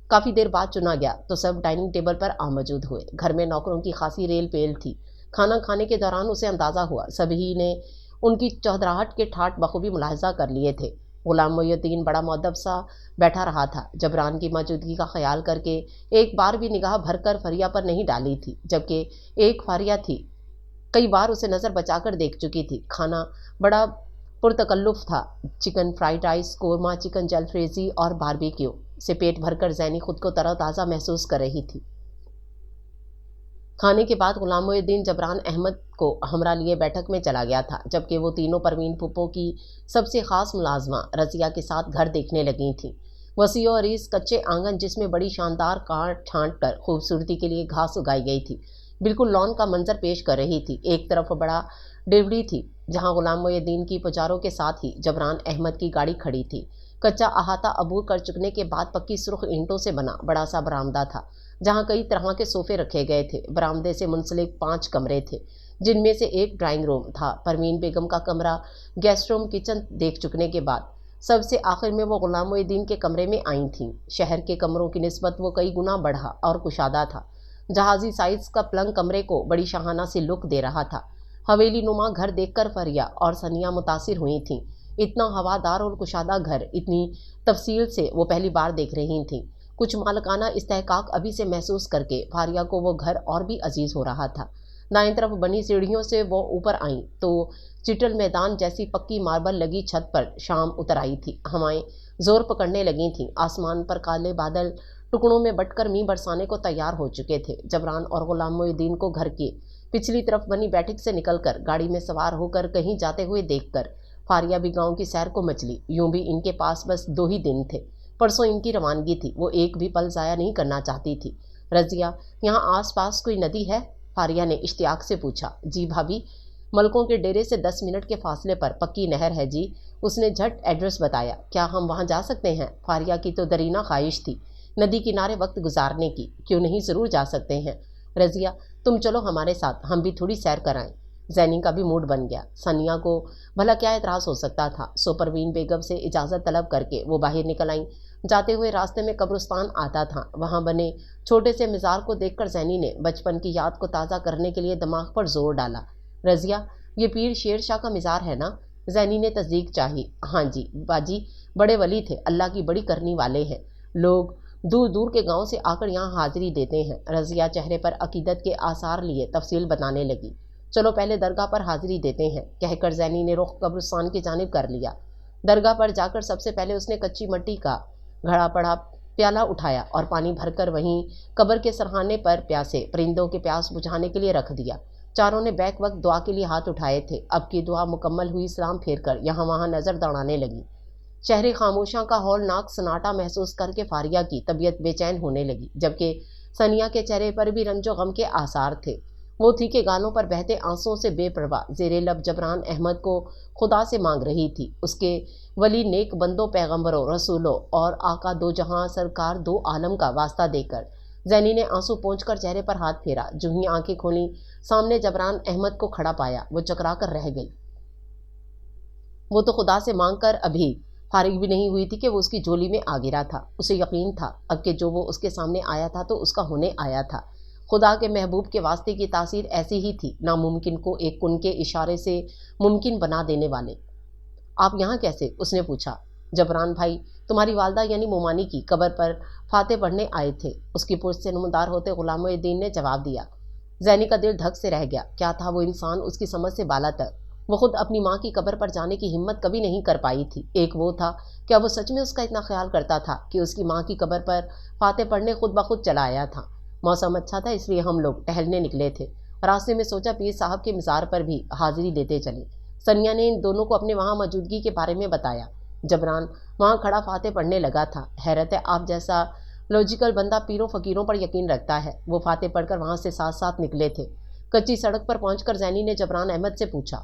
کافی دیر بعد چنا گیا تو سب ڈائننگ ٹیبل پر آ موجود ہوئے۔ گھر میں نوکروں کی خاصی ریل پیل تھی۔ کھانا کھانے کے دوران اسے اندازہ ہوا سبھی نے ان کی چودراہٹ کے ٹھاٹ بخوبی ملاحظہ کر لیے تھے۔ غلام محی الدین بڑا مؤدب سا بیٹھا رہا تھا۔ جبران کی موجودگی کا خیال کر کے ایک بار بھی نگاہ بھر کر فریا پر نہیں ڈالی تھی، جبکہ ایک فاریہ تھی کئی بار اسے نظر بچا کر دیکھ چکی تھی۔ کھانا بڑا پرتکلف تھا۔ Chicken fried rice, korma, chicken jalfrezi اور باربیکیو سے پیٹ بھر کر زینی خود کو تر و تازہ محسوس کر رہی تھی۔ کھانے کے بعد غلام محی الدین جبران احمد کو ہمراہ لیے بیٹھک میں چلا گیا تھا، جبکہ وہ تینوں پروین پھپھو کی سب سے خاص ملازمہ رضیہ کے ساتھ گھر دیکھنے لگی تھیں۔ وسیع و عریض کچے آنگن جس میں بڑی شاندار کاٹ چھانٹ کر خوبصورتی کے لیے گھاس اگائی گئی تھی، بالکل لان کا منظر پیش کر رہی تھی۔ ایک طرف بڑا ڈیوڑی تھی جہاں غلام محی الدین کی پجاروں کے ساتھ ہی جبران احمد کی گاڑی کھڑی تھی۔ کچا احاطہ عبور کر چکنے کے بعد پکی سرخ اینٹوں سے بنا بڑا سا برآمدہ تھا جہاں کئی طرح کے صوفے رکھے گئے تھے۔ برآمدے سے منسلک 5 کمرے تھے، جن میں سے ایک ڈرائنگ روم تھا۔ پروین بیگم کا کمرہ، گیسٹ روم، کچن دیکھ چکنے کے بعد سب سے آخر میں وہ غلام محی الدین کے کمرے میں آئی تھیں۔ شہر کے کمروں کی نسبت وہ کئی گنا بڑھا اور کشادہ تھا۔ جہازی سائز کا پلنگ کمرے کو بڑی شاہانہ سی لک دے رہا تھا۔ حویلی نما گھر دیکھ کر فریا اور سنیا متاثر ہوئی تھیں۔ اتنا ہوادار اور کشادہ گھر اتنی تفصیل سے وہ پہلی بار دیکھ رہی تھیں۔ کچھ مالکانہ استحقاق ابھی سے محسوس کر کے فاریہ کو وہ گھر اور بھی عزیز ہو رہا تھا۔ دائیں طرف بنی سیڑھیوں سے وہ اوپر آئیں تو چٹل میدان جیسی پکی ماربل لگی چھت پر شام اتر آئی تھی۔ ہوائیں زور پکڑنے لگی تھیں۔ آسمان پر کالے بادل ٹکڑوں میں بٹ کر مینہ برسانے کو تیار ہو چکے تھے۔ جبران اور غلام محی الدین کو گھر کے پچھلی طرف بنی بیٹھک سے نکل کر گاڑی میں سوار ہو کر کہیں جاتے ہوئے دیکھ کر فاریہ بھی گاؤں کی سیر کو مچلی۔ یوں بھی ان کے پاس بس 2 ہی دن تھے، پرسوں ان کی روانگی تھی۔ وہ ایک بھی پل ضائع نہیں کرنا چاہتی تھی۔ رضیہ، یہاں آس پاس کوئی ندی ہے؟ فاریہ نے اشتیاق سے پوچھا۔ جی بھابھی، ملکوں کے ڈیرے سے 10 منٹ کے فاصلے پر پکی نہر ہے جی۔ اس نے جھٹ ایڈریس بتایا۔ کیا ہم وہاں جا سکتے ہیں؟ فاریہ کی تو درینہ خواہش تھی ندی کنارے وقت گزارنے کی۔ کیوں نہیں، ضرور جا سکتے ہیں۔ رضیہ، تم چلو ہمارے ساتھ، ہم بھی تھوڑی سیر کرائیں۔ زینی کا بھی موڈ بن گیا۔ سنیا کو بھلا کیا اعتراض ہو سکتا تھا؟ سو پروین بیگم سے اجازت طلب کر کے وہ باہر نکل آئیں۔ جاتے ہوئے راستے میں قبرستان آتا تھا۔ وہاں بنے چھوٹے سے مزار کو دیکھ کر زینی نے بچپن کی یاد کو تازہ کرنے کے لیے دماغ پر زور ڈالا۔ رضیہ، یہ پیر شیر شاہ کا مزار ہے نا؟ زینی نے تصدیق چاہی۔ ہاں جی باجی، بڑے ولی تھے، اللہ کی بڑی کرنی والے ہیں۔ لوگ دور دور کے گاؤں سے آ کر یہاں حاضری دیتے ہیں۔ رضیہ چہرے پر عقیدت کے آثار لیے تفصیل بتانے لگی۔ چلو پہلے درگاہ پر حاضری دیتے ہیں، کہہ کر زینی نے رخ قبرستان کی جانب کر لیا۔ درگاہ پر جا کر سب سے پہلے اس نے کچی مٹی کا گھڑا پڑا پیالہ اٹھایا اور پانی بھر کر وہیں قبر کے سرہانے پر پیاسے پرندوں کے پیاس بجھانے کے لیے رکھ دیا۔ چاروں نے بیک وقت دعا کے لیے ہاتھ اٹھائے تھے۔ اب کی دعا مکمل ہوئی، سلام پھیر کر یہاں وہاں نظر دوڑانے لگی۔ شہر خاموشاں کا ہولناک سناٹا محسوس کر کے فاریہ کی طبیعت بے چین ہونے لگی، جبکہ سنیا کے چہرے پر بھی رنج و غم کے آثار تھے۔ وہ تھی کہ گالوں پر بہتے آنسوؤں سے بے پرواہ زیر لب جبران احمد کو خدا سے مانگ رہی تھی، اس کے ولی نیک بندوں، پیغمبروں، رسولوں اور آقا دو جہاں سرکار دو عالم کا واسطہ دے کر زینی نے آنسو پونچھ کر چہرے پر ہاتھ پھیرا۔ جو ہی آنکھیں کھولیں، سامنے جبران احمد کو کھڑا پایا، وہ چکرا کر رہ گئی۔ وہ تو خدا سے مانگ کر ابھی فارغ بھی نہیں ہوئی تھی کہ وہ اس کی جھولی میں آ گرا تھا۔ اسے یقین تھا اب کہ جو وہ اس کے سامنے آیا تھا تو اس کا ہونے آیا تھا۔ خدا کے محبوب کے واسطے کی تاثیر ایسی ہی تھی، ناممکن کو ایک کن کے اشارے سے ممکن بنا دینے والے۔ آپ یہاں کیسے؟ اس نے پوچھا۔ جبران بھائی، تمہاری والدہ یعنی مومانی کی قبر پر فاتح پڑھنے آئے تھے، اس کی پشت سے نمودار ہوتے غلام الدین نے جواب دیا۔ زینی کا دل دھک سے رہ گیا۔ کیا تھا وہ انسان اس کی سمجھ سے بالا تر؟ وہ خود اپنی ماں کی قبر پر جانے کی ہمت کبھی نہیں کر پائی تھی، ایک وہ تھا، کیا وہ سچ میں اس کا اتنا خیال کرتا تھا کہ اس کی ماں کی قبر پر فاتح پڑھنے خود بخود چلا آیا تھا؟ موسم اچھا تھا، اس لیے ہم لوگ ٹہلنے نکلے تھے، راستے میں سوچا پیر صاحب کے مزار پر بھی حاضری دیتے چلے۔ ثانیہ نے ان دونوں کو اپنے وہاں موجودگی کے بارے میں بتایا۔ جبران وہاں کھڑا فاتح پڑھنے لگا تھا۔ حیرت ہے، آپ جیسا لاجیکل بندہ پیروں فقیروں پر یقین رکھتا ہے۔ وہ فاتح پڑھ کر وہاں سے ساتھ ساتھ نکلے تھے۔ کچی سڑک پر پہنچ کر زینی نے جبران احمد سے پوچھا،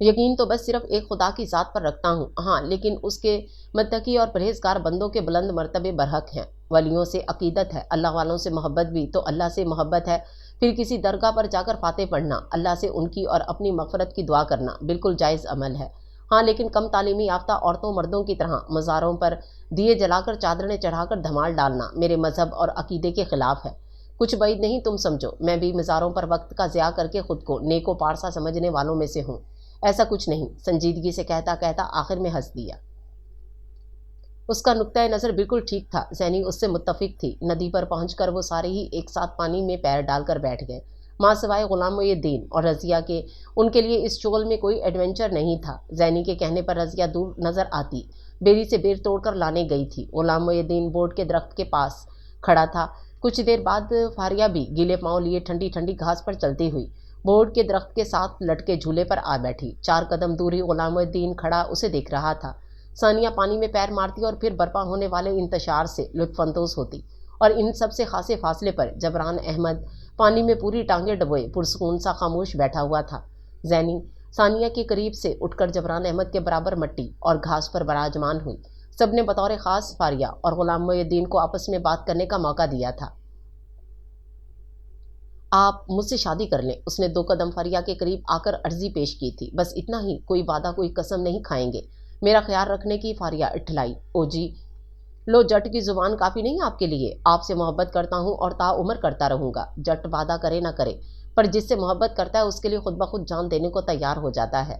یقین تو بس صرف ایک خدا کی ذات پر رکھتا ہوں، ہاں، لیکن اس کے متقی اور پرہیزگار بندوں کے بلند مرتبے برحق ہیں۔ ولیوں سے عقیدت ہے، اللہ والوں سے محبت بھی تو اللہ سے محبت ہے۔ پھر کسی درگاہ پر جا کر فاتح پڑھنا، اللہ سے ان کی اور اپنی مغفرت کی دعا کرنا بالکل جائز عمل ہے، ہاں، لیکن کم تعلیمی یافتہ عورتوں مردوں کی طرح مزاروں پر دیے جلا کر چادریں چڑھا کر دھمال ڈالنا میرے مذہب اور عقیدے کے خلاف ہے۔ کچھ بعید نہیں، تم سمجھو میں بھی مزاروں پر وقت کا ضیاع کر کے خود کو نیک و پارسا سمجھنے والوں میں سے ہوں۔ ایسا کچھ نہیں، سنجیدگی سے کہتا کہتا آخر میں ہنس دیا۔ اس کا نقطۂ نظر بالکل ٹھیک تھا، زینی اس سے متفق تھی۔ ندی پر پہنچ کر وہ سارے ہی ایک ساتھ پانی میں پیر ڈال کر بیٹھ گئے۔ ماں سوائے غلام الدین اور رضیہ کے ان کے لیے اس شغل میں کوئی ایڈونچر نہیں تھا۔ زینی کے کہنے پر رضیہ دور نظر آتی بیری سے بیر توڑ کر لانے گئی تھی۔ غلام الدین بورڈ کے درخت کے پاس کھڑا تھا۔ کچھ دیر بعد فاریہ بھی گیلے پاؤں لیے ٹھنڈی ٹھنڈی گھاس پر چلتی ہوئی بورڈ کے درخت کے ساتھ لٹکے جھولے پر آ بیٹھی۔ 4 قدم دور ہی غلام الدین کھڑا اسے دیکھ رہا تھا۔ ثانیہ پانی میں پیر مارتی اور پھر برپا ہونے والے انتشار سے لطف اندوز ہوتی، اور ان سب سے خاصے فاصلے پر جبران احمد پانی میں پوری ٹانگیں ڈبوئے پرسکون سا خاموش بیٹھا ہوا تھا۔ زینی ثانیہ کے قریب سے اٹھ کر جبران احمد کے برابر مٹی اور گھاس پر براجمان ہوئی۔ سب نے بطور خاص فاریہ اور غلام الدین کو آپس میں بات کرنے کا موقع دیا تھا۔ آپ مجھ سے شادی کر لیں، اس نے 2 قدم فاریہ کے قریب آ کر عرضی پیش کی تھی۔ بس اتنا ہی، کوئی وعدہ کوئی قسم نہیں کھائیں گے، میرا خیال رکھنے کی۔ فاریہ اٹھلائی۔ او جی، لو، جٹ کی زبان کافی نہیں آپ کے لیے؟ آپ سے محبت کرتا ہوں اور تا عمر کرتا رہوں گا۔ جٹ وعدہ کرے نہ کرے، پر جس سے محبت کرتا ہے اس کے لیے خود بخود جان دینے کو تیار ہو جاتا ہے۔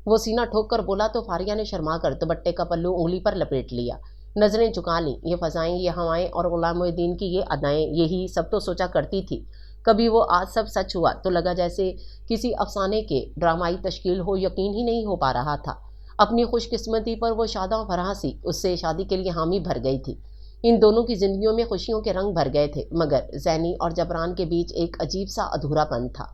وہ سینہ ٹھوک کر بولا تو فاریہ نے شرما کر دوپٹے کا پلو انگلی پر لپیٹ لیا، نظریں جھکا لیں۔ یہ فضائیں، یہ ہوائیں اور غلام الدین کی یہ ادائیں، یہی سب تو سوچا کرتی تھی۔ کبھی وہ آج سب سچ ہوا تو لگا جیسے کسی افسانے کے ڈرامائی تشکیل ہو، یقین ہی نہیں ہو پا رہا تھا۔ اپنی خوش قسمتی پر وہ شاداں فرح سی اس سے شادی کے لیے حامی بھر گئی تھی۔ ان دونوں کی زندگیوں میں خوشیوں کے رنگ بھر گئے تھے، مگر زینی اور جبران کے بیچ ایک عجیب سا ادھورا پن تھا۔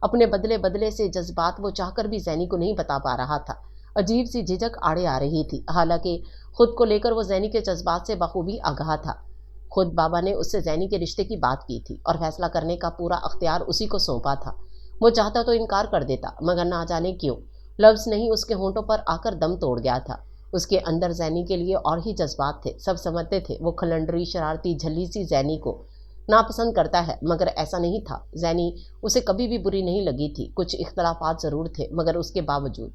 اپنے بدلے بدلے سے جذبات وہ چاہ کر بھی زینی کو نہیں بتا پا رہا تھا۔ عجیب سی جھجک آڑے آ رہی تھی، حالانکہ خود کو لے کر وہ زینی کے جذبات سے بخوبی آگاہ تھا۔ خود بابا نے اس سے زینی کے رشتے کی بات کی تھی اور فیصلہ کرنے کا پورا اختیار اسی کو سونپا تھا۔ وہ چاہتا تو انکار کر دیتا، مگر نہ جانے کیوں لفظ نہیں اس کے ہونٹوں پر آ کر دم توڑ گیا تھا۔ اس کے اندر زینی کے لیے اور ہی جذبات تھے، سب سمجھتے تھے وہ کھلنڈری شرارتی جھلی سی زینی کو ناپسند کرتا ہے، مگر ایسا نہیں تھا۔ زینی اسے کبھی بھی بری نہیں لگی تھی، کچھ اختلافات ضرور تھے، مگر اس کے باوجود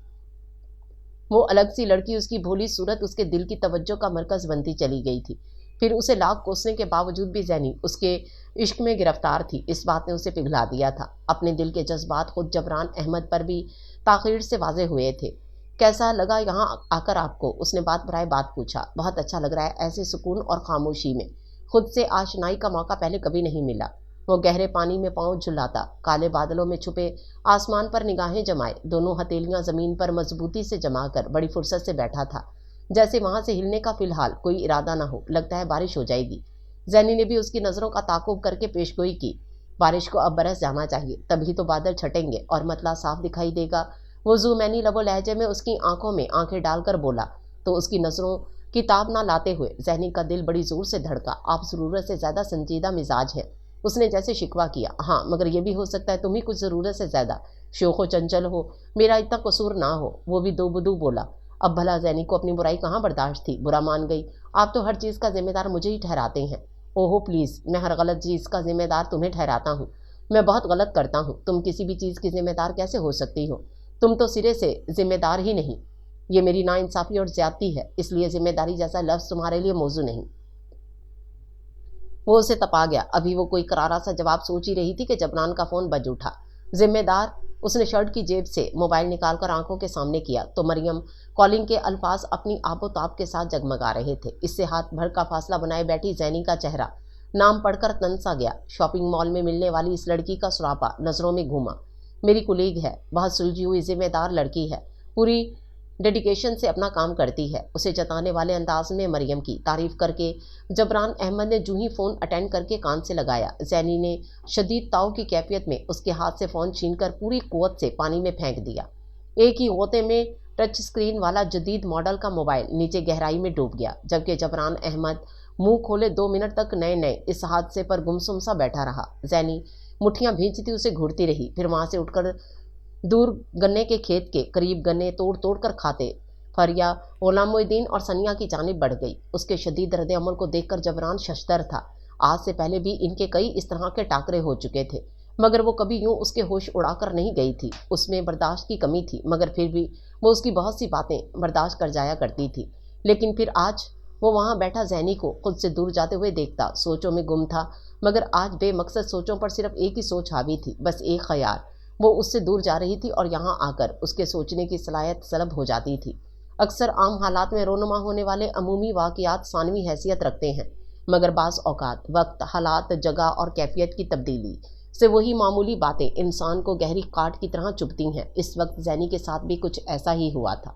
وہ الگ سی لڑکی، اس کی بھولی صورت اس کے دل کی توجہ کا مرکز بنتی چلی گئی تھی۔ پھر اسے لاکھ کوسنے کے باوجود بھی زینی اس کے عشق میں گرفتار تھی، اس بات نے اسے پگھلا دیا تھا۔ اپنے دل کے جذبات خود جبران احمد پر بھی تاخیر سے واضح ہوئے تھے۔ کیسا لگا یہاں آ کر آپ کو؟ اس نے بات برائے بات پوچھا۔ بہت اچھا لگ رہا ہے، ایسے سکون اور خاموشی میں خود سے آشنائی کا موقع پہلے کبھی نہیں ملا۔ وہ گہرے پانی میں پاؤں جھلاتا، کالے بادلوں میں چھپے آسمان پر نگاہیں جمائے، دونوں ہتھیلیاں زمین پر مضبوطی سے جما کر بڑی فرصت سے بیٹھا تھا، جیسے وہاں سے ہلنے کا فی الحال کوئی ارادہ نہ ہو۔ لگتا ہے بارش ہو جائے گی۔ زینی نے بھی اس کی نظروں کا تعاقب کر کے پیشگوئی کی۔ بارش کو اب برس جانا چاہیے، تبھی تو بادل چھٹیں گے اور مطلع صاف دکھائی دے گا۔ وہ زومینی لب و لہجے میں اس کی آنکھوں میں آنکھیں ڈال کر بولا تو اس کی نظروں کی تاب نہ لاتے ہوئے زینی کا دل بڑی زور سے دھڑکا۔ آپ ضرورت سے زیادہ سنجیدہ مزاج ہیں، اس نے جیسے شکوہ کیا، ہاں مگر یہ بھی ہو سکتا ہے تم ہی کچھ ضرورت سے زیادہ شوخ و چنچل ہو، میرا اتنا قصور نہ ہو۔ وہ بھی دو بدو بولا۔ اب بھلا زینی کو اپنی برائی کہاں برداشت تھی، برا مان گئی۔ آپ تو ہر چیز کا ذمہ دار مجھے ہی ٹھہراتے ہیں۔ اوہو پلیز، میں ہر غلط چیز کا ذمہ دار تمہیں ٹھہراتا ہوں؟ میں بہت غلط کرتا ہوں، تم کسی بھی چیز کی ذمہ دار کیسے ہو سکتی ہو؟ تم تو سرے سے ذمہ دار ہی نہیں۔ یہ میری ناانصافی اور زیادتی ہے، اس لیے ذمہ داری جیسا لفظ تمہارے لیے موزوں نہیں۔ وہ اسے تپا گیا۔ ابھی وہ کوئی کرارا سا جواب سوچ ہی رہی تھی کہ جبران کا فون بج اٹھا۔ ذمہ دار؟ اس نے شرٹ کی جیب سے موبائل نکال کر آنکھوں کے سامنے کیا تو مریم کالنگ کے الفاظ اپنی آب و تاب کے ساتھ جگمگا رہے تھے۔ اس سے ہاتھ بھر کا فاصلہ بنائے بیٹھی زینی کا چہرہ نام پڑھ کر تنسا گیا۔ شاپنگ مال میں ملنے والی اس لڑکی کا سراپا نظروں میں گھوما۔ میری کلیگ ہے، بہت سلجھی ہوئی ذمہ دار لڑکی ہے، پوری ڈیڈیکیشن سے اپنا کام کرتی ہے۔ اسے جتانے والے انداز میں مریم کی تعریف کر کے جبران احمد نے جو ہی فون اٹینڈ کر کے کان سے لگایا، زینی نے شدید تاؤ کی کیفیت میں اس کے ہاتھ سے فون چھین کر پوری قوت سے پانی میں پھینک دیا۔ ایک ہی غوطے میں ٹچ سکرین والا جدید ماڈل کا موبائل نیچے گہرائی میں ڈوب گیا، جبکہ جبران احمد منہ کھولے 2 منٹ تک نئے اس حادثے پر گمسم سا بیٹھا رہا۔ زینی مٹھیاں بھینچتی اسے گھورتی رہی، پھر وہاں سے اٹھ کر دور گنے کے کھیت کے قریب گنے توڑ کر کھاتے فریا غلام الدین اور سنیا کی جانب بڑھ گئی۔ اس کے شدید رد عمل کو دیکھ کر جبران ششدر تھا۔ آج سے پہلے بھی ان کے کئی اس طرح کے ٹاکرے ہو چکے تھے، مگر وہ کبھی یوں اس کے ہوش اڑا کر نہیں گئی تھی۔ اس میں برداشت کی کمی تھی، مگر پھر بھی وہ اس کی بہت سی باتیں برداشت کر جایا کرتی تھی۔ لیکن پھر آج وہ وہاں بیٹھا زینی کو خود سے دور جاتے ہوئے دیکھتا سوچوں میں گم تھا، مگر آج بے مقصد سوچوں پر صرف ایک ہی سوچ حاوی تھی، بس ایک خیال۔ وہ اس سے دور جا رہی تھی اور یہاں آ کر اس کے سوچنے کی صلاحیت سلب ہو جاتی تھی۔ اکثر عام حالات میں رونما ہونے والے عمومی واقعات ثانوی حیثیت رکھتے ہیں، مگر بعض اوقات وقت، حالات، جگہ اور کیفیت کی تبدیلی سے وہی معمولی باتیں انسان کو گہری کاٹ کی طرح چبھتی ہیں۔ اس وقت زینی کے ساتھ بھی کچھ ایسا ہی ہوا تھا۔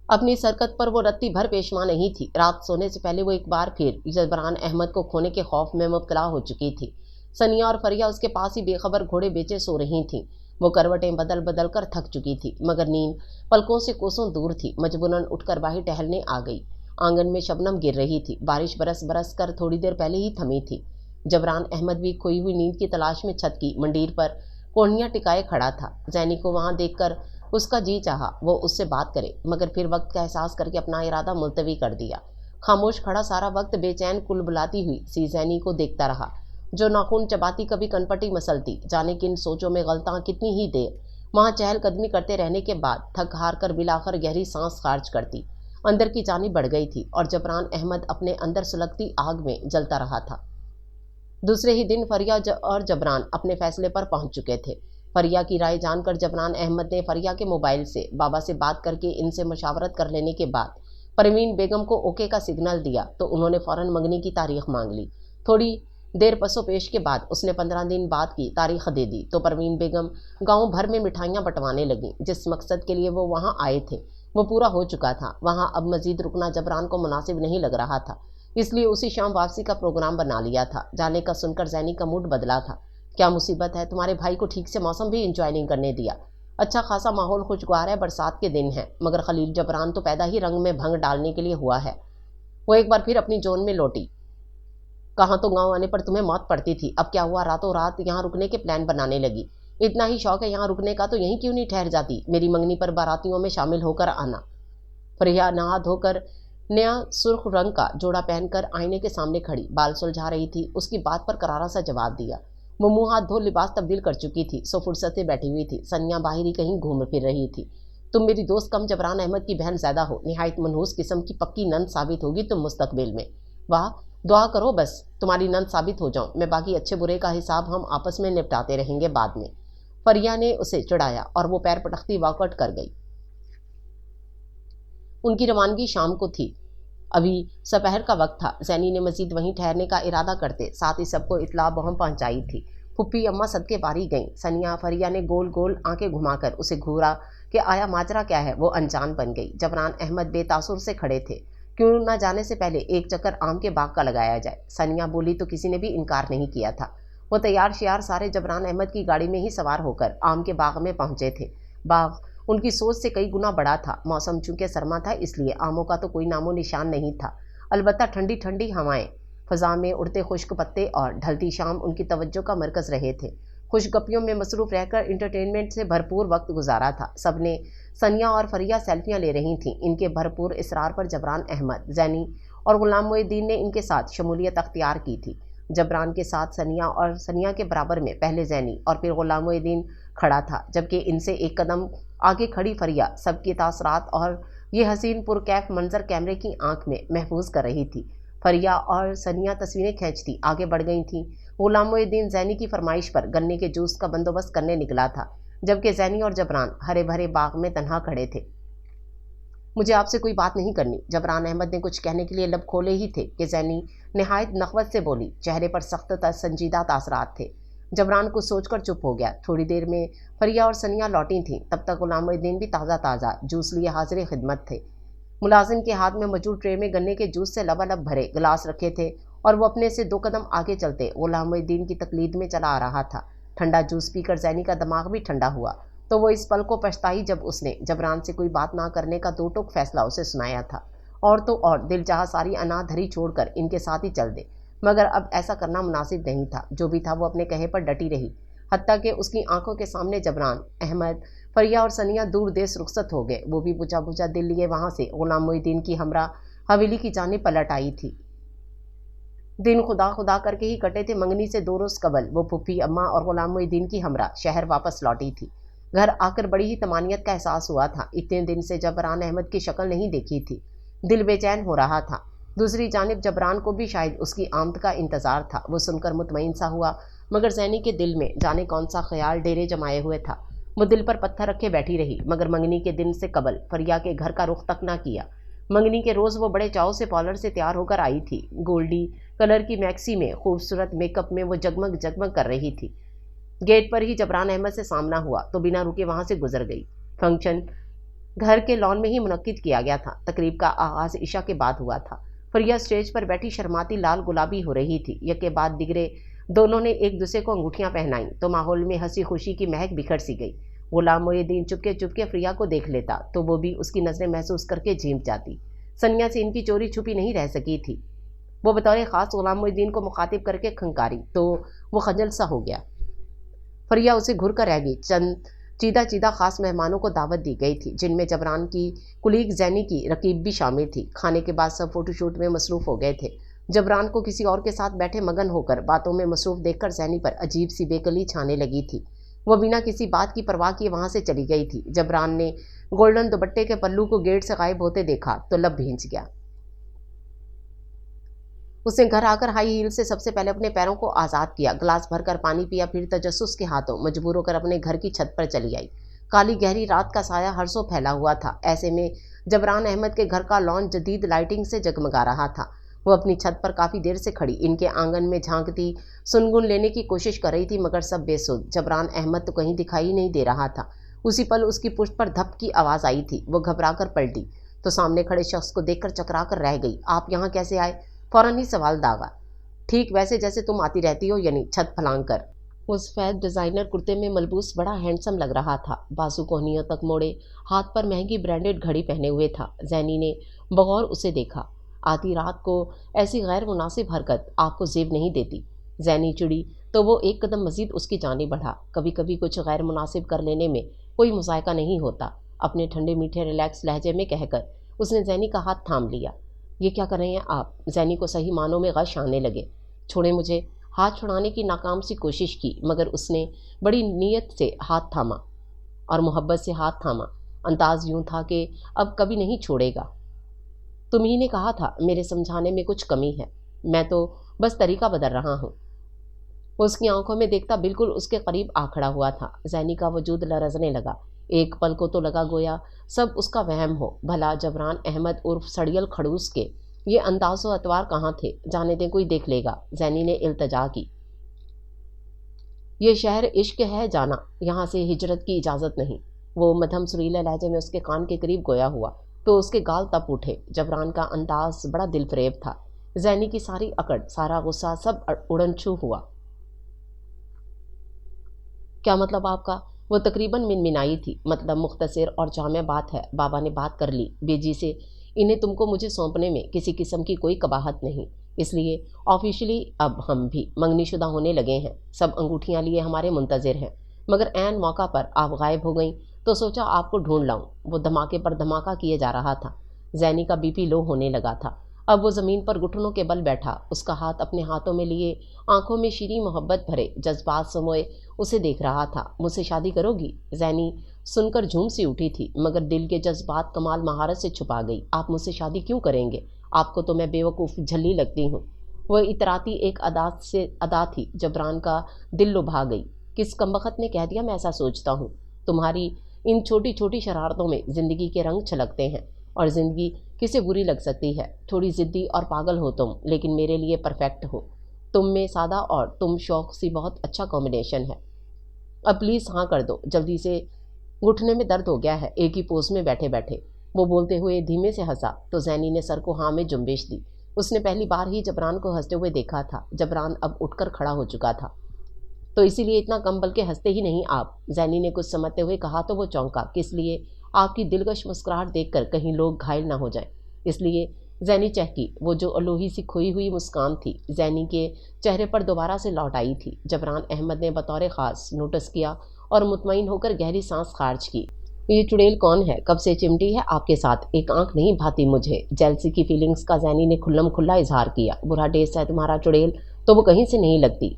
اپنی سرکت پر وہ رتی بھر پیشوا نہیں تھی۔ رات سونے سے پہلے وہ ایک بار پھر جبران احمد کو کھونے کے خوف میں مبتلا ہو چکی تھی۔ سنیا اور فریا اس کے پاس ہی بے خبر گھوڑے بیچے سو رہی تھیں۔ وہ کروٹیں بدل کر تھک چکی تھی، مگر نیند پلکوں سے کوسوں دور تھی۔ مجبوراً اٹھ کر باہر ٹہلنے آ گئی۔ آنگن میں شبنم گر رہی تھی، بارش برس کر تھوڑی دیر پہلے ہی تھمی تھی۔ جبران احمد بھی کھوئی ہوئی نیند کی تلاش میں چھت کی منڈیر پر کونیاں ٹکائے کھڑا تھا۔ زینی کو وہاں دیکھ کر اس کا جی چاہا وہ اس سے بات کرے، مگر پھر وقت کا احساس کر کے اپنا ارادہ ملتوی کر دیا۔ خاموش کھڑا سارا وقت بے چین کل بلاتی ہوئی سی زینی کو دیکھتا رہا، جو ناخن چباتی کبھی کنپٹی مسلتی، جانے کن سوچوں میں غلطاں کتنی ہی دیر وہاں چہل قدمی کرتے رہنے کے بعد تھک ہار کر بلاخر گہری سانس خارج کرتی اندر کی جانب بڑھ گئی تھی، اور جبران احمد اپنے اندر سلگتی آگ میں جلتا رہا تھا۔ دوسرے ہی دن فریا اور جبران اپنے فیصلے پر پہنچ چکے تھے۔ فریا کی رائے جان کر جبران احمد نے فریا کے موبائل سے بابا سے بات کر کے ان سے مشاورت کر لینے کے بعد پروین بیگم کو اوکے کا سگنل دیا تو انہوں نے فوراً منگنی کی تاریخ مانگ لی۔ تھوڑی دیر پسو پیش کے بعد اس نے 15 دن بعد کی تاریخ دے دی تو پروین بیگم گاؤں بھر میں مٹھائیاں بٹوانے لگیں۔ جس مقصد کے لیے وہ وہاں آئے تھے وہ پورا ہو چکا تھا۔ وہاں اب مزید رکنا جبران کو مناسب نہیں لگ رہا تھا، اس لیے اسی شام واپسی کا پروگرام بنا لیا تھا۔ جانے کا سن کر زینی کا موڈ بدلا تھا۔ کیا مصیبت ہے، تمہارے بھائی کو ٹھیک سے موسم بھی انجوائے نہیں کرنے دیا۔ اچھا خاصا ماحول خوشگوار ہے، برسات کے دن ہیں، مگر خلیل جبران تو پیدا ہی رنگ میں بھنگ ڈالنے کے لیے ہوا ہے۔ وہ ایک بار پھر اپنی جون میں لوٹی۔ کہاں تو گاؤں آنے پر تمہیں موت پڑتی تھی، اب کیا ہوا، راتوں رات یہاں رکنے کے پلان بنانے لگی۔ اتنا ہی شوق ہے یہاں رکنے کا تو یہیں کیوں نہیں ٹھہر جاتی، میری منگنی پر باراتیوں میں شامل ہو کر آنا۔ فریا نہا دھو کر نیا سرخ رنگ کا جوڑا پہن کر آئینے کے سامنے کھڑی بال سلجھا رہی تھی۔ اس کی بات پر کرارا سا جواب دیا۔ وہ منہ ہاتھ دھو لباس تبدیل کر چکی تھی، سو فرصت سے بیٹھی ہوئی تھی۔ سنیا باہر ہی کہیں گھوم پھر رہی تھی۔ تم میری دوست کم جبران احمد کی بہن زیادہ ہو، نہایت منحوس قسم کی پکی نند ثابت ہوگی تم مستقبل میں۔ واہ، دعا کرو بس تمہاری نند ثابت ہو جاؤں میں، باقی اچھے برے کا حساب ہم آپس میں نپٹاتے رہیں گے بعد میں۔ فریا نے اسے چڑھایا اور وہ پیر پٹختی واک آؤٹ کر گئی۔ ان کی روانگی شام کو تھی، ابھی سپہر کا وقت تھا۔ زینی نے مزید وہیں ٹھہرنے کا ارادہ کرتے ساتھ ہی سب کو اطلاع بہم پہنچائی تھی۔ پھپھی اماں صدقے باری گئیں۔ سنیا فریا نے گول گول آنکھیں گھما کر اسے گھورا کہ آیا ماجرا کیا ہے، وہ انجان بن گئی۔ جبران احمد بے تاثر سے کھڑے تھے۔ کیوں نہ جانے سے پہلے ایک چکر آم کے باغ کا لگایا جائے، سنیا بولی تو کسی نے بھی انکار نہیں کیا تھا۔ وہ تیار شیار سارے جبران احمد کی گاڑی میں ہی سوار ہو کر آم کے باغ میں پہنچے تھے۔ باغ ان کی سوچ سے کئی گنا بڑا تھا۔ موسم چونکہ سرما تھا اس لیے آموں کا تو کوئی نام و نشان نہیں تھا، البتہ ٹھنڈی ٹھنڈی ہوائیں فضا میں اڑتے خشک پتے اور ڈھلتی شام ان کی توجہ کا مرکز رہے تھے۔ خوش گپیوں میں مصروف رہ کر انٹرٹینمنٹ سے بھرپور وقت گزارا تھا۔ سب نے ثنیہ اور فریہ سیلفیاں لے رہی تھیں۔ ان کے بھرپور اصرار پر جبران احمد، زینی اور غلام محی الدین نے ان کے ساتھ شمولیت اختیار کی تھی۔ جبران کے ساتھ ثنیہ اور ثنیہ کے برابر میں پہلے زینی اور پھر غلام محی الدین کھڑا تھا، جبکہ ان سے ایک قدم آگے کھڑی فریہ سب کے تاثرات اور یہ حسین پرکیف منظر کیمرے کی آنکھ میں محفوظ کر رہی تھی۔ فریہ اور ثنیہ تصویریں کھینچتی آگے بڑھ گئی تھیں۔ غلام محی الدین زینی کی فرمائش پر گنے کے جوس کا بندوبست کرنے نکلا تھا، جبکہ زینی اور جبران ہرے بھرے باغ میں تنہا کھڑے تھے۔ مجھے آپ سے کوئی بات نہیں کرنی، جبران احمد نے کچھ کہنے کے لیے لب کھولے ہی تھے کہ زینی نہایت نخوت سے بولی۔ چہرے پر سخت سنجیدہ تاثرات تھے۔ جبران کچھ سوچ کر چپ ہو گیا۔ تھوڑی دیر میں فریہ اور ثنیہ لوٹی تھیں۔ تب تک غلام محی الدین بھی تازہ جوس لیے حاضر خدمت تھے۔ ملازم کے ہاتھ میں موجود ٹرے میں گنے کے جوس سے لبالب بھرے گلاس رکھے تھے اور وہ اپنے سے 2 قدم آگے چلتے غلام محی الدین کی تقلید میں چلا آ رہا تھا۔ ٹھنڈا جوس پی کر زینی کا دماغ بھی ٹھنڈا ہوا تو وہ اس پل کو پچھتائی جب اس نے جبران سے کوئی بات نہ کرنے کا 2 ٹوک فیصلہ اسے سنایا تھا، اور تو اور دل چاہا ساری انا دھری چھوڑ کر ان کے ساتھ ہی چل دے، مگر اب ایسا کرنا مناسب نہیں تھا۔ جو بھی تھا وہ اپنے کہے پر ڈٹی رہی، حتیٰ کہ اس کی آنکھوں کے سامنے جبران احمد، فریہ اور ثنیہ دور دیس رخصت ہو گئے۔ وہ بھی بجھا بجھا دل لیے وہاں سے غلام محی الدین کی ہمراہ حویلی کی جانب پلٹ آئی تھی۔ دن خدا خدا کر کے ہی کٹے تھے۔ منگنی سے 2 روز قبل وہ پھپھی اماں اور غلام محی الدین کی ہمراہ شہر واپس لوٹی تھی۔ گھر آ کر بڑی ہی طمانینت کا احساس ہوا تھا۔ اتنے دن سے جبران احمد کی شکل نہیں دیکھی تھی، دل بے چین ہو رہا تھا۔ دوسری جانب جبران کو بھی شاید اس کی آمد کا انتظار تھا۔ وہ سن کر مطمئن سا ہوا، مگر زینی کے دل میں جانے کون سا خیال ڈیرے جمائے ہوئے تھا۔ وہ دل پر پتھر رکھے بیٹھی رہی، مگر منگنی کے دن سے قبل فریہ کے گھر کا رخ تک نہ کیا۔ منگنی کے روز وہ بڑے چاؤ سے پارلر سے تیار ہو کر آئی تھی۔ گولڈی کلر کی میکسی میں خوبصورت میک اپ میں وہ جگمگ جگمگ کر رہی تھی۔ گیٹ پر ہی جبران احمد سے سامنا ہوا تو بنا رکے وہاں سے گزر گئی۔ فنکشن گھر کے لان میں ہی منعقد کیا گیا تھا۔ تقریب کا آغاز عشاء کے بعد ہوا تھا۔ فریہ اسٹیج پر بیٹھی شرماتی لال گلابی ہو رہی تھی۔ یکے بعد دیگرے دونوں نے ایک دوسرے کو انگوٹھیاں پہنائیں تو ماحول میں ہنسی خوشی کی مہک بکھر سی گئی۔ غلام محی الدین چپکے چپکے فریہ کو دیکھ لیتا تو وہ بھی اس کی نظریں محسوس کر کے جھیمت جاتی۔ ثنیہ سے ان کی چوری چھپی نہیں رہ سکی تھی۔ وہ بطور خاص غلام محی الدین کو مخاطب کر کے کھنکاری تو وہ خجل سا ہو گیا۔ فریہ اسے گھر کر رہ گئی۔ چند چیدہ خاص مہمانوں کو دعوت دی گئی تھی، جن میں جبران کی کلیگ زینی کی رقیب بھی شامل تھی۔ کھانے کے بعد سب فوٹو شوٹ میں مصروف ہو گئے تھے۔ جبران کو کسی اور کے ساتھ بیٹھے مگن ہو کر باتوں میں مصروف دیکھ کر زینی پر عجیب سی بےقلی چھانے لگی تھی۔ وہ بنا کسی بات کی پرواہ کیے وہاں سے چلی گئی تھی۔ جبران نے گولڈن دوپٹے کے پلو کو گیٹ سے غائب ہوتے دیکھا تو لب بھینچ گیا۔ اس نے گھر آ کر ہائی ہیل سے سب سے پہلے اپنے پیروں کو آزاد کیا، گلاس بھر کر پانی پیا، پھر تجسس کے ہاتھوں مجبور ہو کر اپنے گھر کی چھت پر چلی آئی۔ کالی گہری رات کا سایہ ہر سو پھیلا ہوا تھا۔ ایسے میں جبران احمد کے گھر کا لان جدید لائٹنگ سے جگمگا رہا تھا۔ وہ اپنی چھت پر کافی دیر سے کھڑی ان کے آنگن میں جھانکتی سنگن لینے کی کوشش کر رہی تھی، مگر سب بے سود۔ جبران احمد تو کہیں دکھائی نہیں دے رہا تھا۔ اسی پل اس کی پشت پر دھپ کی آواز آئی تھی۔ وہ گھبرا کر پلٹی تو سامنے کھڑے شخص کو دیکھ کر چکرا کر رہ گئی۔ آپ یہاں کیسے آئے؟ فوراً ہی سوال داغا۔ ٹھیک ویسے جیسے تم آتی رہتی ہو، یعنی چھت پھلانگ کر۔ وہ سفید ڈیزائنر کرتے میں ملبوس بڑا ہینڈسم لگ رہا تھا۔ بازو کوہنیوں تک موڑے، ہاتھ پر مہنگی برانڈڈ گھڑی پہنے ہوئے تھا۔ زینی نے بغور اسے دیکھا۔ آتی رات کو ایسی غیر مناسب حرکت آپ کو زیب نہیں دیتی۔ زینی چڑی تو وہ ایک قدم مزید اس کی جانب بڑھا۔ کبھی کبھی کچھ غیر مناسب کر لینے میں کوئی مذائقہ نہیں ہوتا، اپنے ٹھنڈے میٹھے ریلیکس لہجے میں کہہ کر اس نے زینی کا ہاتھ تھام لیا۔ یہ کیا کر رہے ہیں آپ؟ زینی کو صحیح معنوں میں غش آنے لگے۔ چھوڑیں مجھے۔ ہاتھ چھڑانے کی ناکام سی کوشش کی، مگر اس نے بڑی نیت سے ہاتھ تھاما اور محبت سے ہاتھ تھاما۔ انداز یوں تھا کہ اب کبھی نہیں چھوڑے گا۔ تم ہی نے کہا تھا میرے سمجھانے میں کچھ کمی ہے، میں تو بس طریقہ بدل رہا ہوں۔ وہ اس کی آنکھوں میں دیکھتا بالکل اس کے قریب آ کھڑا ہوا تھا۔ زینی کا وجود لرزنے لگا۔ ایک پل کو تو لگا گویا سب اس کا وہم ہو۔ بھلا جبران احمد عرف سڑیل کھڑوس کے یہ انداز و اطوار کہاں تھے؟ جانے دیں، کوئی دیکھ لے گا۔ زینی نے التجا کی۔ یہ شہر عشق ہے جانا، یہاں سے ہجرت کی اجازت نہیں۔ وہ مدھم سریلے لہجے میں اس کے کان کے قریب گویا ہوا تو اس کے گال تپ اٹھے۔ جبران کا انداز بڑا دل فریب تھا۔ زینی کی ساری اکڑ، سارا غصہ سب اڑن چھو ہوا۔ کیا مطلب آپ کا؟ وہ تقریباً منمنائی تھی۔ مطلب مختصر اور جامع بات ہے، بابا نے بات کر لی بیجی سے، انہیں تم کو مجھے سونپنے میں کسی قسم کی کوئی قباحت نہیں۔ اس لیے آفیشلی اب ہم بھی منگنی شدہ ہونے لگے ہیں، سب انگوٹھیاں لیے ہمارے منتظر ہیں، مگر عین موقع پر آپ غائب ہو گئیں تو سوچا آپ کو ڈھونڈ لاؤں۔ وہ دھماکے پر دھماکہ کیے جا رہا تھا، زینی کا بی پی لو ہونے لگا تھا۔ اب وہ زمین پر گھٹنوں کے بل بیٹھا، اس کا ہاتھ اپنے ہاتھوں میں لیے، آنکھوں میں شیریں محبت بھرے جذبات سموئے اسے دیکھ رہا تھا۔ مجھ سے شادی کرو گی؟ زینی سن کر جھوم سی اٹھی تھی، مگر دل کے جذبات کمال مہارت سے چھپا گئی۔ آپ مجھ سے شادی کیوں کریں گے؟ آپ کو تو میں بے وقوف جھلی لگتی ہوں۔ وہ اتراتی ایک ادا تھی، جبران کا دل لبھا گئی۔ کس کمبخت نے کہہ دیا میں ایسا سوچتا ہوں؟ تمہاری ان چھوٹی چھوٹی شرارتوں میں زندگی کے رنگ چھلکتے ہیں، اور زندگی کسے بری لگ سکتی ہے؟ تھوڑی ضدی اور پاگل ہو تم، لیکن میرے لیے پرفیکٹ ہو۔ تم میں سادہ اور تم شوق سی بہت اچھا کمبینیشن ہے۔ اب پلیز ہاں کر دو جلدی سے، گھٹنے میں درد ہو گیا ہے ایک ہی پوز میں بیٹھے بیٹھے۔ وہ بولتے ہوئے دھیمے سے ہنسا تو زینی نے سر کو ہاں میں جنبش دی۔ اس نے پہلی بار ہی جبران کو ہنستے ہوئے دیکھا تھا۔ جبران اب اٹھ کر کھڑا ہو چکا تھا۔ تو اسی لیے اتنا کم بلکہ ہنستے ہی نہیں آپ؟ زینی نے کچھ سمجھتے ہوئے کہا تو وہ چونکا۔ کس لیے؟ آپ کی دلکش مسکراہٹ دیکھ کر کہیں لوگ گھائل نہ ہو جائیں، اس لیے۔ زینی چہکی۔ وہ جو الوہی سی کھوئی ہوئی مسکان تھی زینی کے چہرے پر دوبارہ سے لوٹ آئی تھی۔ جبران احمد نے بطور خاص نوٹس کیا اور مطمئن ہو کر گہری سانس خارج کی۔ یہ چڑیل کون ہے؟ کب سے چمٹی ہے آپ کے ساتھ؟ ایک آنکھ نہیں بھاتی مجھے۔ جیلسی کی فیلنگز کا زینی نے کھلم کھلا اظہار کیا۔ برا ٹیسٹ ہے تمہارا چڑیل، تو وہ کہیں سے نہیں لگتی،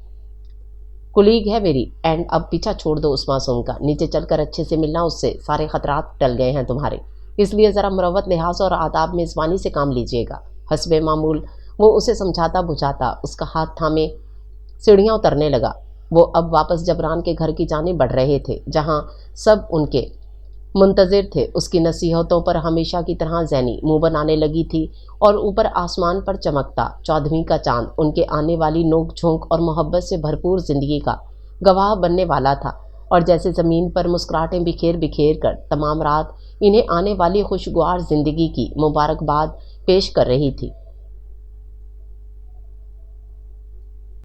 کلیگ ہے میری۔ اینڈ اب پیچھا چھوڑ دو اس معصوم کا، نیچے چل کر اچھے سے ملنا اس سے، سارے خطرات ٹل گئے ہیں تمہارے، اس لیے ذرا مروت لحاظ اور آداب میزبانی سے کام لیجیے گا۔ حسب معمول وہ اسے سمجھاتا بجھاتا اس کا ہاتھ تھامے سیڑھیاں اترنے لگا۔ وہ اب واپس جبران کے گھر کی جانب بڑھ رہے تھے، جہاں سب ان کے منتظر تھے۔ اس کی نصیحتوں پر ہمیشہ کی طرح زینی منہ بنانے لگی تھی، اور اوپر آسمان پر چمکتا 14ویں کا چاند ان کے آنے والی نوک جھونک اور محبت سے بھرپور زندگی کا گواہ بننے والا تھا، اور جیسے زمین پر مسکراہٹیں بکھیر بکھیر کر تمام رات انہیں آنے والی خوشگوار زندگی کی مبارکباد پیش کر رہی تھی۔